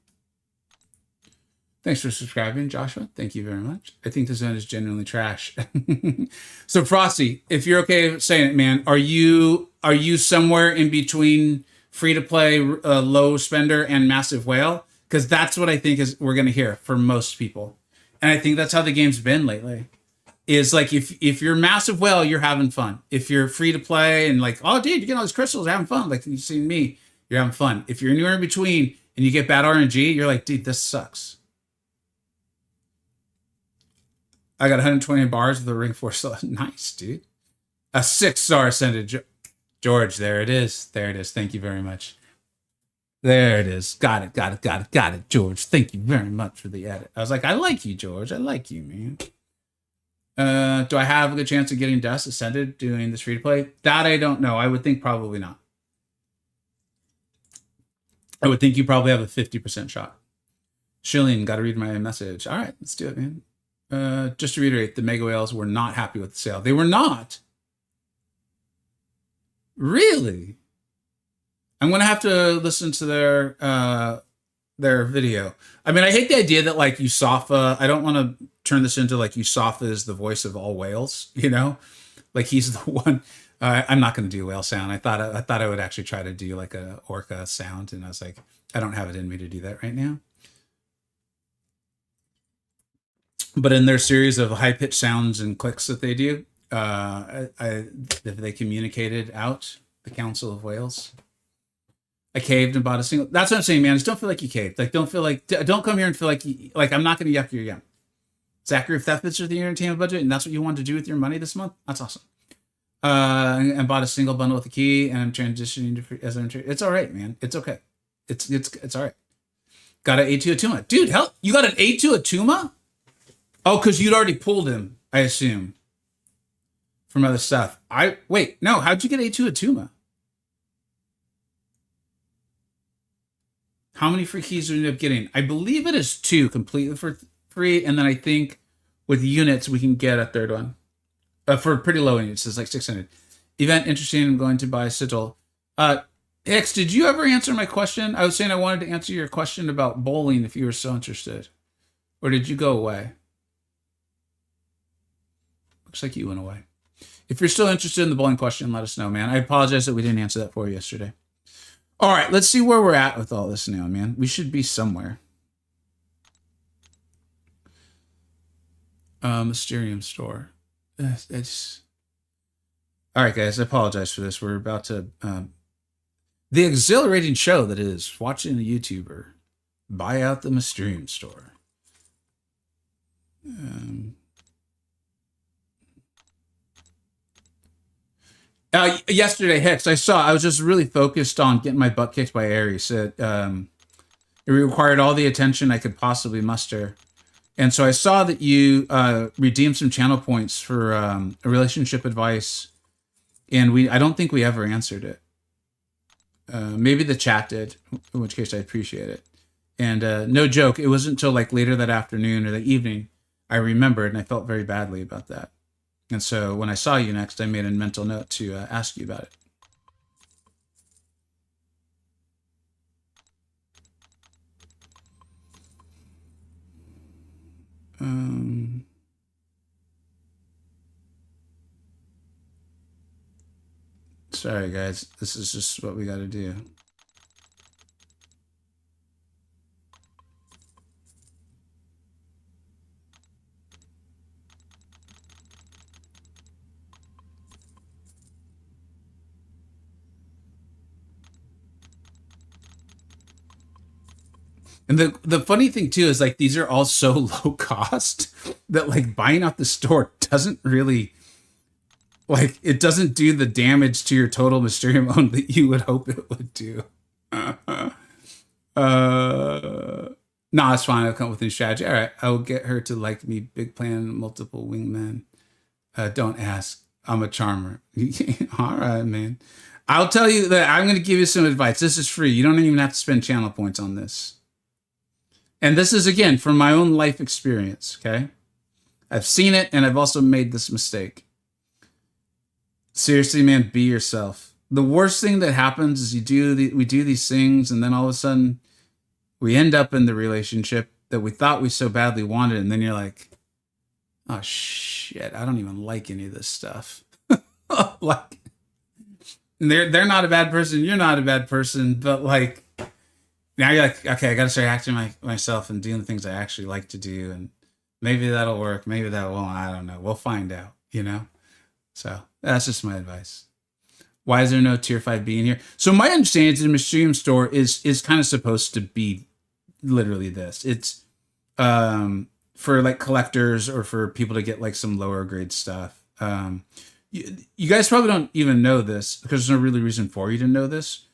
S1: Thanks for subscribing, Joshua. Thank you very much. I think this event is genuinely trash. So Frosty, if you're okay with saying it, man, are you somewhere in between free-to-play, low spender, and massive whale? Because that's what I think we're going to hear from most people. And I think that's how the game's been lately. Is like, if you're massive whale, you're having fun. If you're free to play and like, oh, dude, you get all these crystals, you're having fun. Like you've seen me, you're having fun. If you're anywhere in between and you get bad RNG, you're like, dude, this sucks. I got 120 bars with the ring force. Nice, dude. A 6-star ascended. George, there it is. There it is. Thank you very much. There it is. Got it, George. Thank you very much for the edit. I was like, I like you, George. I like you, man. Do I have a good chance of getting Dust Ascended doing this free-to-play? That I don't know. I would think probably not. I would think you probably have a 50% shot. Shilling, got to read my message. All right, let's do it, man. Just to reiterate, the Mega Whales were not happy with the sale. They were not. Really? I'm going to have to listen to their video. I mean, I hate the idea that like Yusafa, I don't want to turn this into like Yusafa is the voice of all whales, you know? Like he's the one. I'm not going to do whale sound. I thought I would actually try to do like a orca sound, and I was like, I don't have it in me to do that right now. But in their series of high-pitched sounds and clicks that they do, they communicated out the Council of Whales. I caved and bought a single. That's what I'm saying, man. Just don't feel like you caved. Like, don't come here and feel like I'm not going to yuck your yum. Zachary, if that fits with your entertainment budget and that's what you want to do with your money this month, that's awesome. And bought a single bundle with a key, and I'm transitioning to free, as I'm. It's all right, man. It's okay. It's all right. Got an A2 Atuma, dude. Hell, you got an A2 Atuma? Oh, because you'd already pulled him, I assume, from other stuff. No. How'd you get A2 Atuma? How many free keys do we end up getting? I believe it is 2 completely for free, and then I think with units we can get a third one for pretty low units. It's like 600. Event interesting. I'm going to buy a sigil. X, did you ever answer my question? I was saying I wanted to answer your question about bowling if you were so interested, or did you go away? Looks like you went away. If you're still interested in the bowling question, let us know, man. I apologize that we didn't answer that for you yesterday. All right, let's see where we're at with all this now, man. We should be somewhere. Mysterium store. It's... All right, guys, I apologize for this. We're about to... the exhilarating show that is watching a YouTuber buy out the Mysterium store. Yesterday, Hex, I was just really focused on getting my butt kicked by Ares. It required all the attention I could possibly muster. And so I saw that you redeemed some channel points for a relationship advice, and I don't think we ever answered it. Maybe the chat did, in which case I appreciate it. And no joke, it wasn't until like later that afternoon or the evening I remembered, and I felt very badly about that. And so when I saw you next, I made a mental note to ask you about it. Sorry, guys. This is just what we got to do. And the funny thing too is like these are all so low cost that like buying out the store doesn't really like it doesn't do the damage to your total Mysterium own that you would hope it would do. Nah, it's fine. I'll come up with a new strategy. All right, I will get her to like me. Big plan, multiple wingmen. Don't ask. I'm a charmer. All right, man. I'll tell you that I'm going to give you some advice. This is free. You don't even have to spend channel points on this. And this is, again, from my own life experience, okay? I've seen it, and I've also made this mistake. Seriously, man, be yourself. The worst thing that happens is we do these things, and then all of a sudden, we end up in the relationship that we thought we so badly wanted, and then you're like, oh, shit, I don't even like any of this stuff. Like, they're not a bad person, you're not a bad person, but, like, now you're like, okay, I got to start acting myself and doing the things I actually like to do. And maybe that'll work. Maybe that won't. I don't know. We'll find out, you know? So that's just my advice. Why is there no tier 5B in here? So my understanding is the Mysterium store is kind of supposed to be literally this. It's for like collectors or for people to get like some lower grade stuff. You guys probably don't even know this because there's no really reason for you to know this.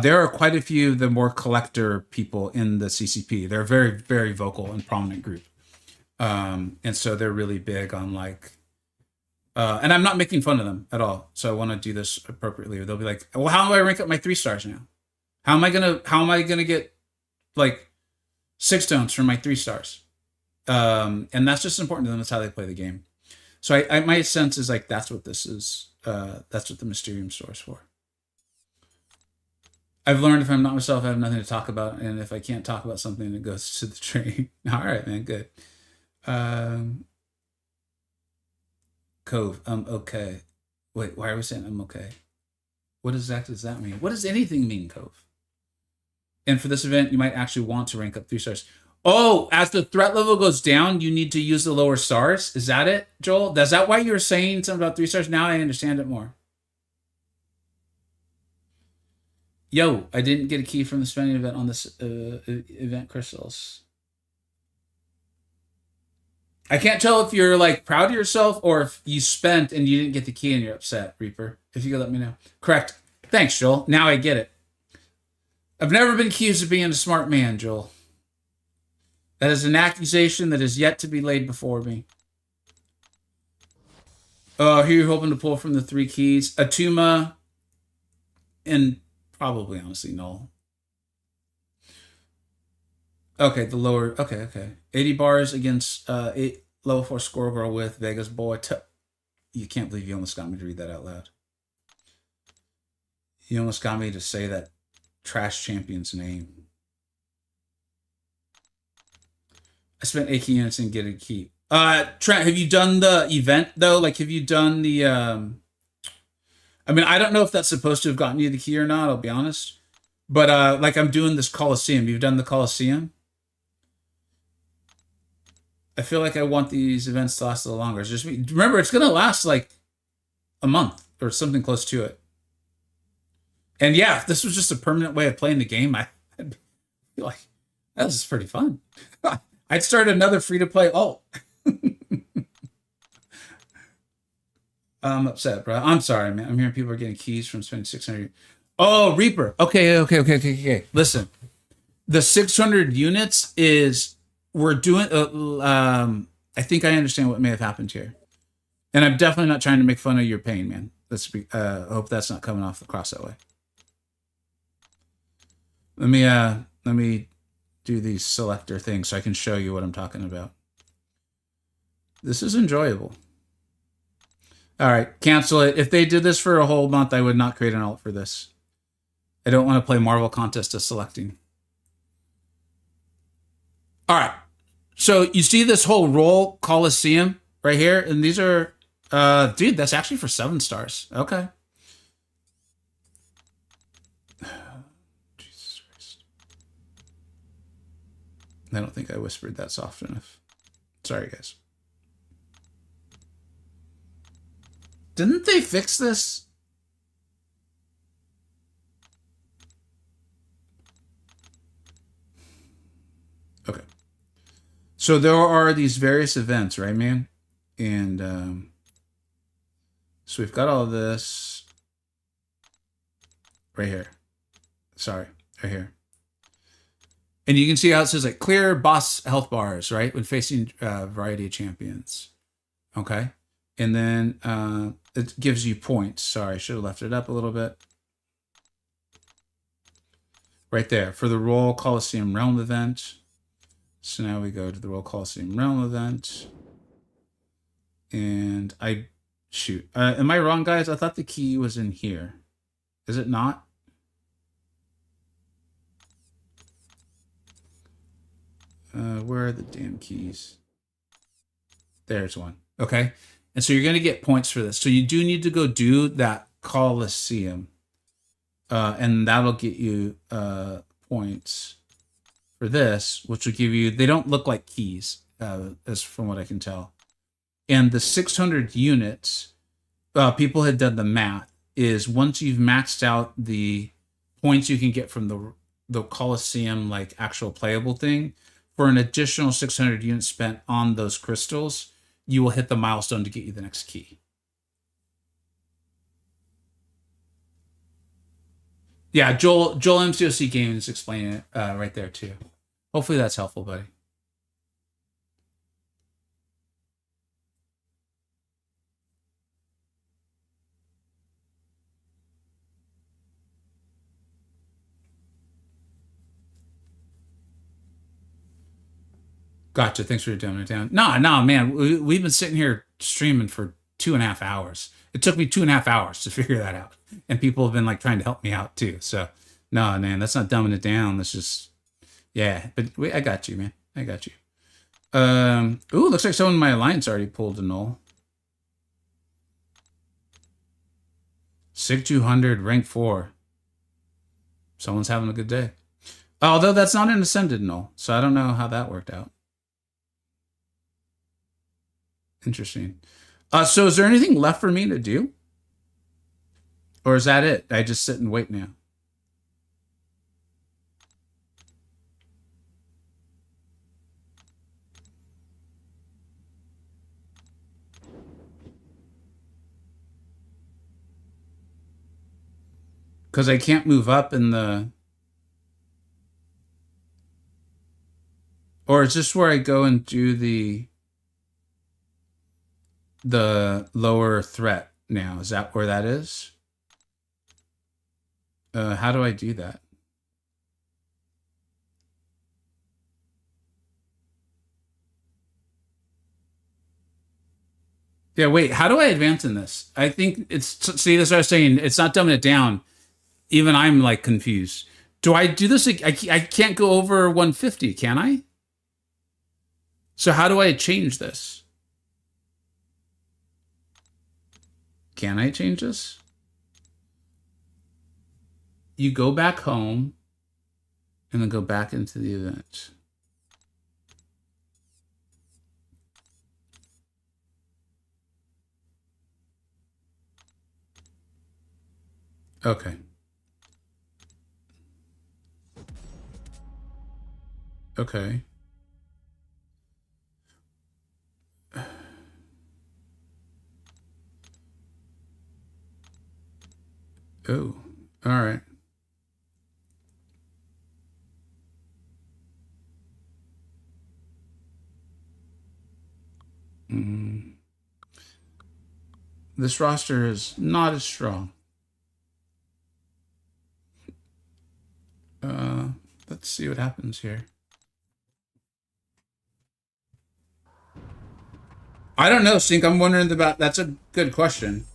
S1: There are quite a few of the more collector people in the CCP. They're a very, very vocal and prominent group. And so they're really big on like, and I'm not making fun of them at all. So I want to do this appropriately. They'll be like, well, how do I rank up my 3 stars now? How am I going to get like 6 stones for my 3 stars? And that's just important to them. That's how they play the game. So my sense is like, that's what this is. That's what the Mysterium store is for. I've learned if I'm not myself, I have nothing to talk about. And if I can't talk about something, it goes to the train. All right, man, good. Cove, I'm okay. Wait, why are we saying I'm okay? What exactly does that mean? What does anything mean, Cove? And for this event, you might actually want to rank up 3 stars. Oh, as the threat level goes down, you need to use the lower stars? Is that it, Joel? Is that why you were saying something about 3 stars? Now I understand it more. Yo, I didn't get a key from the spending event on this event crystals. I can't tell if you're like proud of yourself or if you spent and you didn't get the key and you're upset, Reaper. If you could let me know. Correct. Thanks, Joel. Now I get it. I've never been accused of being a smart man, Joel. That is an accusation that is yet to be laid before me. Oh, who you're hoping to pull from the 3 keys? Atuma and probably, honestly, Null. Okay, the lower... Okay. 80 bars against level 4 score girl with Vegas boy. You can't believe you almost got me to read that out loud. You almost got me to say that trash champion's name. I spent 18 units and get a key. Trent, have you done the event, though? Like, have you done the... I mean, I don't know if that's supposed to have gotten you the key or not, I'll be honest. But, like, I'm doing this Coliseum. You've done the Coliseum? I feel like I want these events to last a little longer. It's just me. Remember, it's going to last, like, a month or something close to it. And, yeah, if this was just a permanent way of playing the game, I'd be like, this is pretty fun. I'd start another free-to-play alt. I'm upset, bro. I'm sorry, man. I'm hearing people are getting keys from spending 600. Oh, Reaper. Okay. Listen, the 600 units is we're doing. I think I understand what may have happened here, and I'm definitely not trying to make fun of your pain, man. Let's be. I hope that's not coming off the cross that way. Let me do the selector thing so I can show you what I'm talking about. This is enjoyable. All right, cancel it. If they did this for a whole month, I would not create an alt for this. I don't want to play Marvel Contest of Selecting. All right. So you see this whole roll Coliseum right here? And these are, dude, that's actually for 7 stars. Okay. Jesus Christ. I don't think I whispered that soft enough. Sorry, guys. Didn't they fix this? Okay. So there are these various events, right, man? And so we've got all this right here. Sorry, right here. And you can see how it says like clear boss health bars, right? When facing a variety of champions. Okay. And then it gives you points. Sorry, I should have left it up a little bit. Right there for the Royal Coliseum Realm event. So now we go to the Royal Coliseum Realm event. And shoot. Am I wrong, guys? I thought the key was in here. Is it not? Where are the damn keys? There's one. Okay. And so you're going to get points for this. So you do need to go do that Coliseum. And that'll get you points for this, which will give you, they don't look like keys, as from what I can tell. And the 600 units, people had done the math, is once you've maxed out the points you can get from the Coliseum, like actual playable thing, for an additional 600 units spent on those crystals, you will hit the milestone to get you the next key. Yeah, Joel MCoC Gaming is explaining it right there too. Hopefully that's helpful, buddy. Gotcha. Thanks for dumbing it down. No, man. We've been sitting here streaming for 2.5 hours. It took me 2.5 hours to figure that out. And people have been like trying to help me out too. So, no, man, that's not dumbing it down. That's just, yeah. But I got you, man. I got you. Ooh, looks like someone in my alliance already pulled a null. SIG 200, rank 4. Someone's having a good day. Although that's not an ascended null. So I don't know how that worked out. Interesting. So is there anything left for me to do? Or is that it? I just sit and wait now. Because I can't move up in the... Or is this where I go and do the lower threat now? Is that where that is? How do I do that? Yeah, wait, how do I advance in this? I think it's, see, that's what I was saying. It's not dumbing it down. Even I'm like confused. Do I do this? I can't go over 150, can I? So how do I change this? Can I change this? You go back home and then go back into the event. Okay. Okay. Oh, all right. Mm. This roster is not as strong. Uh, let's see what happens here. I don't know, Sink. I'm wondering about. That's a good question.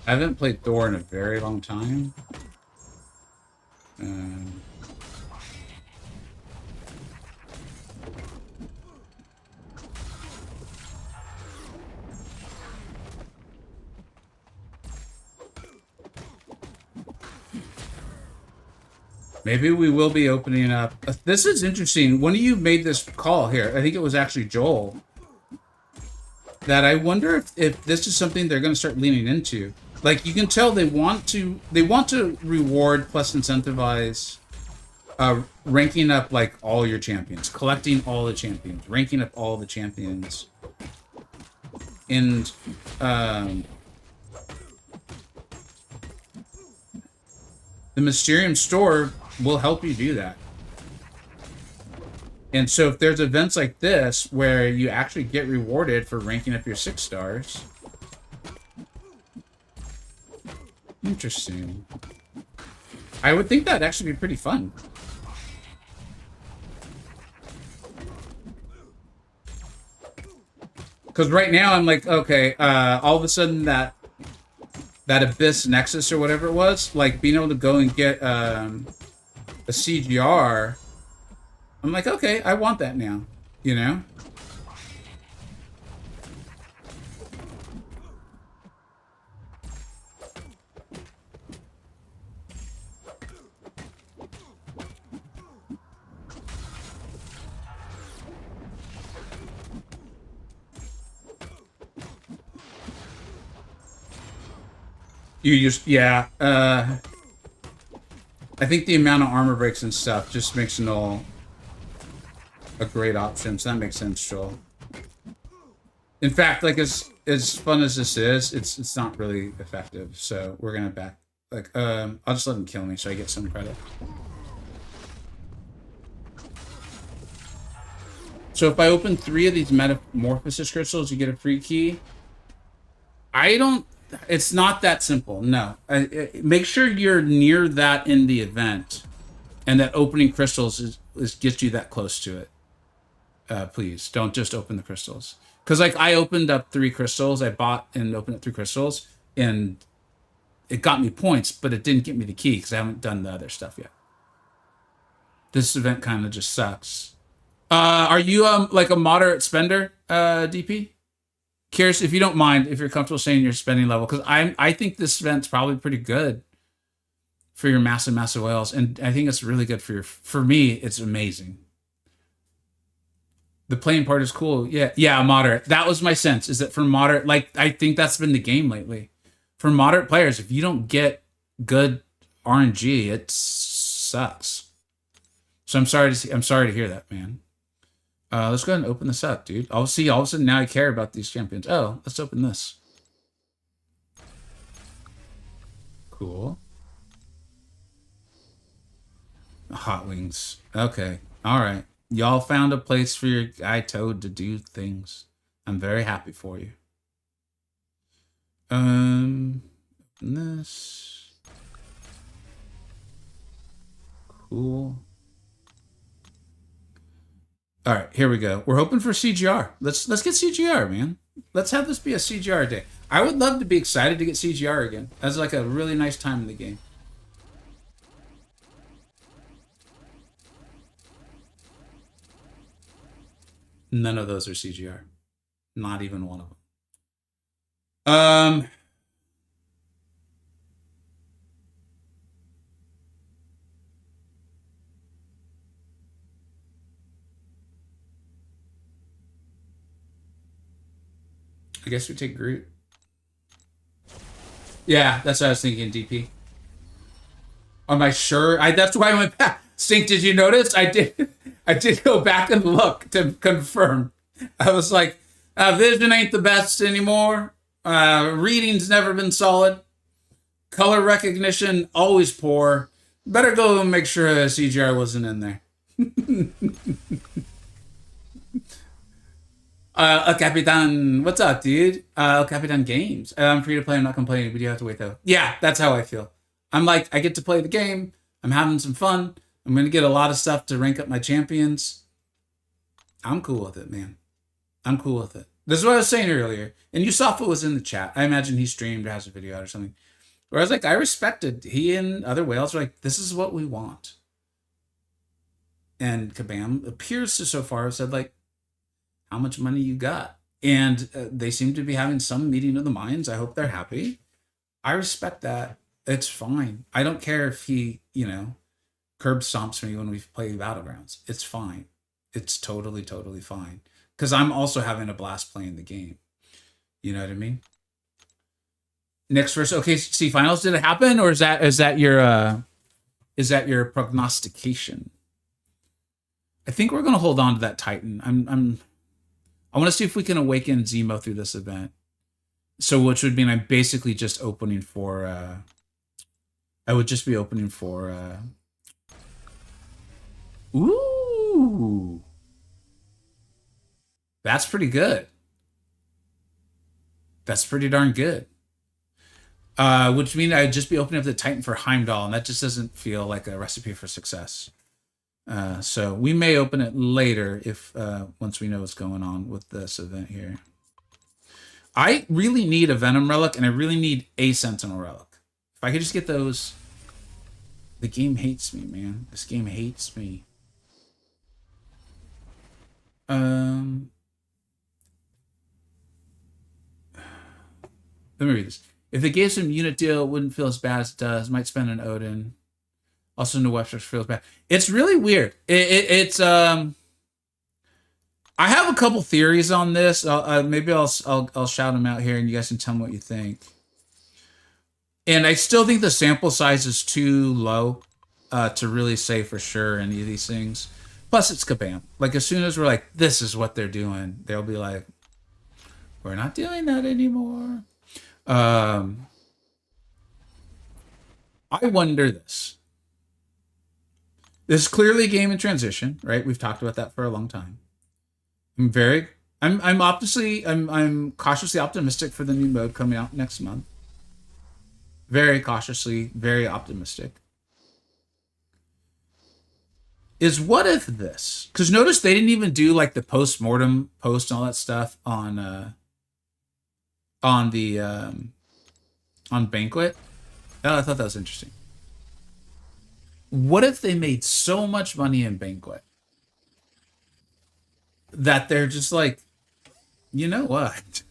S1: I haven't played Thor in a very long time. Um, Maybe we will be opening up. This is interesting. One of you made this call here. I think it was actually Joel. That I wonder if this is something they're going to start leaning into. Like, you can tell they want to reward plus incentivize ranking up like all your champions, collecting all the champions, ranking up all the champions, and the Mysterium store will help you do that. And so if there's events like this where you actually get rewarded for ranking up your 6 stars. Interesting. I would think that'd actually be pretty fun. Because right now I'm like, okay, all of a sudden that Abyss Nexus or whatever it was, like being able to go and get a CGR, I'm like, okay, I want that now, you know? You just, yeah, I think the amount of armor breaks and stuff just makes Null a great option, so that makes sense, Joel. In fact, like, as fun as this is, it's not really effective, so we're gonna back, like, I'll just let him kill me so I get some credit. So if I open 3 of these Metamorphosis crystals, you get a free key. It's not that simple, no. Make sure you're near that in the event, and that opening crystals gets you that close to it. Please, don't just open the crystals. Because, like, I opened up 3 crystals, I bought and opened up 3 crystals, and it got me points, but it didn't get me the key, because I haven't done the other stuff yet. This event kind of just sucks. Are you, like, a moderate spender, DP? Curious if you don't mind, if you're comfortable saying your spending level, because I think this event's probably pretty good for your massive whales, and I think it's really good for me. It's amazing. The playing part is cool. Yeah, moderate. That was my sense. Is that for moderate? Like, I think that's been the game lately. For moderate players, if you don't get good RNG, it sucks. So I'm sorry to hear that, man. Let's go ahead and open this up, dude. I'll see. All of a sudden, now I care about these champions. Oh, let's open this. Cool. Hot wings. Okay. All right. Y'all found a place for your guy Toad to do things. I'm very happy for you. This. Cool. All right, here we go. We're hoping for CGR. Let's get CGR, man. Let's have this be a CGR day. I would love to be excited to get CGR again. That's like a really nice time in the game. None of those are CGR. Not even one of them. I guess we take Groot. Yeah, that's what I was thinking, DP. Am I sure? That's why I went back. Stink, did you notice? I did go back and look to confirm. I was like, vision ain't the best anymore. Reading's never been solid. Color recognition, always poor. Better go and make sure CGI wasn't in there. El Capitan, what's up, dude? El Capitan Games. I'm free to play. I'm not complaining, but you have to wait, though. Yeah, that's how I feel. I'm like, I get to play the game. I'm having some fun. I'm going to get a lot of stuff to rank up my champions. I'm cool with it, man. I'm cool with it. This is what I was saying earlier. And Yusafa was in the chat. I imagine he streamed or has a video out or something. Where I was like, I respected. He and other whales were like, this is what we want. And Kabam appears to so far have said, like, how much money you got? And they seem to be having some meeting of the minds. I hope they're happy. I respect that. It's fine. I don't care if he, curb stomps me when we play Battlegrounds. It's fine. It's totally, totally fine. Because I'm also having a blast playing the game. You know what I mean? Next verse. Okay, see, finals, did it happen? Or is that your prognostication? I think we're gonna hold on to that Titan. I want to see if we can awaken Zemo through this event. So which would mean I'm basically just opening for I would just be opening for ooh. That's pretty good. That's pretty darn good. Which means I'd just be opening up the Titan for Heimdall, and that just doesn't feel like a recipe for success. So we may open it later if once we know what's going on with this event here. I really need a Venom Relic, and I really need a Sentinel Relic. If I could just get those... The game hates me, man. This game hates me. Let me read this. If they gave some unit deal, it wouldn't feel as bad as it does. Might spend an Odin. Also, no Webster feels bad. It's really weird. It's I have a couple theories on this. Maybe I'll shout them out here, and you guys can tell me what you think. And I still think the sample size is too low to really say for sure any of these things. Plus, it's Kabam. Like, as soon as we're like, this is what they're doing, they'll be like, we're not doing that anymore. I wonder this. This is clearly a game in transition, right? We've talked about that for a long time. I'm cautiously optimistic for the new mode coming out next month. Very cautiously, very optimistic. Is what if this? Because notice they didn't even do like the post-mortem post and all that stuff on Banquet. Oh, I thought that was interesting. What if they made so much money in Banquet that they're just like, you know what?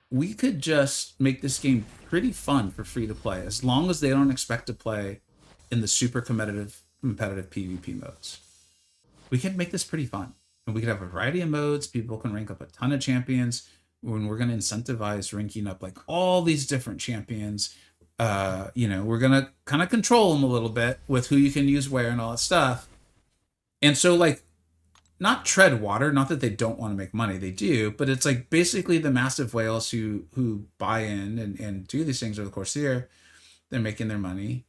S1: We could just make this game pretty fun for free to play, as long as they don't expect to play in the super competitive PvP modes. We can make this pretty fun. And we could have a variety of modes. People can rank up a ton of champions. When we're going to incentivize ranking up like all these different champions, we're going to kind of control them a little bit with who you can use where and all that stuff. And so like, not tread water, not that they don't want to make money, they do, but it's like basically the massive whales who buy in and do these things over the course of the year, they're making their money.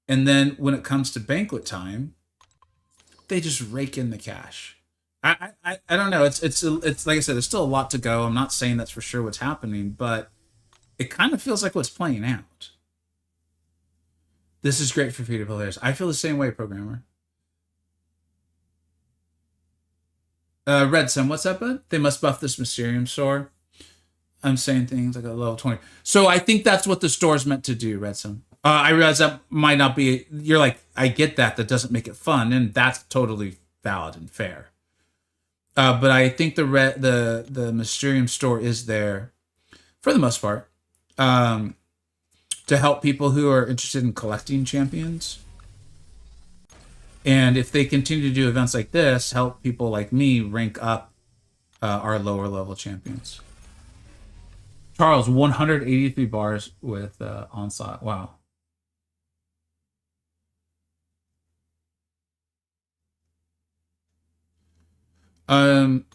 S1: And then when it comes to Banquet time, they just rake in the cash. I don't know. It's like I said, there's still a lot to go. I'm not saying that's for sure what's happening, but it kind of feels like what's playing out. This is great for free-to-play players. I feel the same way, programmer. Red Sun, what's up, bud? They must buff this Mysterium store. I'm saying things like a level 20. So I think that's what the store's meant to do, Red Sun. I realize that might not be... You're like, I get that. That doesn't make it fun, and that's totally valid and fair. But I think the Mysterium store is there, for the most part, to help people who are interested in collecting champions. And if they continue to do events like this, help people like me rank up our lower level champions. Charles, 183 bars with onslaught. Wow. I'm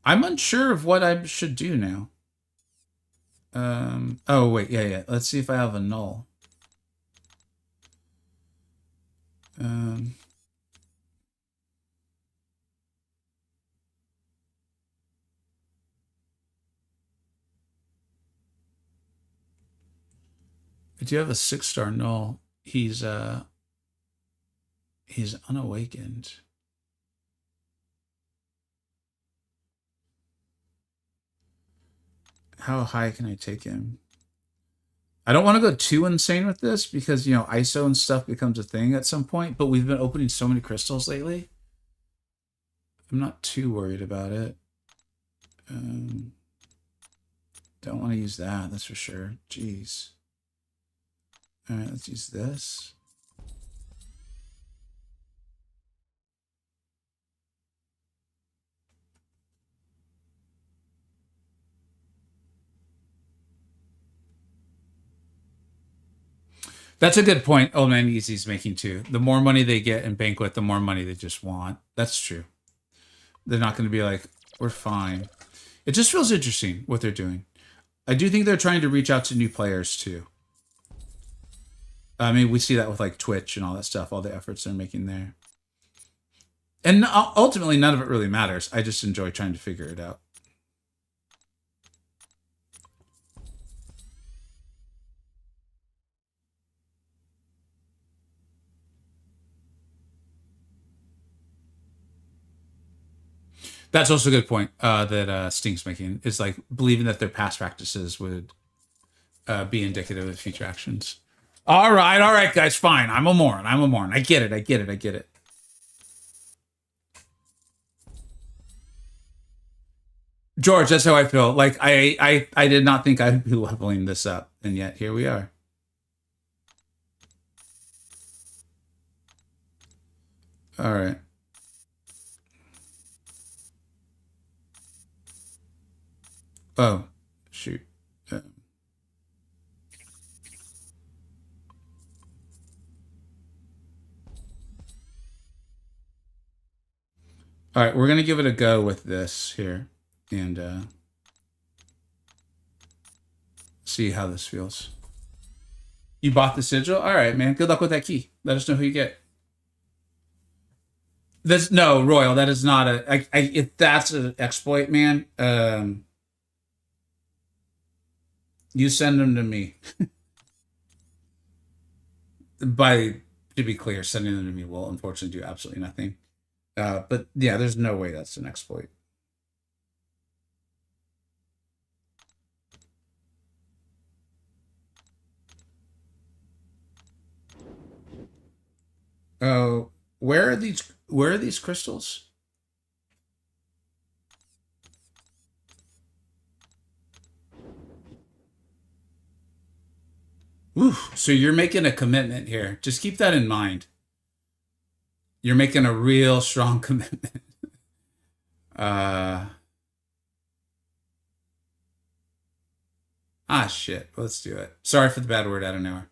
S1: unsure of what I should do now. Oh wait, yeah. Let's see if I have a null. I do have a 6-star null. He's unawakened. How high can I take him? I don't want to go too insane with this because, you know, ISO and stuff becomes a thing at some point, but we've been opening so many crystals lately. I'm not too worried about it. Don't want to use that, that's for sure. Jeez. All right, let's use this. That's a good point Old Man Easy's making too. The more money they get in Banquet, the more money they just want. That's true. They're not going to be like, we're fine. It just feels interesting what they're doing. I do think they're trying to reach out to new players too. I mean, we see that with like Twitch and all that stuff, all the efforts they're making there. And ultimately, none of it really matters. I just enjoy trying to figure it out. That's also a good point that Stink's making. Is like believing that their past practices would be indicative of future actions. All right, guys, fine. I'm a moron. I get it. George, that's how I feel. Like I did not think I'd be leveling this up, and yet here we are. All right. Oh, shoot. All right, we're gonna give it a go with this here, and see how this feels. You bought the sigil? All right, man. Good luck with that key. Let us know who you get. This no Royal. That is not a. If that's an exploit, man. You send them to me. By to be clear, sending them to me will unfortunately do absolutely nothing. But yeah, there's no way that's an exploit. Oh, where are these? Where are these crystals? Ooh, so you're making a commitment here. Just keep that in mind. You're making a real strong commitment. Uh, shit. Let's do it. Sorry for the bad word out of nowhere.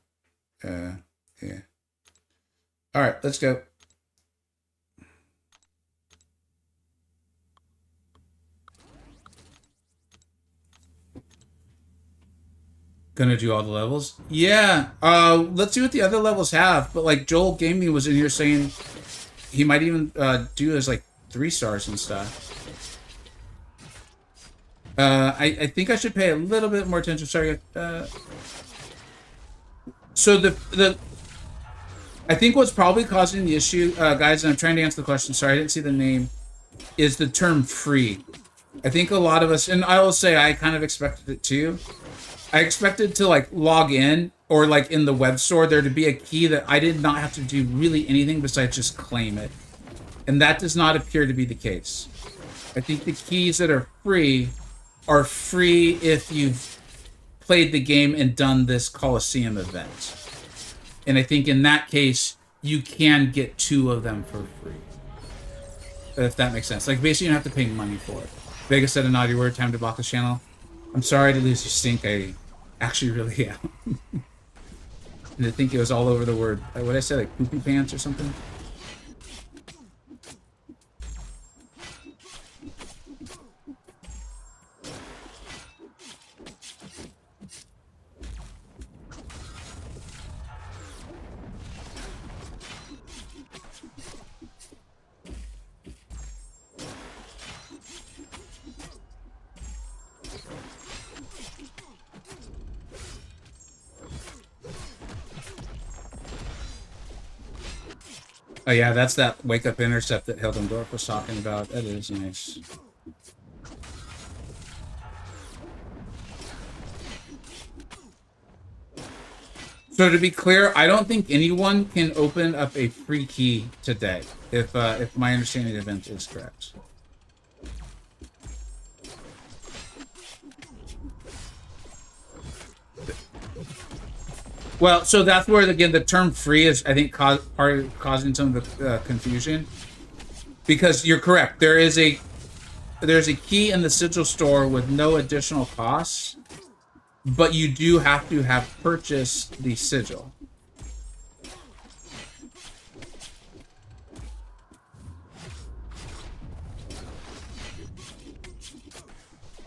S1: Yeah. All right, let's go. Gonna do all the levels? Yeah. Let's see what the other levels have. But like Joel Gaming was in here saying he might even do as like 3 stars and stuff. I think I should pay a little bit more attention. Sorry. So the I think what's probably causing the issue, guys, and I'm trying to answer the question. Sorry, I didn't see the name. Is the term free? I think a lot of us, and I will say I kind of expected it too. I expected to like log in or like in the web store there to be a key that I did not have to do really anything besides just claim it. And that does not appear to be the case. I think the keys that are free if you've played the game and done this Coliseum event. And I think in that case, you can get 2 of them for free. If that makes sense. Like, basically, you don't have to pay money for it. Vegas said a naughty word, time to block this channel. I'm sorry to lose your stink. I actually really am. And I think it was all over the word. What did I say, like poopy pants or something? Oh yeah, that's that wake up intercept that Hildendorf was talking about. That is nice. So to be clear, I don't think anyone can open up a free key today, if my understanding of the event is correct. Well, so that's where, again, the term free is, I think, part of causing some of the confusion. Because you're correct. There's a key in the sigil store with no additional costs, but you do have to have purchased the sigil.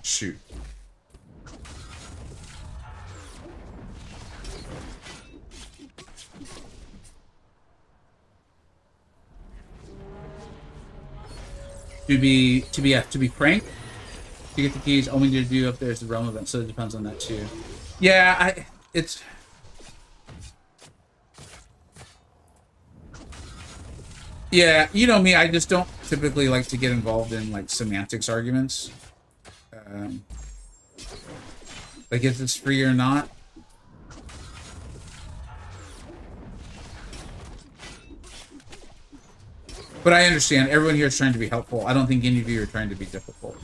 S1: Shoot. To be frank, to get the keys, all we need to do up there is the realm event, so it depends on that too. Yeah, it's yeah, you know me, I just don't typically like to get involved in like semantics arguments. Like if it's free or not. But I understand everyone here is trying to be helpful. I don't think any of you are trying to be difficult.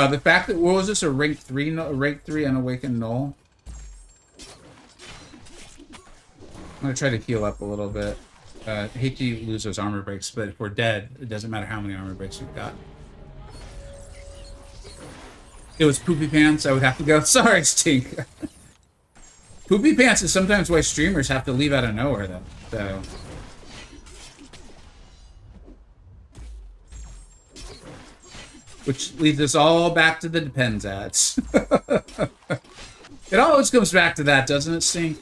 S1: The fact that, what was this, a rank 3 unawakened null? I'm gonna try to heal up a little bit. Hate to lose those armor breaks, but if we're dead, it doesn't matter how many armor breaks we've got. It was poopy pants. I would have to go. Sorry, Stink. Poopy pants is sometimes why streamers have to leave out of nowhere, though. So. Which leads us all back to the Depends ads. It always comes back to that, doesn't it, Stink?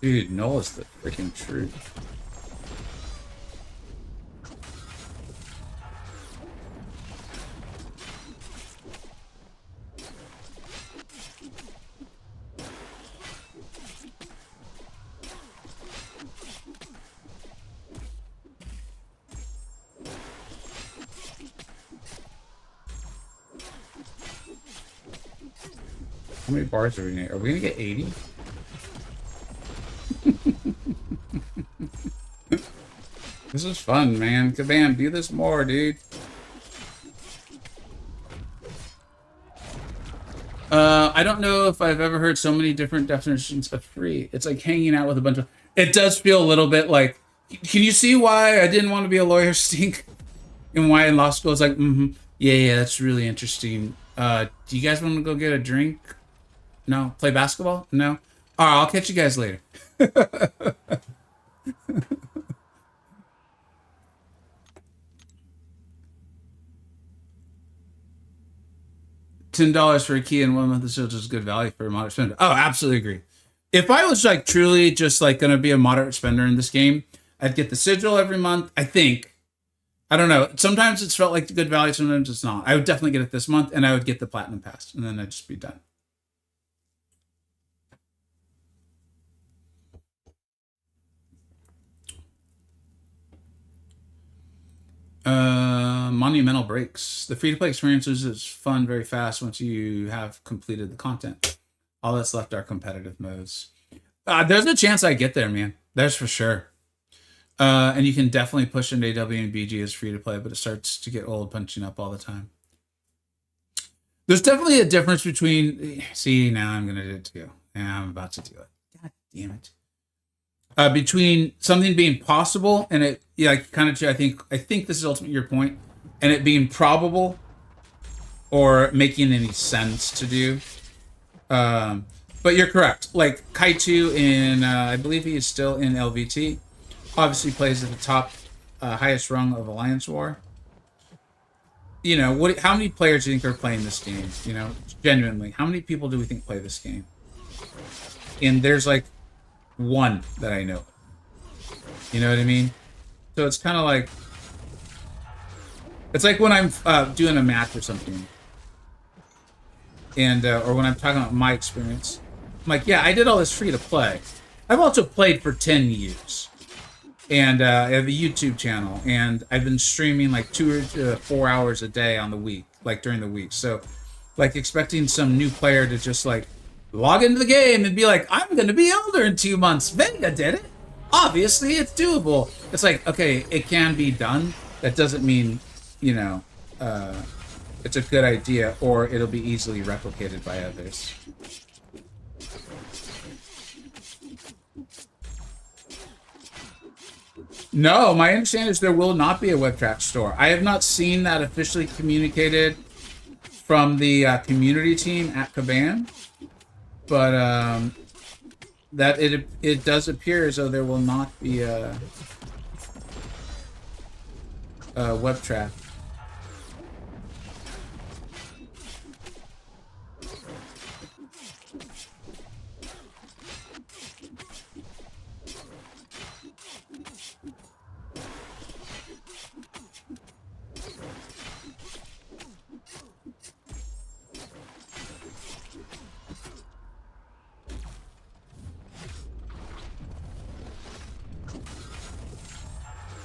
S1: Dude, Null is the freaking truth. How many bars are we gonna get? Are we gonna get 80? This is fun, man. Kabam, do this more, dude. I don't know if I've ever heard so many different definitions of free. It's like hanging out with a bunch of... It does feel a little bit like... Can you see why I didn't want to be a lawyer, Stink? And why in law school it's like, yeah, that's really interesting. Do you guys want to go get a drink? No? Play basketball? No? All right, I'll catch you guys later. $10 for a key and 1 month of sigil is good value for a moderate spender. Oh, absolutely agree. If I was like truly just like going to be a moderate spender in this game, I'd get the sigil every month. I think. I don't know. Sometimes it's felt like good value. Sometimes it's not. I would definitely get it this month, and I would get the platinum pass, and then I'd just be done. Monumental breaks. The free-to-play experience is fun very fast once you have completed the content. All that's left are competitive modes. There's a chance I get there, man. There's for sure. And you can definitely push into AW and BG as free-to-play, but it starts to get old punching up all the time. There's definitely a difference between... See, now I'm going to do it too. Yeah, I'm about to do it. God damn it. Between something being possible and it, yeah, kind of, I think this is ultimately your point, and it being probable or making any sense to do. But you're correct. Like Kaitu in, I believe he is still in LVT. Obviously plays at the top, highest rung of Alliance War. You know, how many players do you think are playing this game? You know, genuinely, how many people do we think play this game? And there's like one that I know. You know what I mean? So it's kind of like, it's like when I'm doing a match or something, and or when I'm talking about my experience, I'm like, yeah, I did all this free to play. I've also played for 10 years, and I have a YouTube channel, and I've been streaming like 2 to 4 hours a day on the week, like during the week. So, like expecting some new player to just like log into the game and be like, I'm going to be elder in 2 months. Vega did it. Obviously, it's doable. It's like, okay, it can be done. That doesn't mean, you know, it's a good idea or it'll be easily replicated by others. No, my understanding is there will not be a WebTrack store. I have not seen that officially communicated from the community team at Kabam. But that it does appear as though there will not be a web trap.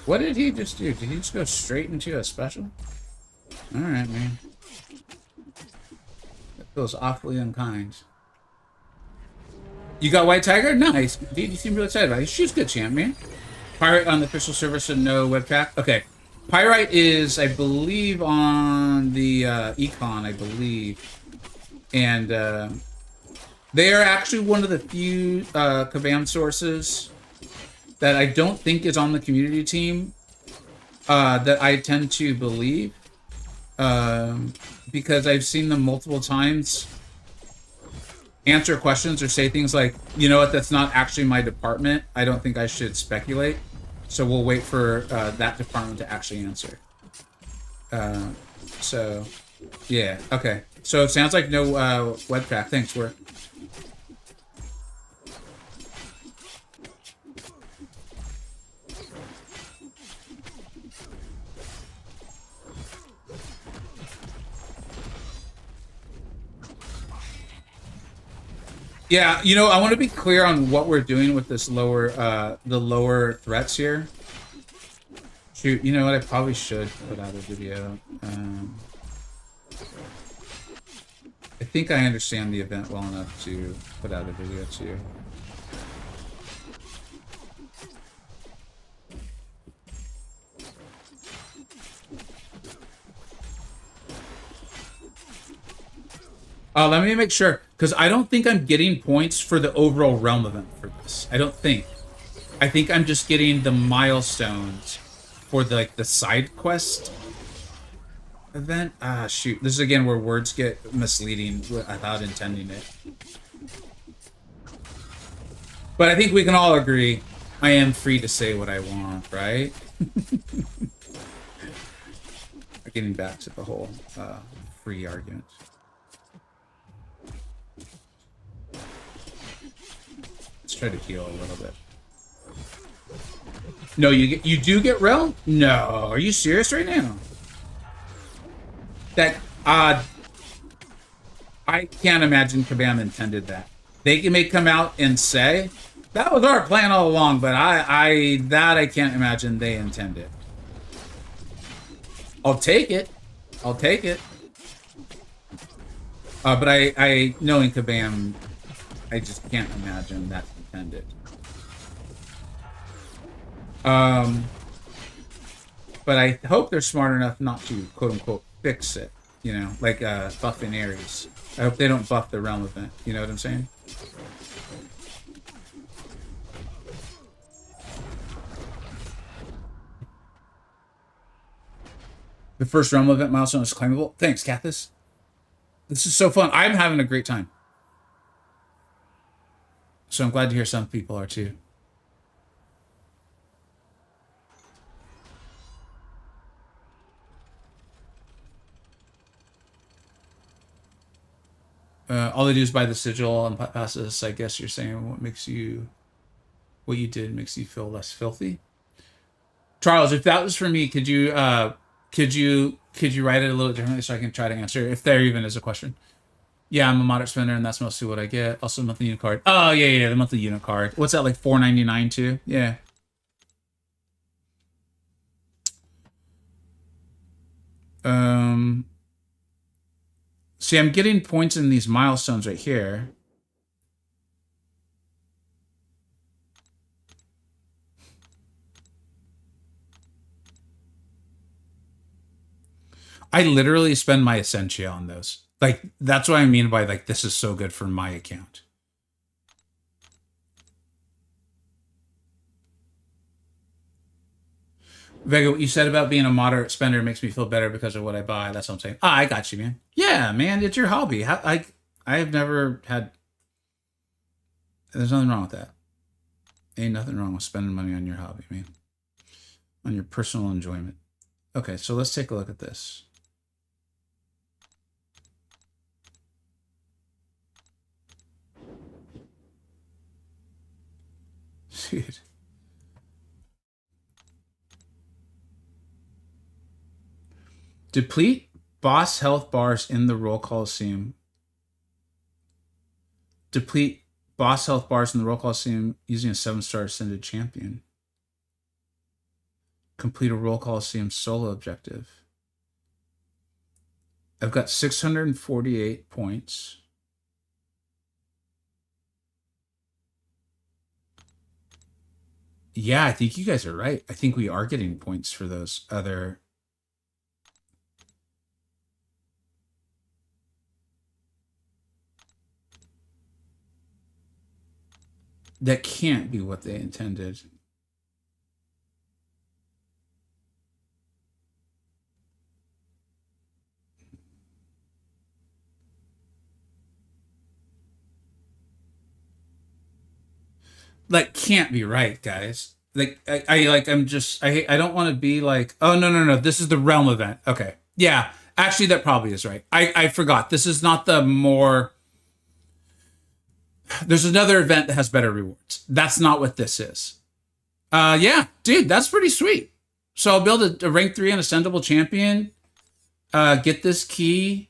S1: What did he just do? Did he just go straight into a special? Alright, man. That feels awfully unkind. You got White Tiger? Nice. You seem really excited about it. She's good, champ, man. Pirate on the official server, so no web track. Okay. Pyrite is, I believe, on the Econ, I believe. And they are actually one of the few Kabam sources that I don't think is on the community team that I tend to believe, because I've seen them multiple times answer questions or say things like, you know what, that's not actually my department. I don't think I should speculate. So we'll wait for that department to actually answer. So, yeah, okay. So it sounds like no web track. Thanks, Work. Yeah, you know, I want to be clear on what we're doing with this lower, the lower threats here. Shoot, you know what? I probably should put out a video. I think I understand the event well enough to put out a video too. Let me make sure, because I don't think I'm getting points for the overall realm event for this. I don't think. I think I'm just getting the milestones for the, like, the side quest event. Ah, shoot. This is, again, where words get misleading without intending it. But I think we can all agree I am free to say what I want, right? Getting back to the whole free argument. Let's try to heal a little bit. No, you do get rel? No, are you serious right now? That I can't imagine Kabam intended that. They may come out and say that was our plan all along, but I can't imagine they intended. I'll take it. I'll take it. But I knowing Kabam, I just can't imagine that's intended. But I hope they're smart enough not to quote unquote fix it. You know, like buffing Ares. I hope they don't buff the realm event. You know what I'm saying? The first realm event milestone is claimable. Thanks, Cathis. This is so fun. I'm having a great time. So I'm glad to hear some people are too. All they do is buy the sigil and pass this. I guess you're saying what you did makes you feel less filthy. Charles, if that was for me, could you write it a little differently so I can try to answer if there even is a question? Yeah, I'm a moderate spender, and that's mostly what I get. Also, monthly unit card. Oh yeah, the monthly unit card. What's that, like $4.99 too? Yeah. See, I'm getting points in these milestones right here. I literally spend my Essentia on those. Like, that's what I mean by, like, this is so good for my account. Vega, what you said about being a moderate spender makes me feel better because of what I buy. That's what I'm saying. I got you, man. Yeah, man, it's your hobby. I have never had... There's nothing wrong with that. Ain't nothing wrong with spending money on your hobby, man. On your personal enjoyment. Okay, so let's take a look at this. Dude. Deplete boss health bars in the Roll Coliseum. Deplete boss health bars in the Roll Coliseum using a 7-star Ascended Champion. Complete a Roll Coliseum solo objective. I've got 648 points. Yeah, I think you guys are right. I think we are getting points for those other... That can't be what they intended. Like, can't be right, guys. Like, I don't want to be like, oh, no, this is the realm event. Okay. Yeah, actually, that probably is right. I forgot. This is not the more... There's another event that has better rewards. That's not what this is. Yeah, dude, that's pretty sweet. So I'll build a rank 3 unascendable champion. Get this key.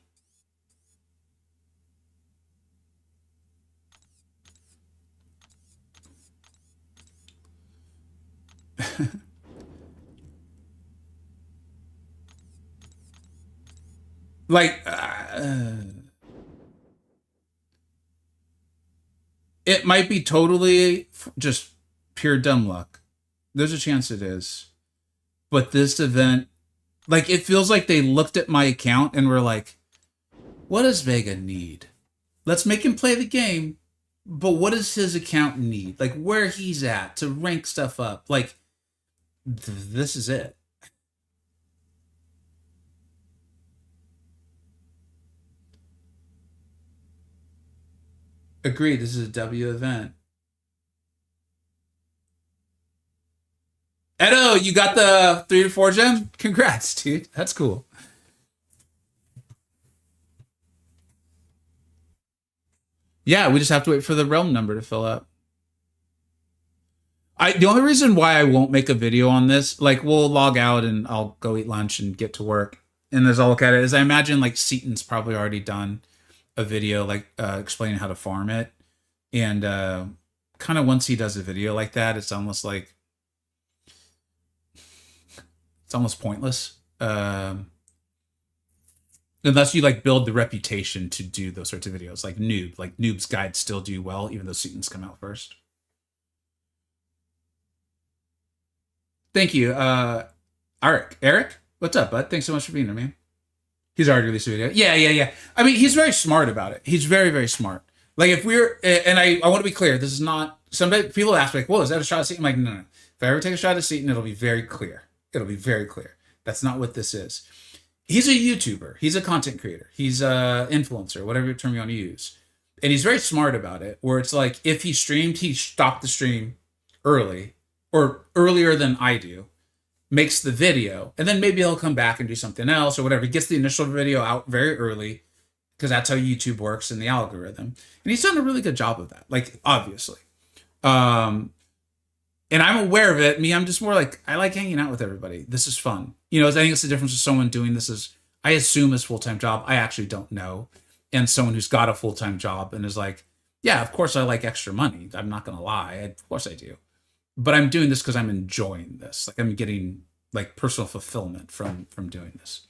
S1: Like, it might be totally just pure dumb luck. There's a chance it is. But this event, like, it feels like they looked at my account and were like, what does Vega need? Let's make him play the game, but what does his account need? Like, where he's at to rank stuff up. Like, this is it. Agreed, this is a W event. Edo, you got the 3 to 4 gem? Congrats, dude. That's cool. Yeah, we just have to wait for the realm number to fill up. The only reason why I won't make a video on this, like, we'll log out and I'll go eat lunch and get to work, and as I'll look at it, is I imagine like Seaton's probably already done a video like explaining how to farm it, and kind of once he does a video like that, it's almost pointless. Um, unless you like build the reputation to do those sorts of videos, like Noob's Guide still do well, even though Seaton's come out first. Thank you, Eric, what's up, bud? Thanks so much for being here, man. He's already released a video. Yeah, yeah, yeah. I mean, he's very smart about it. He's very, very smart. Like if we're, and I want to be clear, this is not, some people ask me like, whoa, is that a shot at Seaton? I'm like, no, no. If I ever take a shot at Seaton, it'll be very clear. It'll be very clear. That's not what this is. He's a YouTuber. He's a content creator. He's a influencer, whatever term you want to use. And he's very smart about it, where it's like, if he streamed, he stopped the stream early or earlier than I do, makes the video, and then maybe he'll come back and do something else or whatever. He gets the initial video out very early because that's how YouTube works in the algorithm. And he's done a really good job of that, like, obviously. And I'm aware of it. Me, I'm just more like, I like hanging out with everybody. This is fun. You know, I think it's the difference with someone doing this is, I assume his full-time job. I actually don't know. And someone who's got a full-time job and is like, yeah, of course I like extra money. I'm not going to lie. Of course I do. But I'm doing this because I'm enjoying this. Like I'm getting like personal fulfillment from doing this.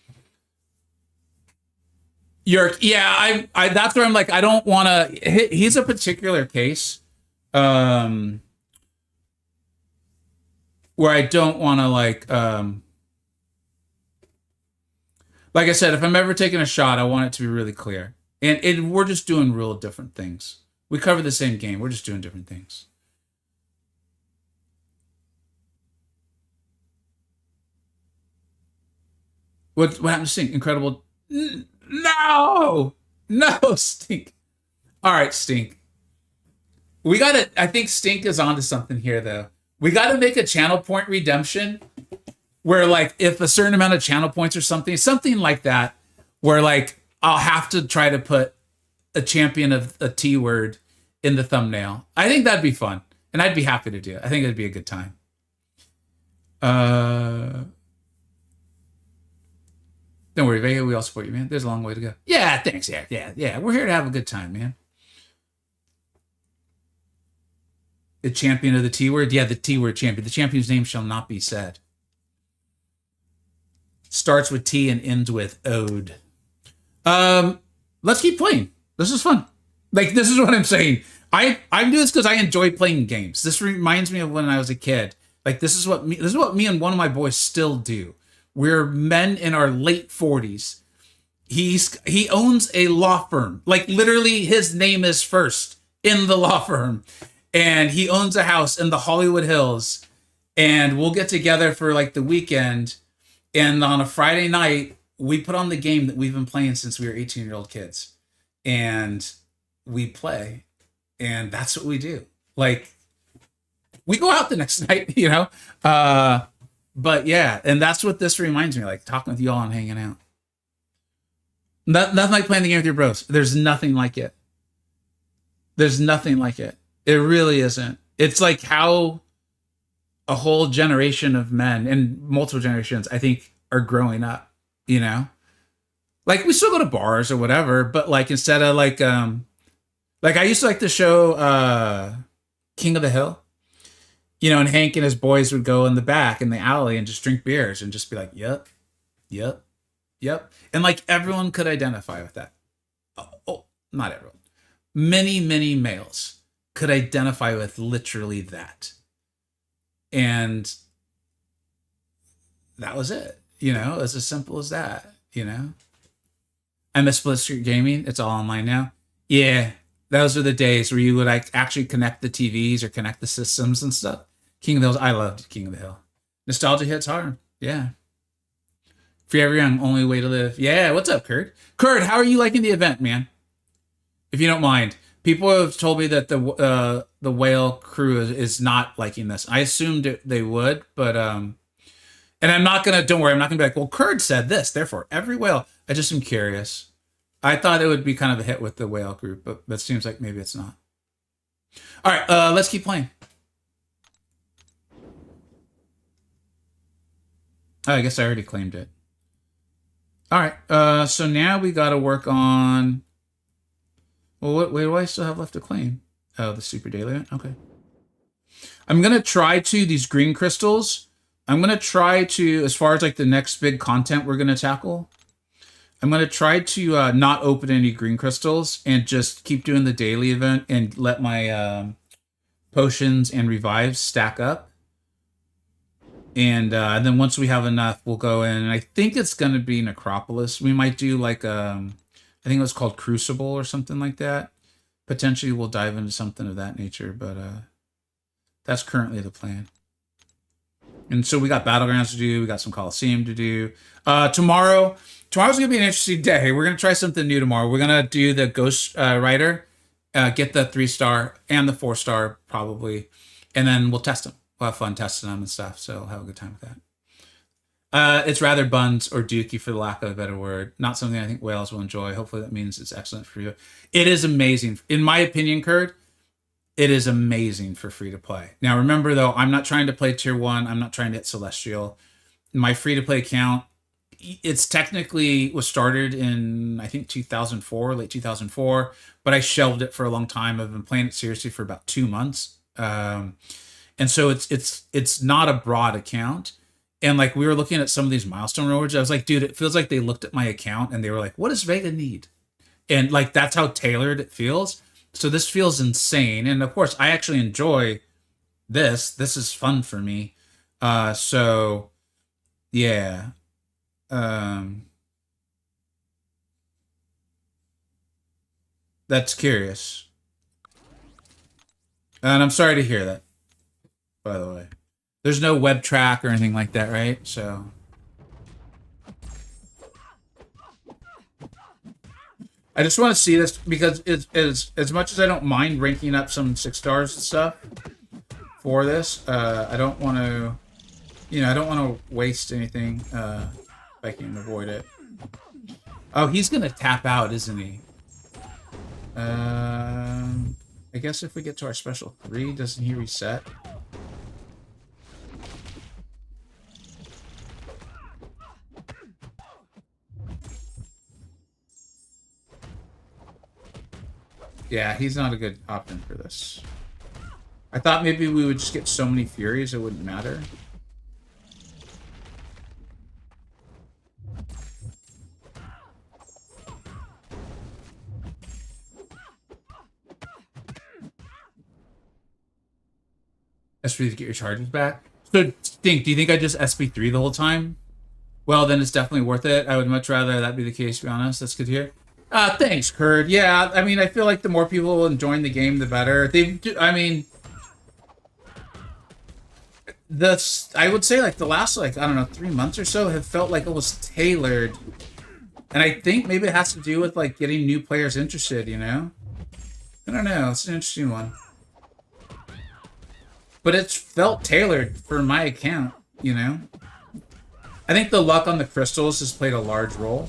S1: Yeah, I that's where I'm like, I don't want to, he's a particular case where I don't want to like I said, if I'm ever taking a shot, I want it to be really clear. And we're just doing real different things. We cover the same game. We're just doing different things. What happened to Stink? Incredible. No! No, Stink. All right, Stink. We got to, I think Stink is onto something here, though. We got to make a channel point redemption where, like, if a certain amount of channel points or something like that, where, like, I'll have to try to put a champion of a T word in the thumbnail. I think that'd be fun. And I'd be happy to do it. I think it'd be a good time. Don't worry, Vega. We all support you, man. There's a long way to go. Yeah, thanks. Yeah. We're here to have a good time, man. The champion of the T word? Yeah, the T word champion. The champion's name shall not be said. Starts with T and ends with Ode. Let's keep playing. This is fun. Like, this is what I'm saying. I do this because I enjoy playing games. This reminds me of when I was a kid. Like, this is what me and one of my boys still do. We're men in our late 40s. He owns a law firm. Like, literally, his name is first in the law firm. And he owns a house in the Hollywood Hills. And we'll get together for, like, the weekend. And on a Friday night, we put on the game that we've been playing since we were 18-year-old kids. And we play. And that's what we do. Like, we go out the next night, you know? But yeah, and that's what this reminds me, like talking with y'all and hanging out. Nothing like playing the game with your bros. There's nothing like it. There's nothing like it. It really isn't. It's like how a whole generation of men and multiple generations, I think, are growing up, you know? Like we still go to bars or whatever, but like instead of like I used to like the show King of the Hill. You know, and Hank and his boys would go in the back in the alley and just drink beers and just be like, yep. And like everyone could identify with that. Oh, not everyone. Many, many males could identify with literally that. And that was it. You know, it's as simple as that, you know? I miss Split Street Gaming. It's all online now. Yeah. Those are the days where you would like actually connect the TVs or connect the systems and stuff. King of the Hills. I loved King of the Hill. Nostalgia hits hard. Yeah. Forever Young, only way to live. Yeah. What's up, Kurt? Kurt, how are you liking the event, man? If you don't mind. People have told me that the whale crew is not liking this. I assumed they would, but and I'm not gonna. Don't worry, I'm not gonna be like, well, Kurt said this, therefore every whale. I just am curious. I thought it would be kind of a hit with the whale group, but it seems like maybe it's not. All right, let's keep playing. Oh, I guess I already claimed it. All right, so now we got to work on. Well, what do I still have left to claim? Oh, the super daily event. Okay. I'm gonna try these green crystals, I'm gonna try to, as far as like the next big content we're gonna tackle, I'm gonna try to not open any green crystals and just keep doing the daily event and let my potions and revives stack up. And then once we have enough, we'll go in. And I think it's gonna be Necropolis. We might do like I think it was called Crucible or something like that. Potentially, we'll dive into something of that nature, but that's currently the plan. And so we got Battlegrounds to do. We got some Coliseum to do. Tomorrow's gonna be an interesting day. We're gonna try something new tomorrow. We're gonna do the Ghost Rider, get the 3-star and the 4-star probably, and then we'll test them. We'll have fun testing them and stuff. So we'll have a good time with that. It's rather buns or dookie, for the lack of a better word. Not something I think whales will enjoy. Hopefully that means it's excellent for you. It is amazing. In my opinion, Kurt, it is amazing for free to play. Now, remember though, I'm not trying to play tier 1. I'm not trying to hit Celestial. My free to play account, it's technically was started in, I think, 2004, late 2004, but I shelved it for a long time. I've been playing it seriously for about 2 months. And so it's not a broad account. And like we were looking at some of these milestone rewards, I was like, dude, it feels like they looked at my account and they were like, what does Vega need? And like that's how tailored it feels. So this feels insane. And of course, I actually enjoy this. This is fun for me. So yeah. That's curious. And I'm sorry to hear that, by the way. There's no web track or anything like that, right? So I just want to see this because it's as much as I don't mind ranking up some 6 stars and stuff for this, I don't want to, I don't want to waste anything if I can avoid it. Oh, he's gonna tap out, isn't he? I guess if we get to our special 3, doesn't he reset? Yeah, he's not a good option for this. I thought maybe we would just get so many Furies it wouldn't matter. SP to get your charges back. So do you think I just SP3 the whole time? Well, then it's definitely worth it. I would much rather that be the case, to be honest. That's good to hear. Thanks, Kurt. Yeah, I mean, I feel like the more people enjoying the game, the better. I mean, I would say like the last, like, I don't know, 3 months or so have felt like it was tailored. And I think maybe it has to do with like getting new players interested, I don't know. It's an interesting one. But it's felt tailored for my account, I think the luck on the crystals has played a large role.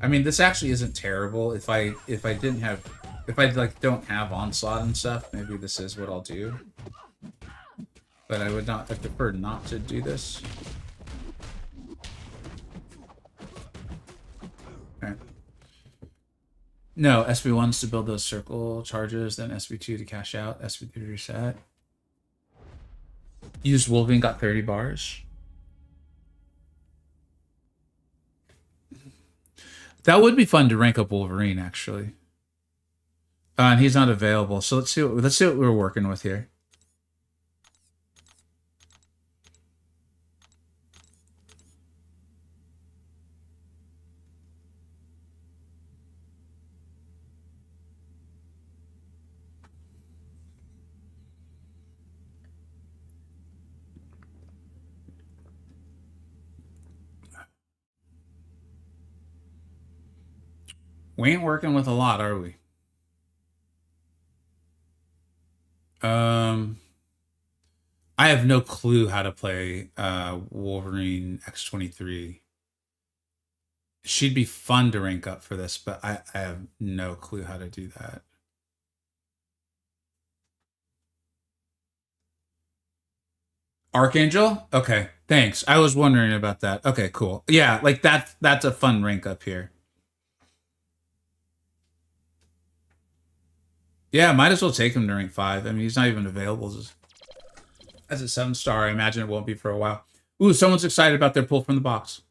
S1: I mean, this actually isn't terrible. If I don't have onslaught and stuff, maybe this is what I'll do. But I prefer not to do this. Okay. No, SB1's to build those circle charges, then SB2 to cash out, SB3 to reset. Used Wolverine, got 30 bars. That would be fun to rank up Wolverine, actually. And he's not available, so let's see what we're working with here. We ain't working with a lot, are we? I have no clue how to play Wolverine X-23. She'd be fun to rank up for this, but I have no clue how to do that. Archangel? Okay, thanks. I was wondering about that. Okay, cool. Yeah, like that's a fun rank up here. Yeah, might as well take him to rank 5. I mean, he's not even available as a 7-star. I imagine it won't be for a while. Ooh, someone's excited about their pull from the box.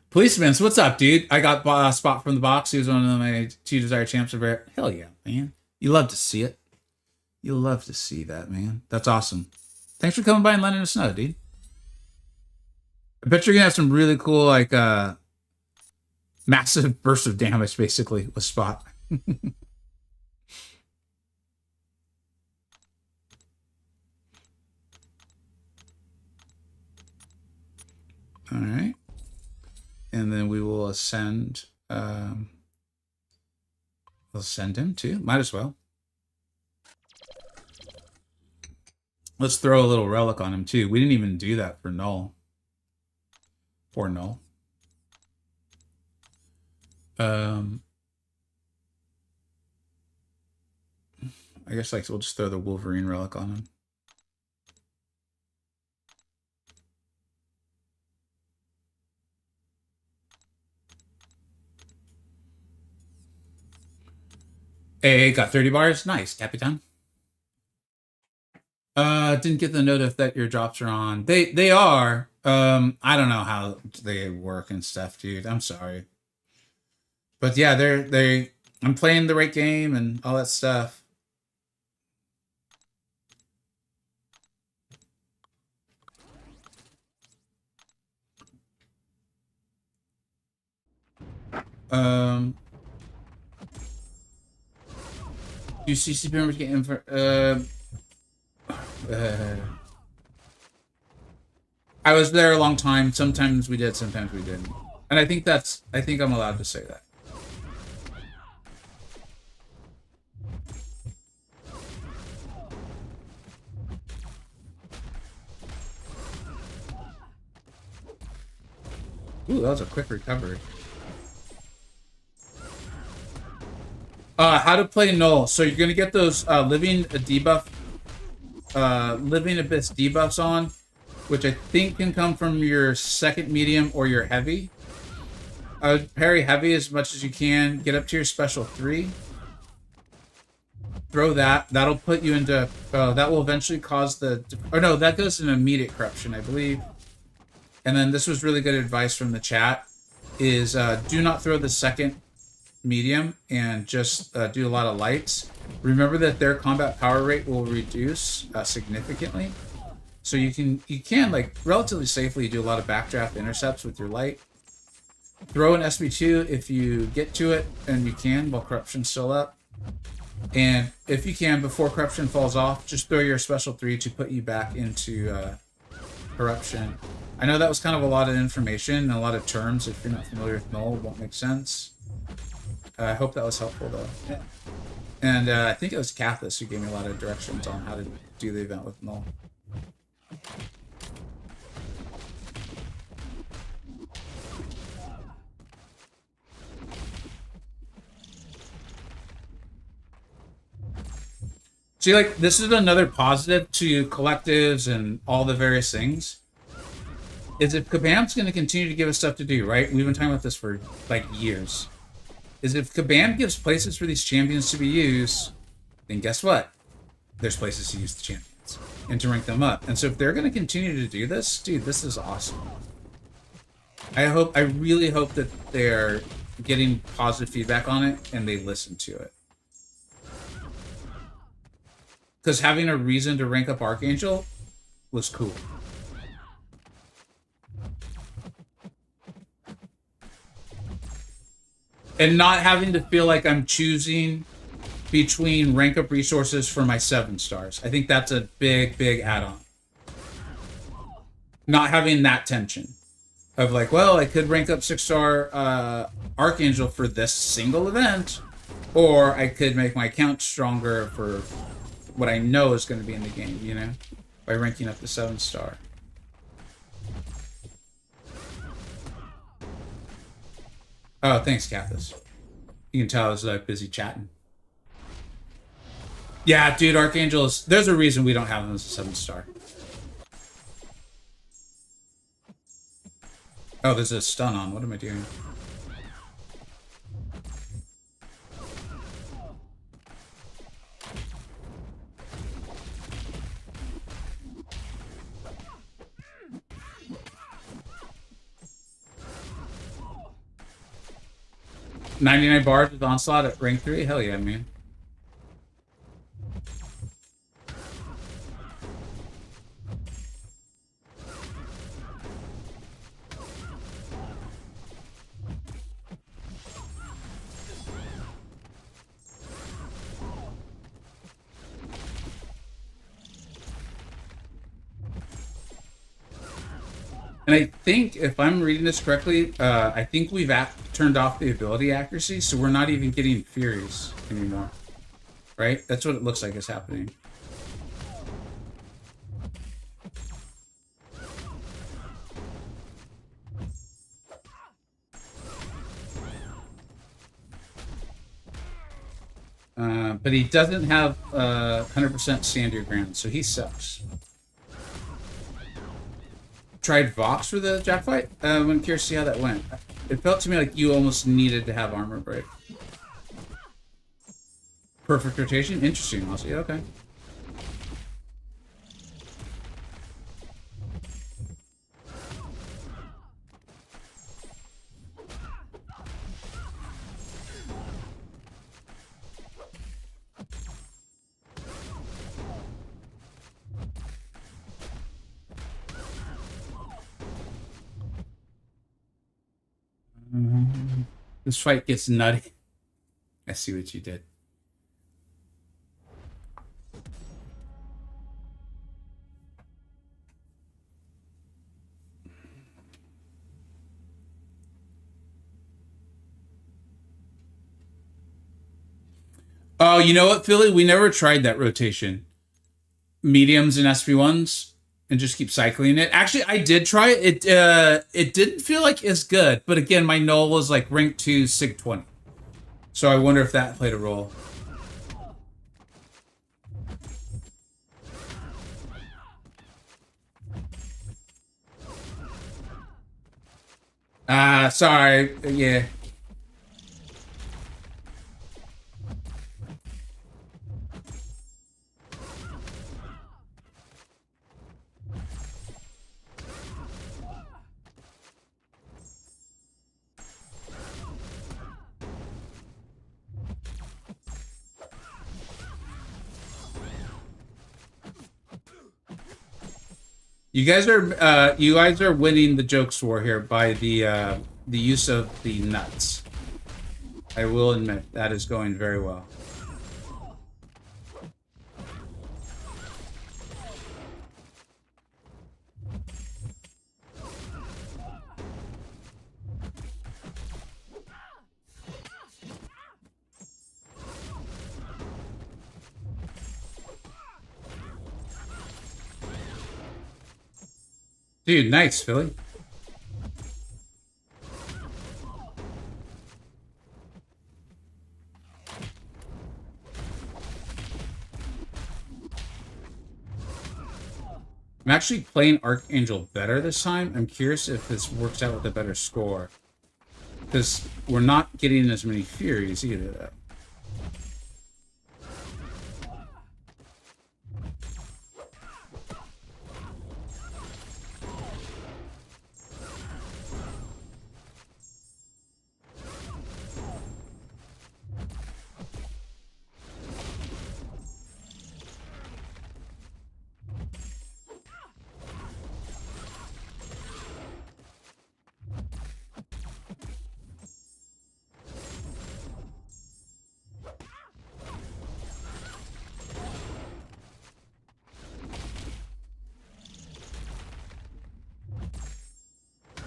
S1: Policeman, so what's up, dude? I got a spot from the box. He was one of my 2 desired champs over there. Hell yeah, man. You love to see it. You love to see that, man. That's awesome. Thanks for coming by and letting us know, dude. I bet you're gonna have some really cool, like, massive burst of damage, basically, with Spot. All right. And then we will ascend. We'll send him too. Might as well. Let's throw a little relic on him too. We didn't even do that for Null. Poor Null. I guess like we'll just throw the Wolverine relic on him. Hey, got 30 bars. Nice, Capitan. Didn't get the note that your drops are on. They are. I don't know how they work and stuff, dude. I'm sorry. But yeah, I'm playing the right game and all that stuff. Do CCP members get in for I was there a long time. Sometimes we did, sometimes we didn't. And I think I'm allowed to say that. Ooh, that was a quick recovery. How to play Null. So you're gonna get those living Abyss debuffs on, which I think can come from your second medium or your heavy. I would parry heavy as much as you can. Get up to your special 3. Throw that. That'll put you into. That will eventually cause the. Or no, that goes in immediate corruption, I believe. And then this was really good advice from the chat. Is do not throw the second medium and just do a lot of lights. Remember that their combat power rate will reduce significantly, so you can like relatively safely do a lot of backdraft intercepts with your light. Throw an SB2 if you get to it and you can while corruption's still up, and if you can before corruption falls off, just throw your special 3 to put you back into corruption. I know that was kind of a lot of information and a lot of terms. If you're not familiar with Null, it won't make sense. I hope that was helpful, though. Yeah. And I think it was Cathis who gave me a lot of directions on how to do the event with Null. See, like, this is another positive to collectives and all the various things. Is if Kabam's going to continue to give us stuff to do, right? We've been talking about this for, like, years. Is if Kabam gives places for these champions to be used, then guess what? There's places to use the champions and to rank them up. And so if they're going to continue to do this, dude, this is awesome. I really hope that they're getting positive feedback on it and they listen to it. Because having a reason to rank up Archangel was cool. And not having to feel like I'm choosing between rank up resources for my 7 stars. I think that's a big, big add-on. Not having that tension of like, well, I could rank up 6-star Archangel for this single event, or I could make my account stronger for what I know is going to be in the game, you know, by ranking up the 7-star. Oh, thanks, Cathis. You can tell I was busy chatting. Yeah, dude, Archangels, there's a reason we don't have them as a 7-star. Oh, there's a stun on. What am I doing? 99 bars with Onslaught at rank 3? Hell yeah, man. And I think, if I'm reading this correctly, I think we've turned off the ability accuracy, so we're not even getting Furies anymore. Right? That's what it looks like is happening. But he doesn't have 100% stand your ground, so he sucks. Tried Vox for the Jack fight? I'm curious to see how that went. It felt to me like you almost needed to have armor break. Perfect rotation? Interesting, also. Yeah, okay. This fight gets nutty. I see what you did. Oh, you know what, Philly? We never tried that rotation. Mediums and SP1s and just keep cycling it. Actually, I did try it. It didn't feel like as good, but again, my null was like rank 2, Sig 20. So I wonder if that played a role. Sorry. Yeah. You guys are winning the jokes war here by the use of the nuts. I will admit that is going very well. Dude, nice, Philly. I'm actually playing Archangel better this time. I'm curious if this works out with a better score. Because we're not getting as many Furies either, though.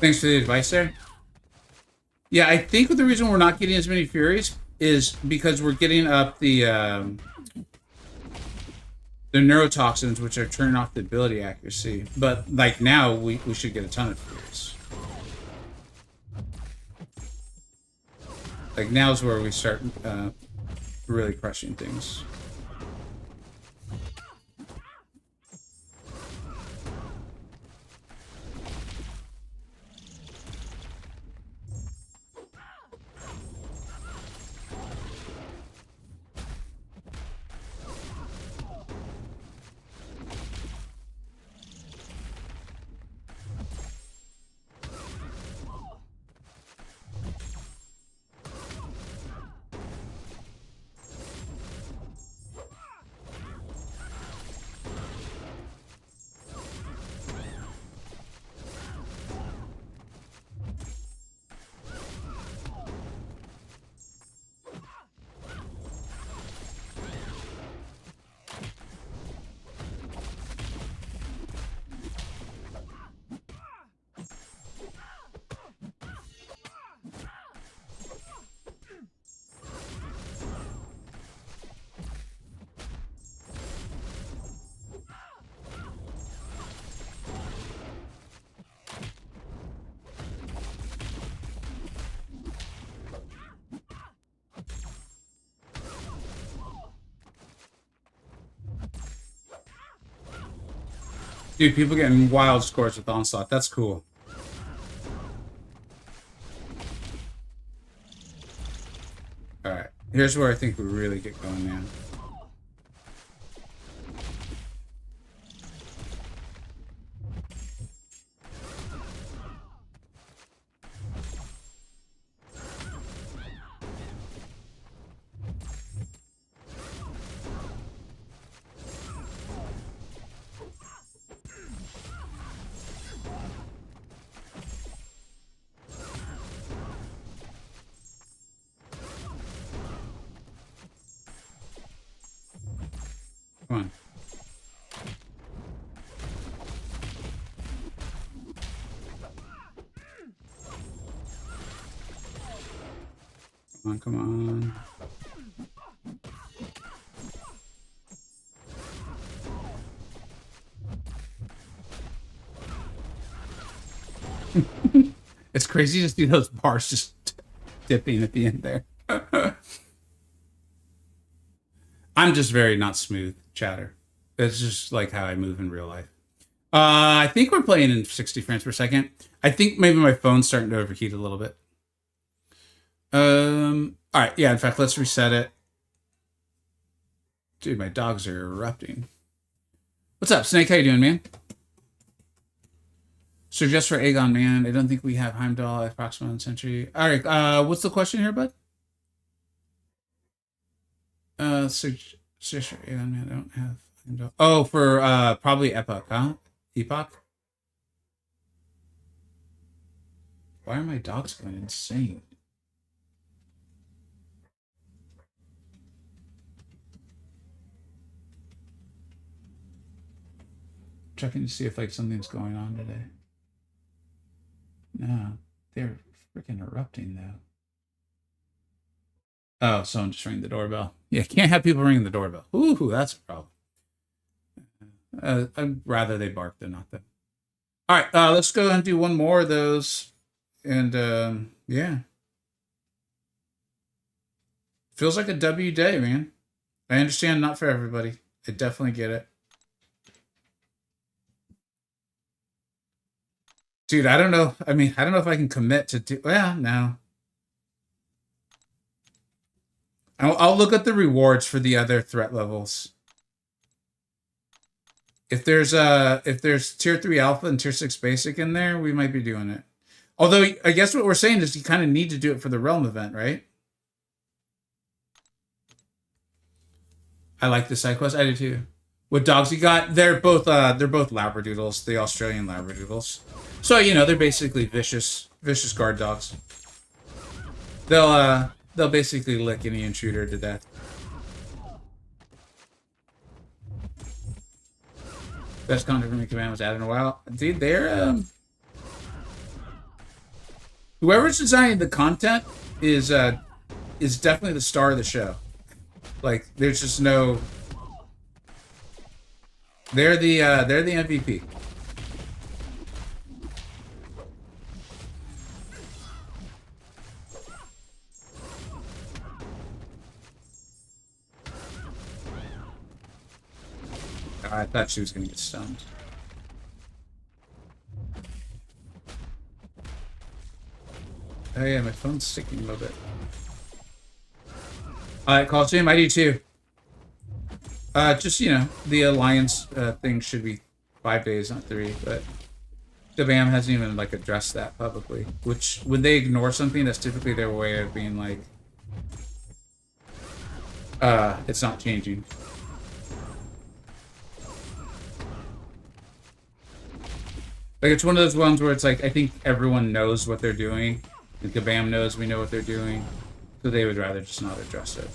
S1: Thanks for the advice there. Yeah, I think the reason we're not getting as many Furies is because we're getting up the neurotoxins, which are turning off the ability accuracy. But like now, we should get a ton of Furies. Like now's where we start really crushing things. Dude, people getting wild scores with Onslaught. That's cool. Alright. Here's where I think we really get going now. Come on. Come on, come on. It's crazy to see those bars just dipping at the end there. I'm just very not smooth chatter. It's just like how I move in real life. I think we're playing in 60 frames per second. I think maybe my phone's starting to overheat a little bit. All right, yeah, in fact, let's reset it. Dude, my dogs are erupting. What's up, Snake? How you doing, man? So just for Aegon, man, I don't think we have Heimdall, approximately century. All right, what's the question here, bud? So just for Aegon, man, I don't have Heimdall. Oh, for probably Epoch, huh? Epoch? Why are my dogs going insane? Checking to see if like something's going on today. No, they're freaking erupting though. Oh, someone just rang the doorbell. Yeah, can't have people ringing the doorbell. Ooh, that's a problem. I'd rather they bark than not them. All right, let's go and do one more of those. And yeah. Feels like a W day, man. I understand not for everybody. I definitely get it. Dude, I don't know. I mean, I don't know if I can commit to do... Well, no. I'll look at the rewards for the other threat levels. If there's tier 3 alpha and tier 6 basic in there, we might be doing it. Although I guess what we're saying is you kind of need to do it for the realm event, right? I like the side quest. I do too. What dogs you got? They're both Labradoodles, the Australian Labradoodles. So you know they're basically vicious guard dogs. They'll basically lick any intruder to death. Best content from command was added in a while. Dude, they're whoever's designing the content is definitely the star of the show. Like there's just no... They're the MVP. I thought she was gonna get stunned. Oh yeah, my phone's sticking a little bit. Alright, call stream, I do too. Just, you know, the Alliance thing should be 5 days, not 3, but the BAM hasn't even, like, addressed that publicly. Which, when they ignore something, that's typically their way of being like, it's not changing. Like, it's one of those ones where it's like, I think everyone knows what they're doing. Like, the BAM knows we know what they're doing. So they would rather just not address it.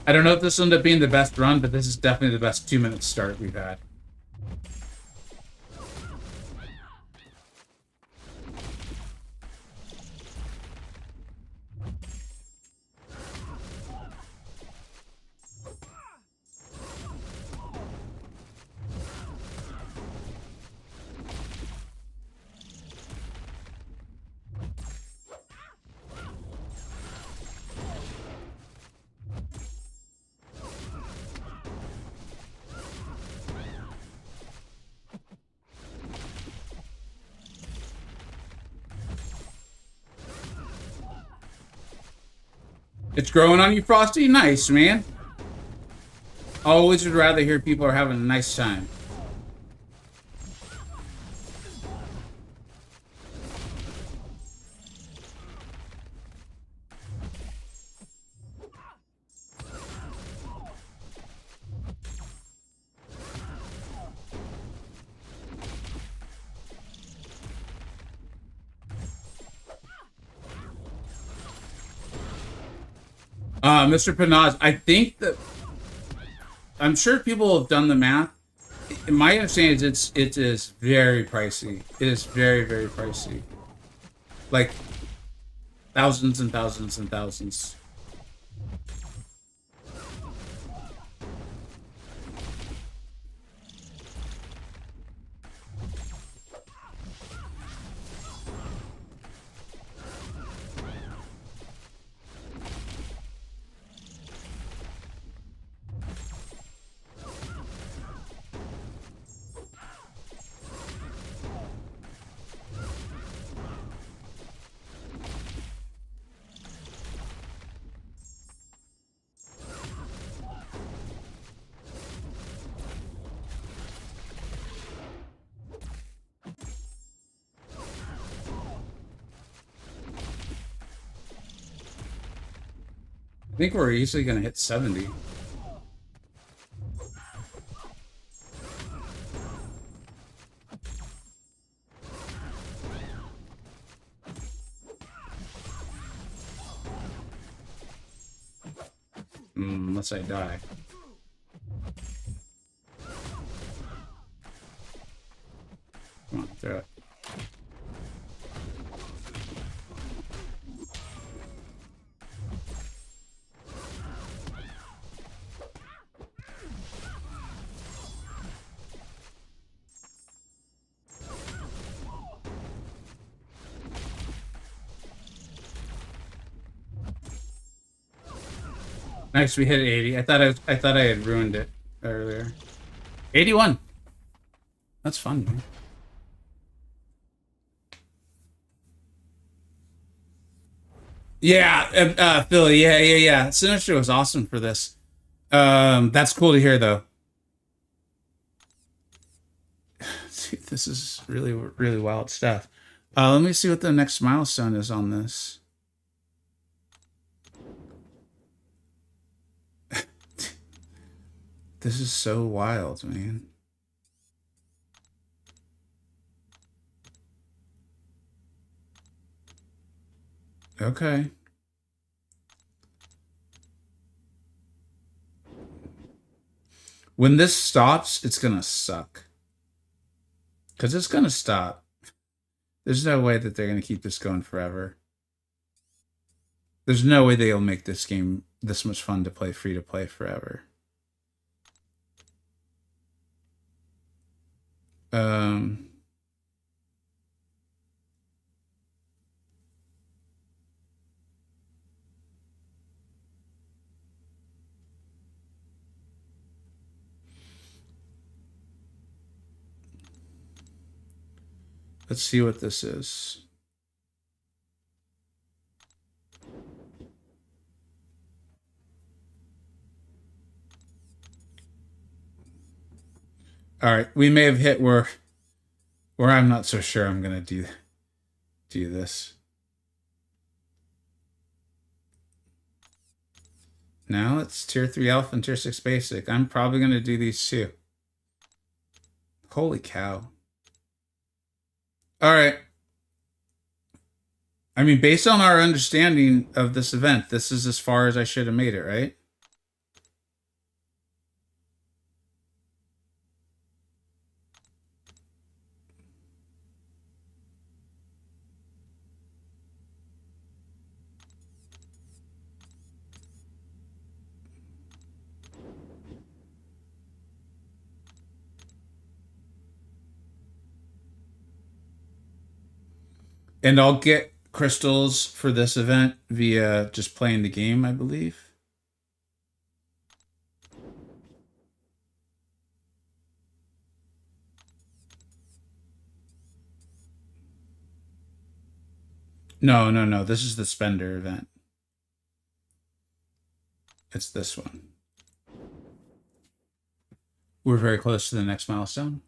S1: I don't know if this will end up being the best run, but this is definitely the best 2-minute start we've had. It's growing on you, Frosty? Nice, man. Always would rather hear people are having a nice time. Mr. Panaz, I think that I'm sure people have done the math. My understanding is it is very pricey. It is very, very pricey. Like thousands and thousands and thousands. I think we're easily gonna hit 70. Unless I die. Come on, throw it. Nice, we hit 80. I thought I had ruined it earlier. 81. That's fun, man. Yeah, Philly. Yeah. Sinister was awesome for this. That's cool to hear, though. Dude, this is really, really wild stuff. Let me see what the next milestone is on this. This is so wild, man. Okay. When this stops, it's gonna suck. Because it's gonna stop. There's no way that they're gonna keep this going forever. There's no way they'll make this game this much fun to play free to play forever. Um, let's see what this is. All right, we may have hit where I'm not so sure I'm gonna do this. Now it's tier 3 alpha and tier 6 basic. I'm probably gonna do these too. Holy cow. All right. I mean, based on our understanding of this event, this is as far as I should have made it, right? And I'll get crystals for this event via just playing the game, I believe. No. This is the spender event. It's this one. We're very close to the next milestone.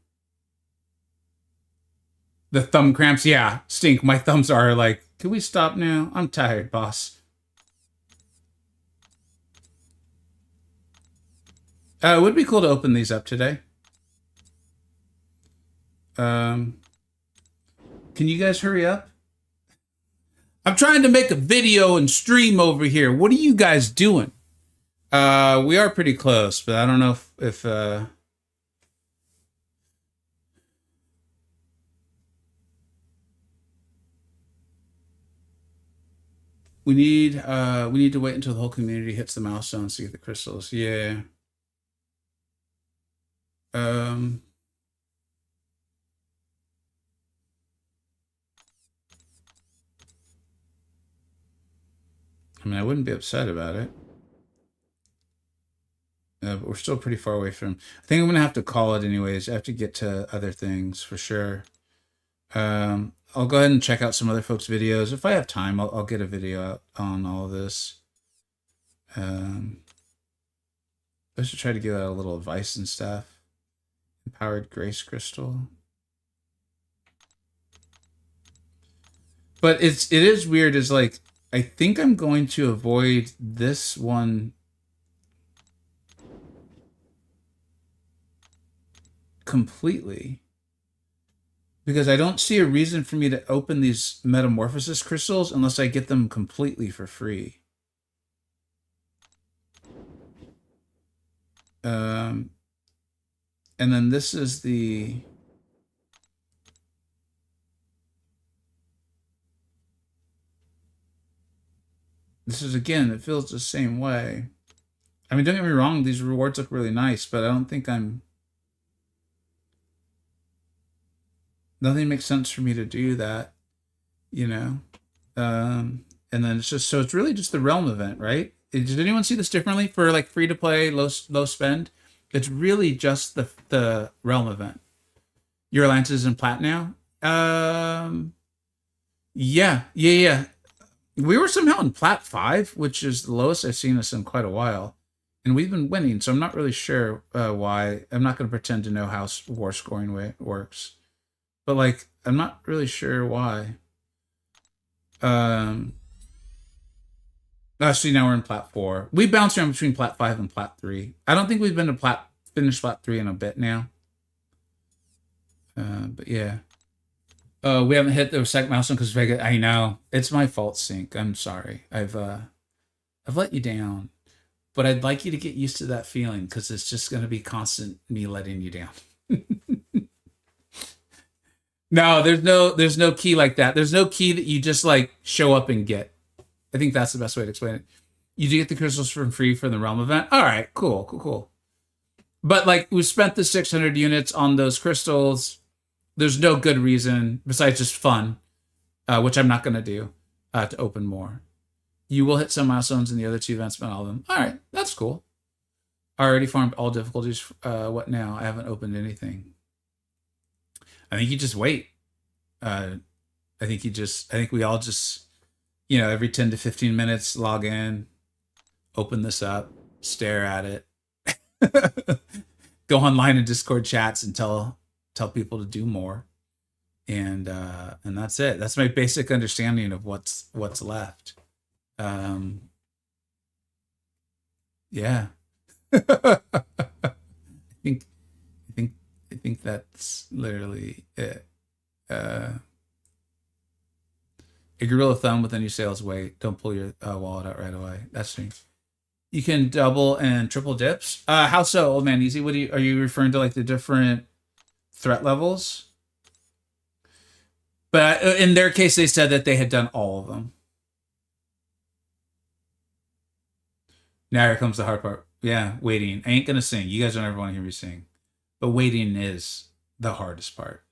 S1: The thumb cramps, yeah, stink. My thumbs are like, can we stop now? I'm tired, boss. It would be cool to open these up today. Can you guys hurry up? I'm trying to make a video and stream over here. What are you guys doing? We are pretty close, but I don't know if we need to wait until the whole community hits the milestones to get the crystals. Yeah. I mean, I wouldn't be upset about it. But we're still pretty far away from... I think I'm going to have to call it anyways. I have to get to other things for sure. I'll go ahead and check out some other folks' videos. If I have time, I'll get a video out on all of this. I should try to give out a little advice and stuff. Empowered Grace Crystal. But it is weird. Is like, I think I'm going to avoid this one completely, because I don't see a reason for me to open these Metamorphosis crystals unless I get them completely for free. And then this is the... This is, again, it feels the same way. I mean, don't get me wrong, these rewards look really nice, but I don't think I'm... Nothing makes sense for me to do that, you know? And then it's just, so it's really just the Realm event, right? Did anyone see this differently for like free to play, low spend? It's really just the Realm event. Your Alliance is in plat now? Yeah. We were somehow in plat 5, which is the lowest I've seen us in quite a while. And we've been winning, so I'm not really sure why. I'm not going to pretend to know how war scoring works. But, like, I'm not really sure why. Actually, now we're in plat 4. We bounce around between plat 5 and plat 3. I don't think we've been to finished plat 3 in a bit now. But yeah. We haven't hit the second milestone because Vega. I know it's my fault, Sync. I'm sorry. I've let you down, but I'd like you to get used to that feeling because it's just going to be constant me letting you down. No, there's no key like that. There's no key that you just like show up and get. I think that's the best way to explain it. You do get the crystals for free for the Realm event. All right, cool. But like we spent the 600 units on those crystals. There's no good reason besides just fun, which I'm not going to do, to open more. You will hit some milestones in the other 2 events, but all of them. All right, that's cool. I already farmed all difficulties. What now? I haven't opened anything. I think you just wait. I think we all just, every 10 to 15 minutes, log in, open this up, stare at it, go online in Discord chats and tell people to do more, and that's it. That's my basic understanding of what's left. Yeah. I think that's literally it. A gorilla thumb with any sales weight. Don't pull your wallet out right away. That's me. You can double and triple dips. How so, old man easy? Are you referring to like the different threat levels? But in their case, they said that they had done all of them. Now here comes the hard part. Yeah, waiting. I ain't gonna sing. You guys don't ever want to hear me sing. But waiting is the hardest part.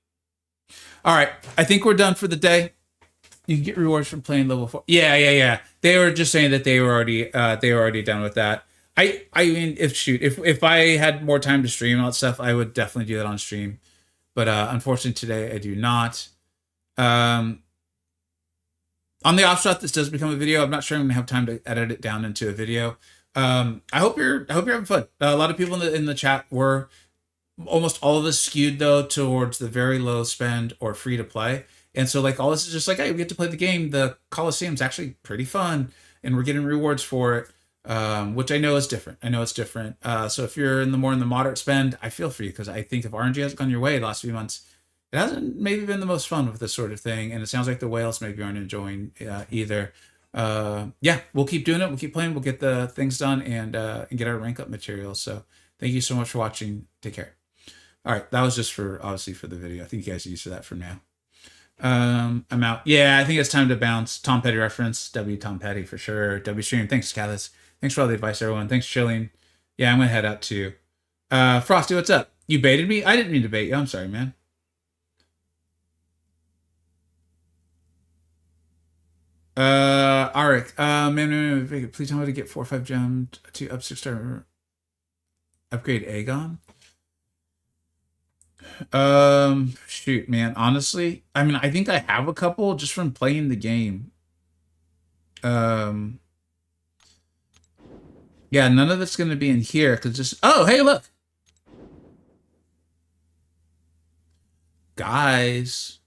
S1: All right, I think we're done for the day. You can get rewards from playing level 4. Yeah. They were just saying that they were already done with that. I mean, if I had more time to stream all that stuff, I would definitely do that on stream. But unfortunately today I do not. On the off shot this does become a video, I'm not sure I'm gonna have time to edit it down into a video. I hope you're having fun. A lot of people in the chat were almost all of us skewed though towards the very low spend or free to play. And so like all this is just like, hey, we get to play the game. The Coliseum's actually pretty fun and we're getting rewards for it. Which I know is different. I know it's different. So if you're in the moderate spend, I feel for you because I think if RNG hasn't gone your way the last few months, it hasn't maybe been the most fun with this sort of thing. And it sounds like the whales maybe aren't enjoying either. Yeah, we'll keep doing it. We'll keep playing. We'll get the things done and get our rank up materials. So thank you so much for watching. Take care. All right, that was just for obviously for the video. I think you guys are used to that for now. I'm out. Yeah, I think it's time to bounce. Tom Petty reference. W Tom Petty for sure. W stream. Thanks, Callus. Thanks for all the advice, everyone. Thanks, chilling. Yeah, I'm gonna head out too. Frosty, what's up? You baited me? I didn't mean to bait you. I'm sorry, man. Arik. Man, please tell me to get 4 or 5 gems to up 6-star upgrade Aegon. Shoot, man. Honestly, I mean, I think I have a couple just from playing the game. Yeah, none of it's gonna be in here because just oh, hey, look, guys.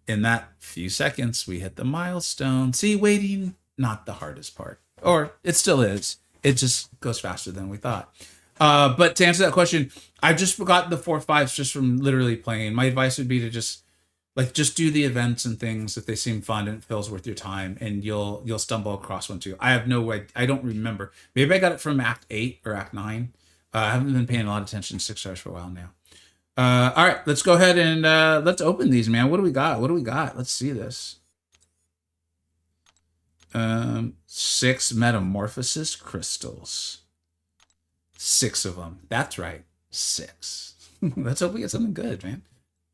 S1: In that few seconds, we hit the milestone. See, waiting, not the hardest part, or it still is. It just goes faster than we thought. But to answer that question, I've just got the 4-5s just from literally playing. My advice would be to just do the events and things if they seem fun and it feels worth your time, and you'll stumble across one too. I have no way. I don't remember. Maybe I got it from Act 8 or Act 9. I haven't been paying a lot of attention to 6 stars for a while now. All right, let's go ahead and let's open these, man. What do we got? What do we got? Let's see this. 6 Metamorphosis crystals. 6 of them. That's right. 6. Let's hope we get something good, man.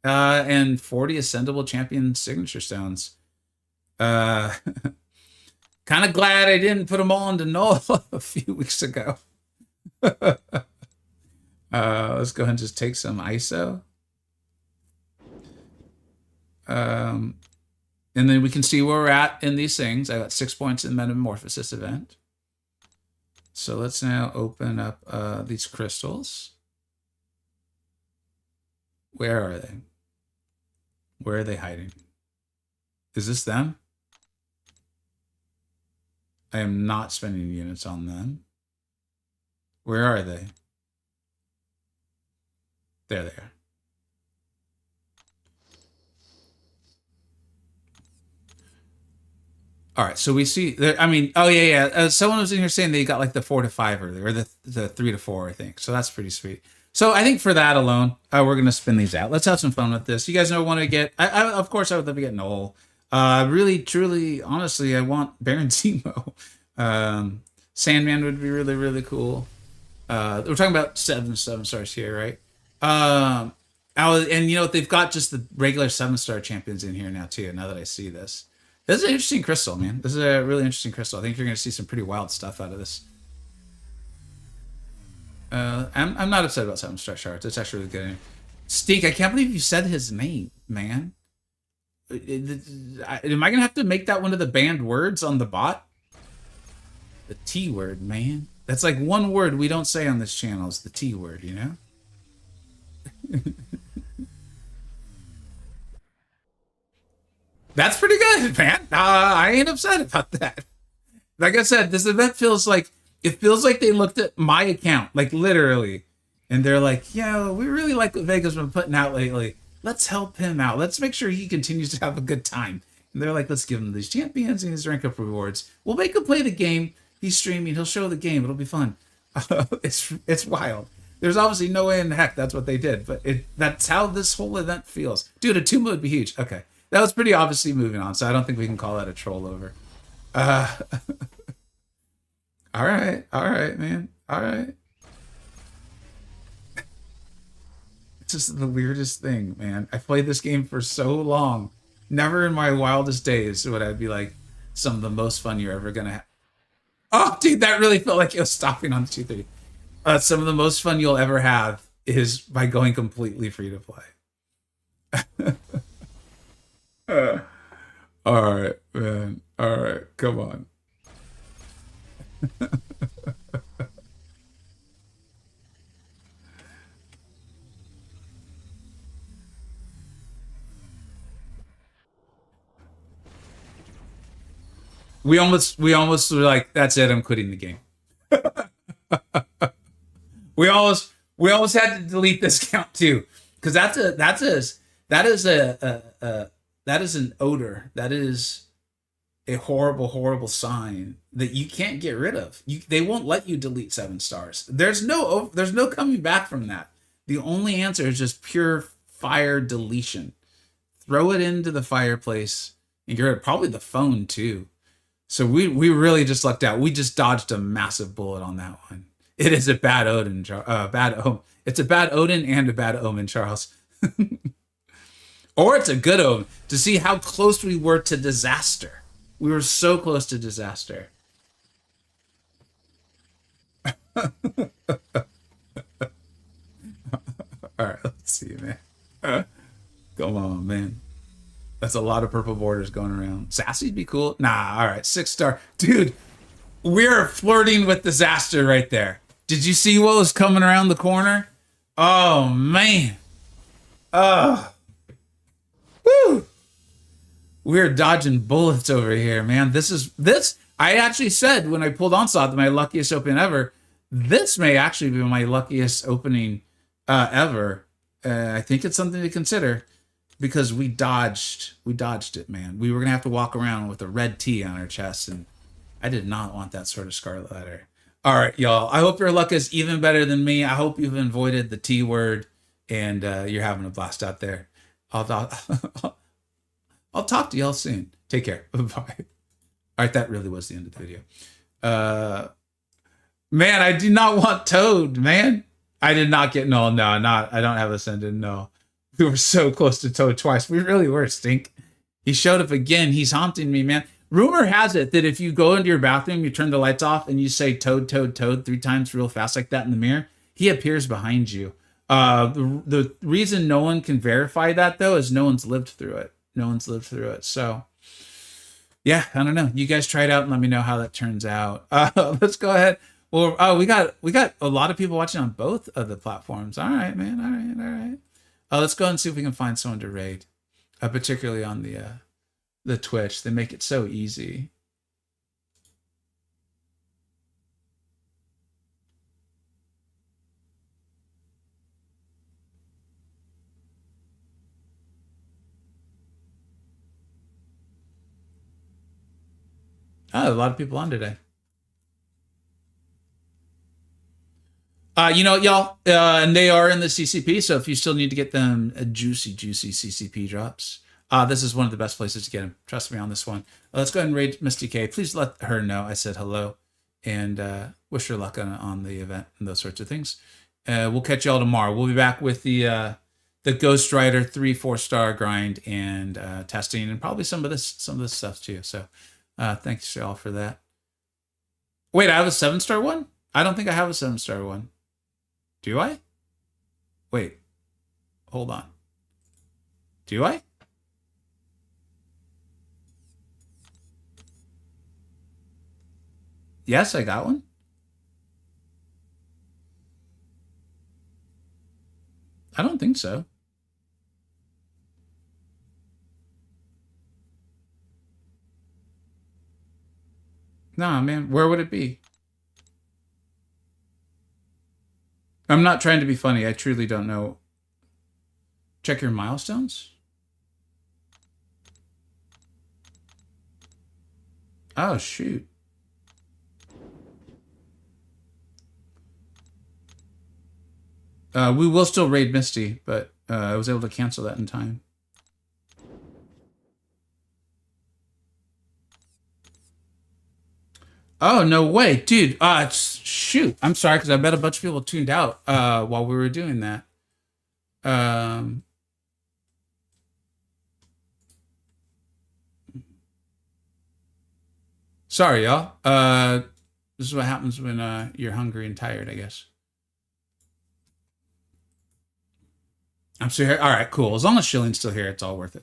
S1: And 40 ascendable champion signature stones. Kind of glad I didn't put them all into null a few weeks ago. Let's go ahead and just take some ISO. And then we can see where we're at in these things. I got 6 points in the Metamorphosis event. So let's now open up these crystals. Where are they? Where are they hiding? Is this them? I am not spending units on them. Where are they? There they are. All right, so we see. I mean, oh yeah. Someone was in here saying they got like the 4 to 5 earlier, or the 3 to 4, I think. So that's pretty sweet. So I think for that alone, we're gonna spin these out. Let's have some fun with this. You guys know, want to get? Of course, I would love to get Noel. Really, truly, honestly, I want Baron Zemo. Sandman would be really, really cool. We're talking about 7 stars here, right? And you know, they've got just the regular 7-star champions in here now too. Now that I see this. This is an interesting crystal, man. This is a really interesting crystal. I think you're going to see some pretty wild stuff out of this. I'm not upset about 7-star shards. It's actually really good. Steak, I can't believe you said his name, man. Am I going to have to make that one of the banned words on the bot? The T word, man. That's like one word we don't say on this channel is the T word, you know? That's pretty good, man. I ain't upset about that. Like I said, this event feels like they looked at my account, like literally, and they're like, "Yo, we really like what Vega's been putting out lately. Let's help him out. Let's make sure he continues to have a good time." And they're like, "Let's give him these champions and his rank up rewards. We'll make him play the game. He's streaming. He'll show the game. It'll be fun." It's wild. There's obviously no way in the heck that's what they did, but that's how this whole event feels. Dude, a Tuma would be huge. Okay. That was pretty obviously moving on, so I don't think we can call that a troll over. All right, man. All right. It's just the weirdest thing, man. I played this game for so long. Never in my wildest days would I be like, some of the most fun you're ever gonna have. Oh, dude, that really felt like it was stopping on 230. Some of the most fun you'll ever have is by going completely free to play. All right, man. All right, come on. We almost were like, that's it, I'm quitting the game. We almost had to delete this count too, because that is that is an odor. That is a horrible, horrible sign that you can't get rid of. They won't let you delete 7 stars. There's no coming back from that. The only answer is just pure fire deletion. Throw it into the fireplace and get rid of probably the phone too. So we really just lucked out. We just dodged a massive bullet on that one. It is a bad Odin, bad omen. It's a bad Odin and a bad omen, Charles. Or it's a good omen to see how close we were to disaster. We were so close to disaster. All right, let's see, man. Come on, man. That's a lot of purple borders going around. Sassy'd be cool. Nah, all right, 6-star. Dude, we're flirting with disaster right there. Did you see what was coming around the corner? Oh, man. Oh. Woo. We're dodging bullets over here, man. This. I actually said when I pulled Onslaught, my luckiest opening ever. This may actually be my luckiest opening ever. I think it's something to consider because we dodged it, man. We were gonna have to walk around with a red T on our chest, and I did not want that sort of scarlet letter. All right, y'all. I hope your luck is even better than me. I hope you've avoided the T word and you're having a blast out there. I'll talk to y'all soon. Take care. Bye. All right, that really was the end of the video. Man, I do not want Toad, man. I did not get no. I don't have this ended. No, we were so close to Toad twice. We really were. Stink. He showed up again. He's haunting me, man. Rumor has it that if you go into your bathroom, you turn the lights off, and you say Toad, Toad, Toad 3 times real fast like that in the mirror, he appears behind you. The reason no one can verify that, though, is no one's lived through it. No one's lived through it. So, yeah, I don't know. You guys try it out and let me know how that turns out. Let's go ahead. Well, we got a lot of people watching on both of the platforms. All right, man. All right. Let's go and see if we can find someone to raid, particularly on the Twitch. They make it so easy. A lot of people on today. Y'all, and they are in the CCP, so if you still need to get them juicy CCP drops, this is one of the best places to get them. Trust me on this one. Let's go ahead and raid Misty K. Please let her know I said hello, and wish her luck on the event and those sorts of things. We'll catch y'all tomorrow. We'll be back with the Ghost Rider 3-4-star grind and testing, and probably some of this stuff too. So thanks y'all for that. Wait, I have a 7-star one? I don't think I have a 7-star one. Do I? Wait. Hold on. Do I? Yes, I got one. I don't think so. Nah, man. Where would it be? I'm not trying to be funny. I truly don't know. Check your milestones. Oh, shoot. We will still raid Misty, but I was able to cancel that in time. Oh, no way. Dude, shoot. I'm sorry, because I bet a bunch of people tuned out while we were doing that. Sorry, y'all. This is what happens when you're hungry and tired, I guess. I'm still here. All right, cool. As long as Shilling's still here, it's all worth it.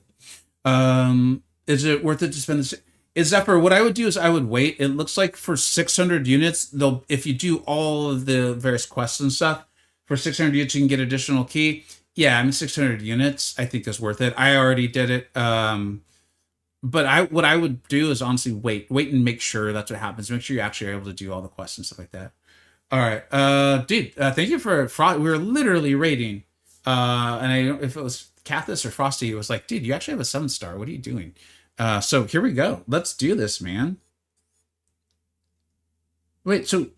S1: Is it worth it to spend this? is that for what I would do is I would wait. It looks like for 600 units, they'll if you do all of the various quests and stuff, for 600 units you can get additional key. Yeah, I mean 600 units I think is worth it. I already did it. But what I would do is honestly wait and make sure that's what happens. Make sure you actually are able to do all the quests and stuff like that. All right, dude, thank you for we were literally rating, and I don't know if it was Cathis or Frosty. It was like, dude, you actually have a 7-star. What are you doing? So here we go. Let's do this, man. Wait, so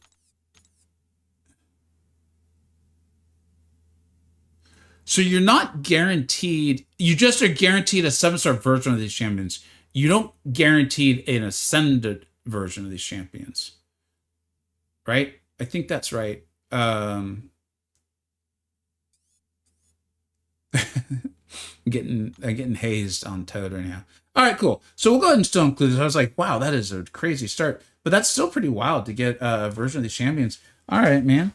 S1: you're not guaranteed. You just are guaranteed a 7-star version of these champions. You don't guaranteed an ascended version of these champions, right? I think that's right. I'm getting hazed on Toad right now. All right, cool. So we'll go ahead and still include this. I was like, wow, that is a crazy start, but that's still pretty wild to get a version of these champions. All right, man.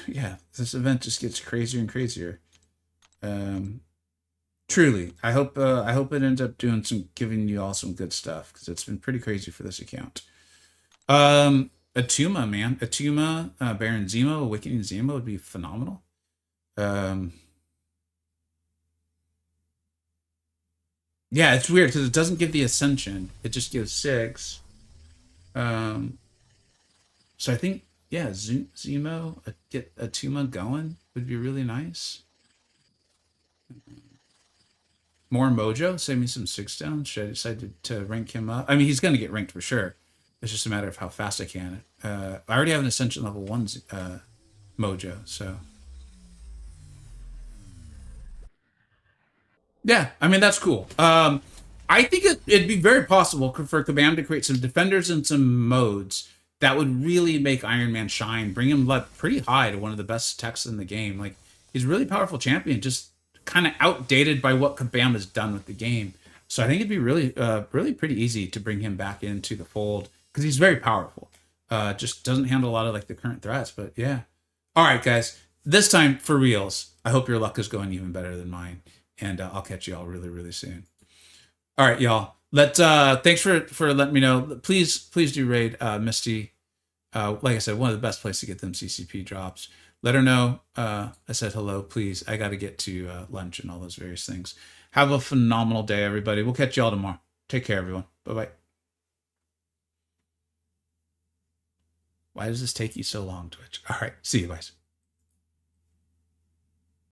S1: Yeah, this event just gets crazier and crazier. Truly, I hope it ends up giving you all some good stuff because it's been pretty crazy for this account. Atuma, man, Atuma, Baron Zemo, Awakening Zemo would be phenomenal. Yeah, it's weird because it doesn't give the ascension; it just gives 6. Um, so I think yeah, Zemo get Atuma going would be really nice. More Mojo, save me some 6 stones. Should I decide to rank him up? I mean, he's going to get ranked for sure. It's just a matter of how fast I can. I already have an Ascension level 1 Mojo, so. Yeah, I mean, that's cool. I think it'd be very possible for Kabam to create some defenders and some modes that would really make Iron Man shine, bring him up pretty high to one of the best techs in the game. Like, he's a really powerful champion, just kind of outdated by what Kabam has done with the game. So I think it'd be really pretty easy to bring him back into the fold because he's very powerful. Just doesn't handle a lot of like the current threats, but yeah. All right, guys. This time for reals. I hope your luck is going even better than mine, and I'll catch you all really soon. All right, y'all. Thanks for letting me know. Please do raid Misty. Like I said, one of the best places to get them CCP drops. Let her know I said hello, please. I got to get to lunch and all those various things. Have a phenomenal day, everybody. We'll catch y'all tomorrow. Take care, everyone. Bye-bye. Why does this take you so long, Twitch? All right. See you guys.